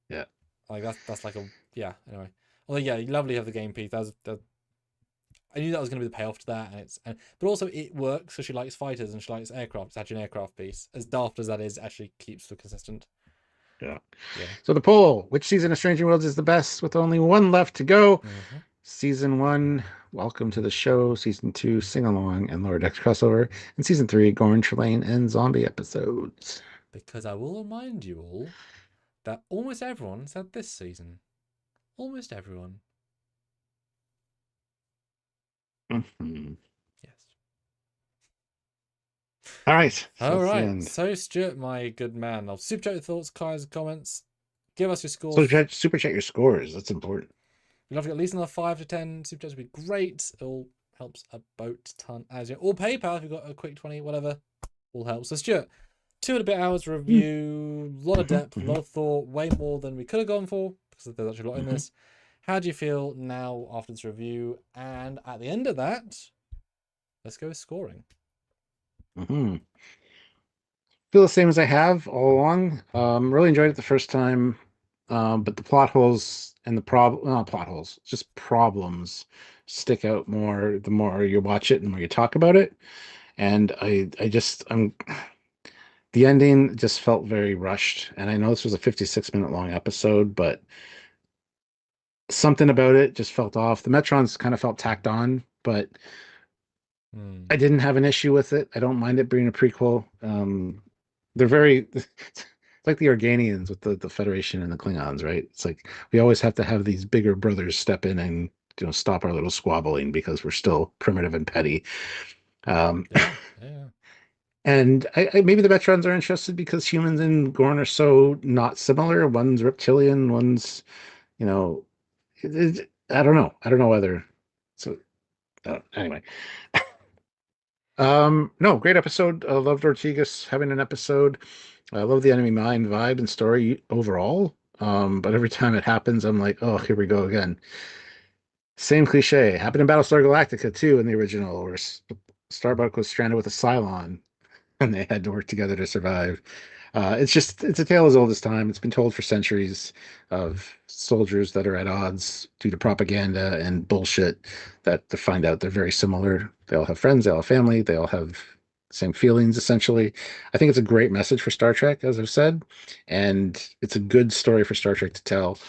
Yeah. Like that's like a yeah. Anyway, although yeah, lovely to have the game piece. I knew that was going to be the payoff to that, but also it works because she likes fighters and she likes aircraft. It's actually an aircraft piece, as daft as that is. Actually keeps the consistent. Yeah. Yeah. So the poll: which season of Stranger Worlds is the best? With only one left to go. Mm-hmm. Season 1, Welcome to the Show. Season 2, Sing Along and Lower Decks Crossover. And Season 3, Gorn, Trelane, and Zombie episodes. Because I will remind you all that almost everyone said this season. Almost everyone. Mhm. Yes. All right. So All that's the right. end. So Stuart, my good man, I'll super chat your thoughts, comments. Give us your So scores. super chat your scores. That's important. We'd love to get at least another 5 to 10 super chats. Would be great. It all helps a boat ton. As you or PayPal if you've got a quick 20, whatever, all helps. So Stuart, 2 and a bit hours review, a lot of depth, a lot of thought, way more than we could have gone for because there's actually a lot in this. How do you feel now after this review? And at the end of that, let's go with scoring. Feel the same as I have all along. Really enjoyed it the first time, but the plot holes and the not plot holes, just problems stick out more the more you watch it and the more you talk about it. And I'm the ending just felt very rushed. And I know this was a 56-minute long episode, but something about it just felt off. The Metrons kind of felt tacked on, but I didn't have an issue with it. I don't mind it being a prequel. They're very it's like the Organians with the Federation and the Klingons, right? It's like we always have to have these bigger brothers step in and stop our little squabbling because we're still primitive and petty. Yeah, yeah. And maybe the Metrons are interested because humans and Gorn are so not similar. One's reptilian, one's you know, I don't know. I don't know whether. So anyway, no, great episode. I loved Ortigas having an episode. I love the enemy mine vibe and story overall. But every time it happens, I'm like, oh, here we go again. Same cliche. Happened in Battlestar Galactica too in the original, where Starbuck was stranded with a Cylon and they had to work together to survive. It's a tale as old as time. It's been told for centuries of soldiers that are at odds due to propaganda and bullshit that to find out they're very similar. They all have friends, they all have family, they all have same feelings essentially. I think it's a great message for Star Trek, as I've said, and it's a good story for Star Trek to tell.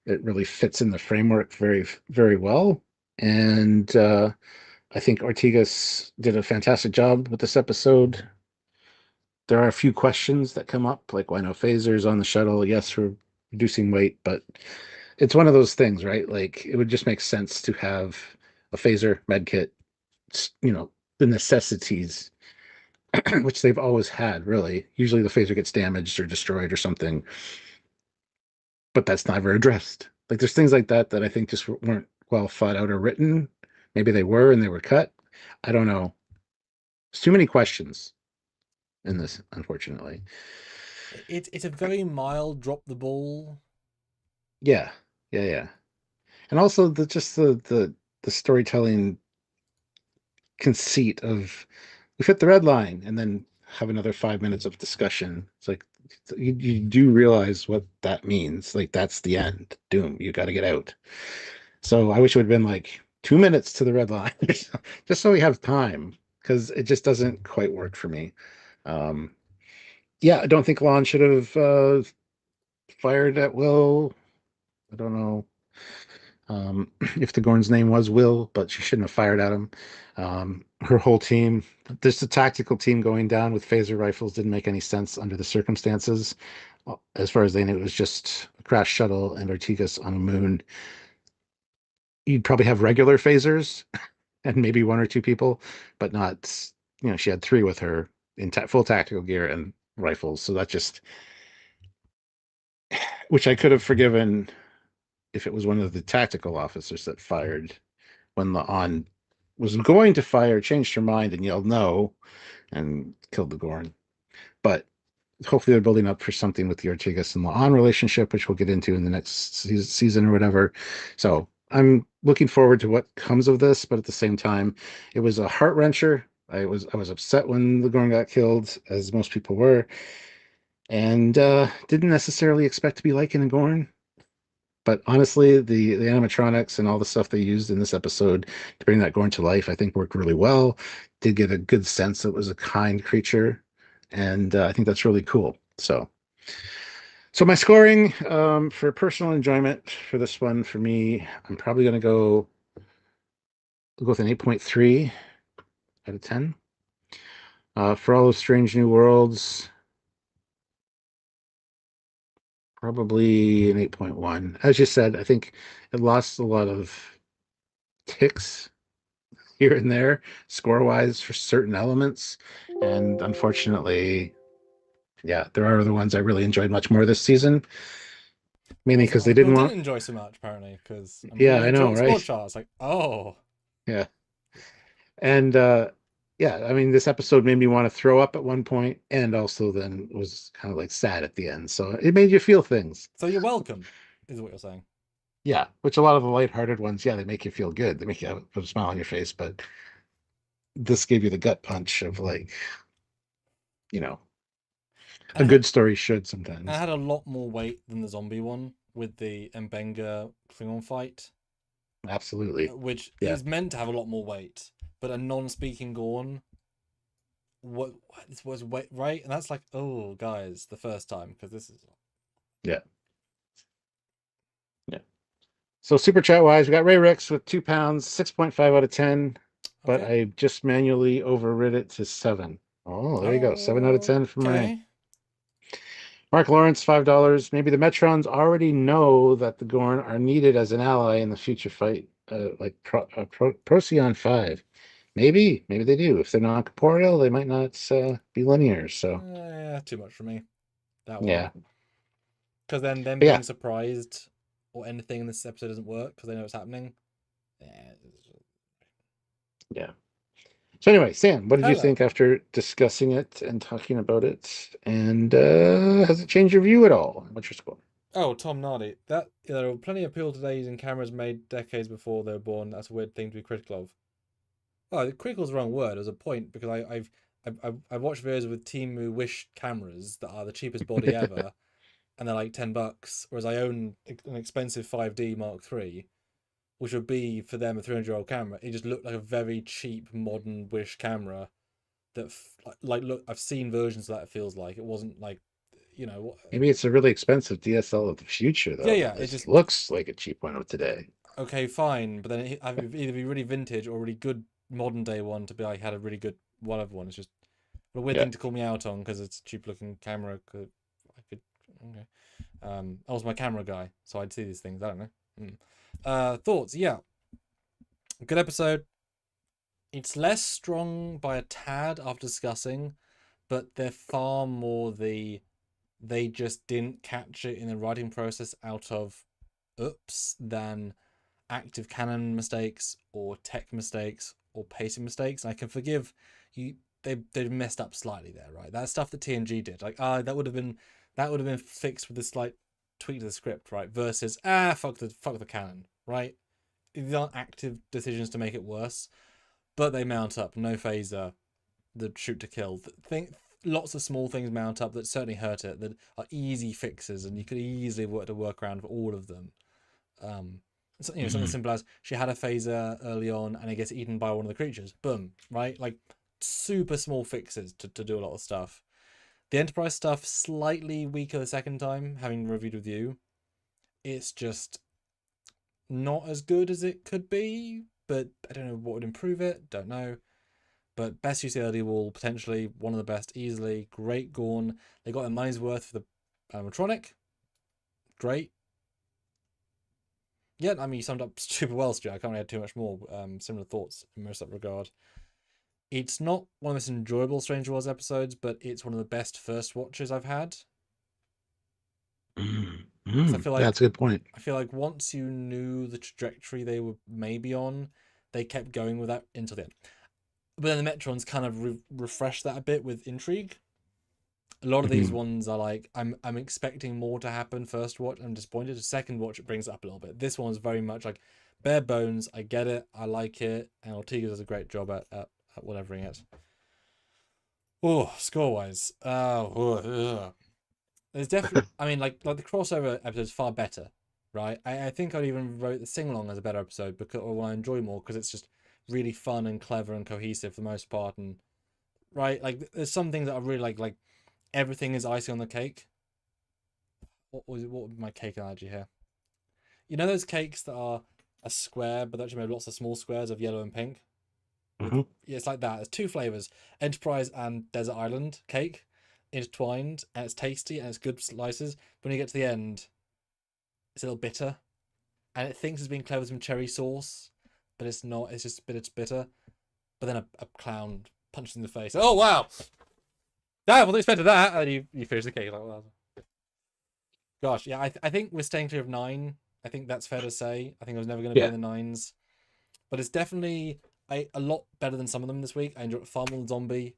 It really fits in the framework very, very well. And I think Ortigas did a fantastic job with this episode. There are a few questions that come up, like why no phasers on the shuttle? Yes, we're reducing weight, but it's one of those things, right? Like it would just make sense to have a phaser med kit, the necessities, which they've always had, really. Usually the phaser gets damaged or destroyed or something, but that's never addressed. Like there's things like that that I think just weren't well thought out or written. Maybe they were and they were cut. I don't know. There's too many questions in this, unfortunately. It's a very mild drop the ball. Yeah, yeah. And also the storytelling conceit of we fit the red line and then have another 5 minutes of discussion. It's like you do realize what that means. Like that's the end. Doom. You got to get out. So I wish it would have been like 2 minutes to the red line, just so we have time, because it just doesn't quite work for me. Um, yeah, I don't think Lon should have fired at Will. I don't know if the Gorn's name was Will, but she shouldn't have fired at him. Her whole team, just the tactical team going down with phaser rifles didn't make any sense under the circumstances. As far as they knew, it was just a crash shuttle and Ortigas on a moon. You'd probably have regular phasers and maybe one or two people, but not, she had three with her in full tactical gear and rifles. So that just, which I could have forgiven if it was one of the tactical officers that fired when the on was going to fire, changed her mind and yelled no and killed the Gorn. But hopefully they're building up for something with the Ortigas and La'an relationship, which we'll get into in the next season or whatever. So I'm looking forward to what comes of this, but at the same time, it was a heart wrencher. I was upset when the Gorn got killed, as most people were, and didn't necessarily expect to be liking a Gorn. But honestly, the animatronics and all the stuff they used in this episode to bring that Gorn to life, I think worked really well. Did get a good sense it was a kind creature, and I think that's really cool. So my scoring for personal enjoyment for this one, for me, I'm probably going to go with an 8.3 out of 10. For all those strange new worlds, probably an 8.1. As you said, I think it lost a lot of ticks here and there, score wise, for certain elements. And unfortunately, yeah, there are other ones I really enjoyed much more this season, mainly Lots of because they other people didn't want. didn't enjoy so much, apparently, because I'm Yeah, pulling I up know, your score right? charts. Like, oh, Yeah. And yeah, I mean, this episode made me want to throw up at one point, and also then was kind of like sad at the end. So it made you feel things. so you're welcome, is what you're saying. Yeah, which a lot of the lighthearted ones, yeah, they make you feel good. They make you put a smile on your face, but this gave you the gut punch of like, you know, And a I had good story should and I sometimes. had a lot more weight than the zombie one with the Mbenga Klingon fight, Absolutely. which Yeah. is meant to have a lot more weight, but a non-speaking Gorn, what this was weight right, and that's like, oh, guys, the first time because this is Yeah. Yeah. So super chat wise, we got Ray Ricks with 2 pounds, 6.5 out of 10, but okay. I just manually overrid it to 7. Oh, there you go. 7 out of 10 from Ray. Okay. Mark Lawrence, $5. Maybe the Metrons already know that the Gorn are needed as an ally in the future fight, like Procyon 5. Maybe they do. If they're not corporeal, they might not be linear. So, Yeah, too much for me. That one. yeah. Because then them But being yeah, surprised or anything in this episode doesn't work because they know it's happening. Yeah. yeah. So anyway, Sam, what did you Hello. think after discussing it and talking about it? And has it changed your view at all? What's your score? Oh, Tom Nardi. That there are plenty of people today using cameras made decades before they were born. That's a weird thing to be critical of. Oh, critical is the wrong word. As a point because I've watched videos with Temu Wish cameras that are the cheapest body ever, and they're like $10. Whereas I own an expensive 5D Mark III, which would be for them a 300-year-old camera. It just looked like a very cheap modern Wish camera that like look. I've seen versions of that. It feels like it wasn't like you know, Maybe it's a really expensive DSL of the future, yeah, though. yeah. It This just looks like a cheap one of today. okay, fine, but then it would either be really vintage or really good modern day one to be like had a really good whatever one. It's just a weird Yeah. thing to call me out on because it's a cheap looking camera. I could okay. I was my camera guy, so I'd see these things. I don't know. Thoughts? Yeah, good episode. It's less strong by a tad after discussing, but they're far more they just didn't catch it in the writing process out of oops than active canon mistakes or tech mistakes or pacing mistakes. I can forgive you. They messed up slightly there, right? That stuff that TNG did, like that would have been fixed with a slight tweak to the script, right? Versus fuck the canon, right? These aren't active decisions to make it worse, but they mount up. No phaser, the shoot to kill thing. Lots of small things mount up that certainly hurt it. That are easy fixes, and you could easily work a workaround for all of them. So, something simple as she had a phaser early on and it gets eaten by one of the creatures. Boom, right? Like super small fixes to do a lot of stuff. The Enterprise stuff slightly weaker the second time, having reviewed with you. It's just not as good as it could be, but I don't know what would improve it. Don't know. But best use of the early wall, potentially one of the best, easily. Great Gorn. They got their money's worth for the animatronic. Great. Yeah, I mean, you summed up super well, Stu. I can't really add too much more. Similar thoughts in most of that regard. It's not one of the most enjoyable Stranger Worlds episodes, but it's one of the best first watches I've had. Because I feel like That's a good point. I feel like once you knew the trajectory they were maybe on, they kept going with that until the end. But then the Metrons kind of refreshed that a bit with intrigue. A lot of these ones are like I'm expecting more to happen first watch. I'm disappointed. The second watch it brings it up a little bit. This one's very much like bare bones. I get it. I like it. And Ortega does a great job at whatevering it. Oh, score wise. There's definitely I mean like the crossover episode is far better, right? I think I'd even wrote the sing along as a better episode because or one I enjoy more because it's just really fun and clever and cohesive for the most part and right like there's some things that I really like everything is icing on the cake. What was my cake analogy here? You know those cakes that are a square, but actually made lots of small squares of yellow and pink? Yeah, it's like that. There's two flavors: Enterprise and Desert Island cake, intertwined, and it's tasty and it's good slices. But when you get to the end, it's a little bitter, and it thinks it's being clever with some cherry sauce, but it's not. It's just bitter. But then a clown punches in the face. Oh wow! I wasn't expecting that. And you finish the cake like well. Gosh, yeah, I think we're staying clear of 9. I think that's fair to say. I think I was never going to be in the 9s, but it's definitely a lot better than some of them this week. I enjoyed far more than Zombie,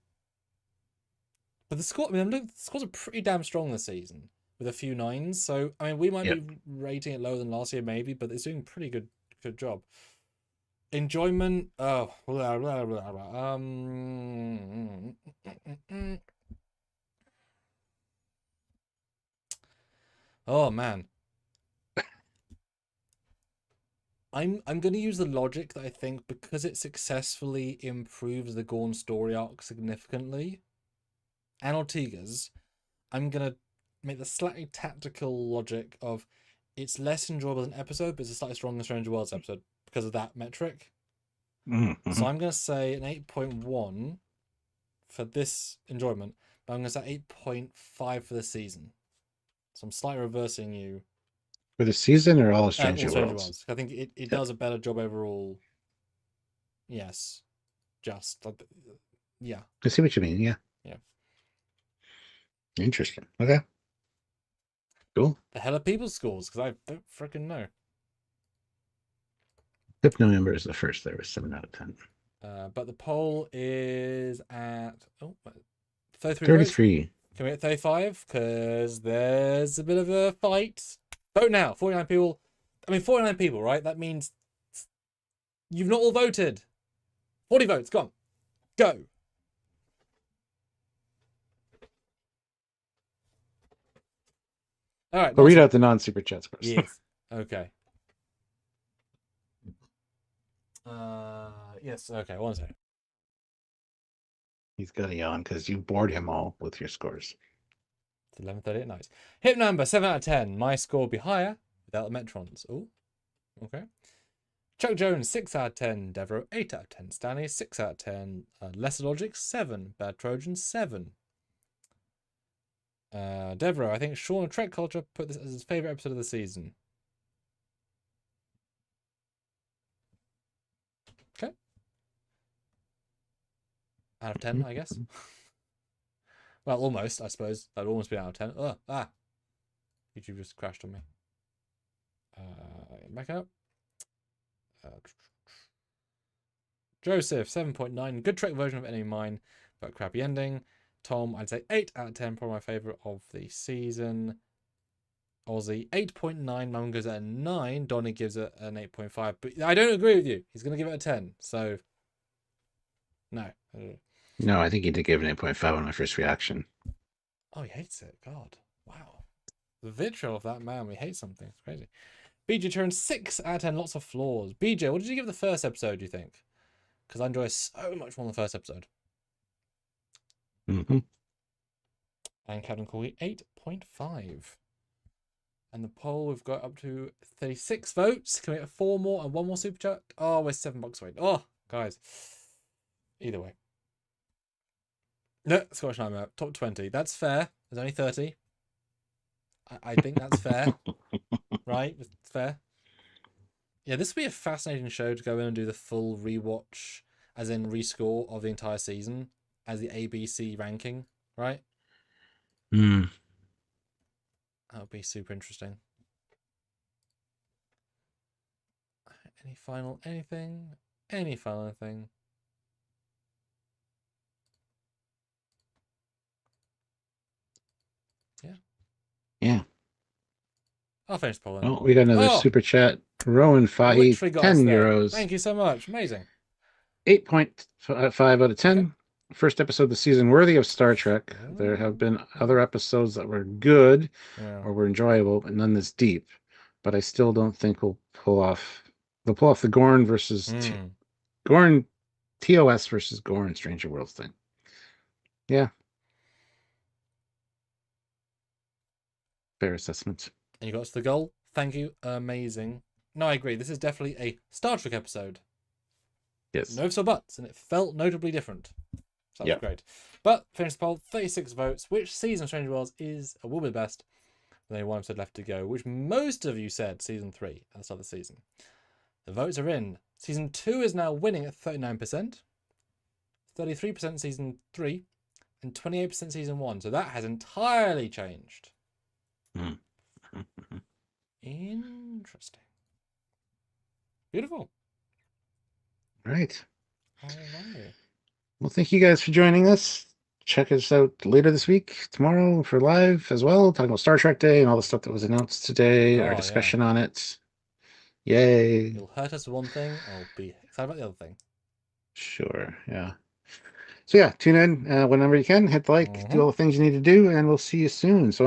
but the score. I mean, the scores are pretty damn strong this season with a few 9s. So I mean, we might be rating it lower than last year, maybe, but it's doing pretty good job. Enjoyment. Oh, oh man. I'm going to use the logic that I think because it successfully improves the Gorn story arc significantly and Ortega's, I'm going to make the slightly tactical logic of it's less enjoyable as an episode, but it's a slightly stronger Stranger Worlds episode because of that metric. So I'm going to say an 8.1 for this enjoyment, but I'm going to say 8.5 for the season. So I'm slightly reversing you. For the season or all Stranger Stranger Worlds? Worlds. I think it does a better job overall. Yes. Just like, yeah. I see what you mean. Yeah. Yeah. Interesting. Okay. Cool. The hell are people's scores? Because I don't freaking know. Hypno member is the first. There was 7 out of 10. But the poll is at 33. 33. Can we get 35? Because there's a bit of a fight. Vote now. 49 people. I mean, 49 people, right? That means you've not all voted. 40 votes. Go on. Go. All right. I'll read out the non-super chats first. Yes. Okay. Yes. Okay. One second. He's got a yawn because you bored him all with your scores. After 11:30 at night. Hip number 7 out of 10. My score would be higher without the Metrons. Oh, okay. Chuck Jones, 6 out of 10. Devereaux, 8 out of 10. Stanley, 6 out of 10. Lesser Logic, 7. Bad Trojan, 7. Devereaux, I think Sean of Trek Culture put this as his favourite episode of the season. Okay. Out of 10, I guess. Well, almost, I suppose. That would almost be out of 10. YouTube just crashed on me. Back up. Joseph, 7.9. Good Trek version of Enemy Mine, but crappy ending. Tom, I'd say 8 out of 10. Probably my favourite of the season. Aussie, 8.9. Mum gives it a 9. Donnie gives it an 8.5. But I don't agree with you. He's going to give it a 10. So, no. No, I think he did give an 8.5 on my first reaction. Oh, he hates it. God. Wow. The vitriol of that man. We hate something. It's crazy. BJ turns 6 out of 10. Lots of flaws. BJ, what did you give the first episode, do you think? Because I enjoy so much more than the first episode. Mm-hmm. And Captain Corey, 8.5. And the poll, we've got up to 36 votes. Can we get 4 more and 1 more super chat? Oh, we're $7 away. Oh, guys. Either way. No, Scottish Nightmare, top 20. That's fair. There's only 30. I think that's fair. Right? It's fair. Yeah, this would be a fascinating show to go in and do the full rewatch, as in rescore of the entire season as the ABC ranking, right? Mm. That would be super interesting. Any final anything? Any final anything? Yeah. Yeah. I'll finish the poll. Oh, we got another super chat. Rowan Fahy, literally got 10 us there. euros. Thank you so much. Amazing. 8.5 out of 10. Okay. First episode of the season worthy of Star Trek. Oh. There have been other episodes that were good or were enjoyable, but none this deep. But I still don't think they'll pull off the Gorn versus Gorn TOS versus Gorn Stranger Worlds thing. Yeah. Fair assessment. And you got to the goal. Thank you. Amazing. No, I agree. This is definitely a Star Trek episode. Yes. No ifs or buts, and it felt notably different. So that was great. But finish the poll, 36 votes. Which season of Stranger Worlds will be the best? With only 1 episode left to go, which most of you said season 3 at the start of the season. The votes are in. Season 2 is now winning at 39%, 33% season 3, and 28% season 1. So that has entirely changed. Interesting. Beautiful. Right. All right. Well, thank you guys for joining us. Check us out later this week, tomorrow for live as well, talking about Star Trek Day and all the stuff that was announced today, our discussion on it. Yay. You'll hurt us with one thing, I'll be excited about the other thing. Sure, yeah. So yeah, tune in whenever you can, hit the like, do all the things you need to do, and we'll see you soon. So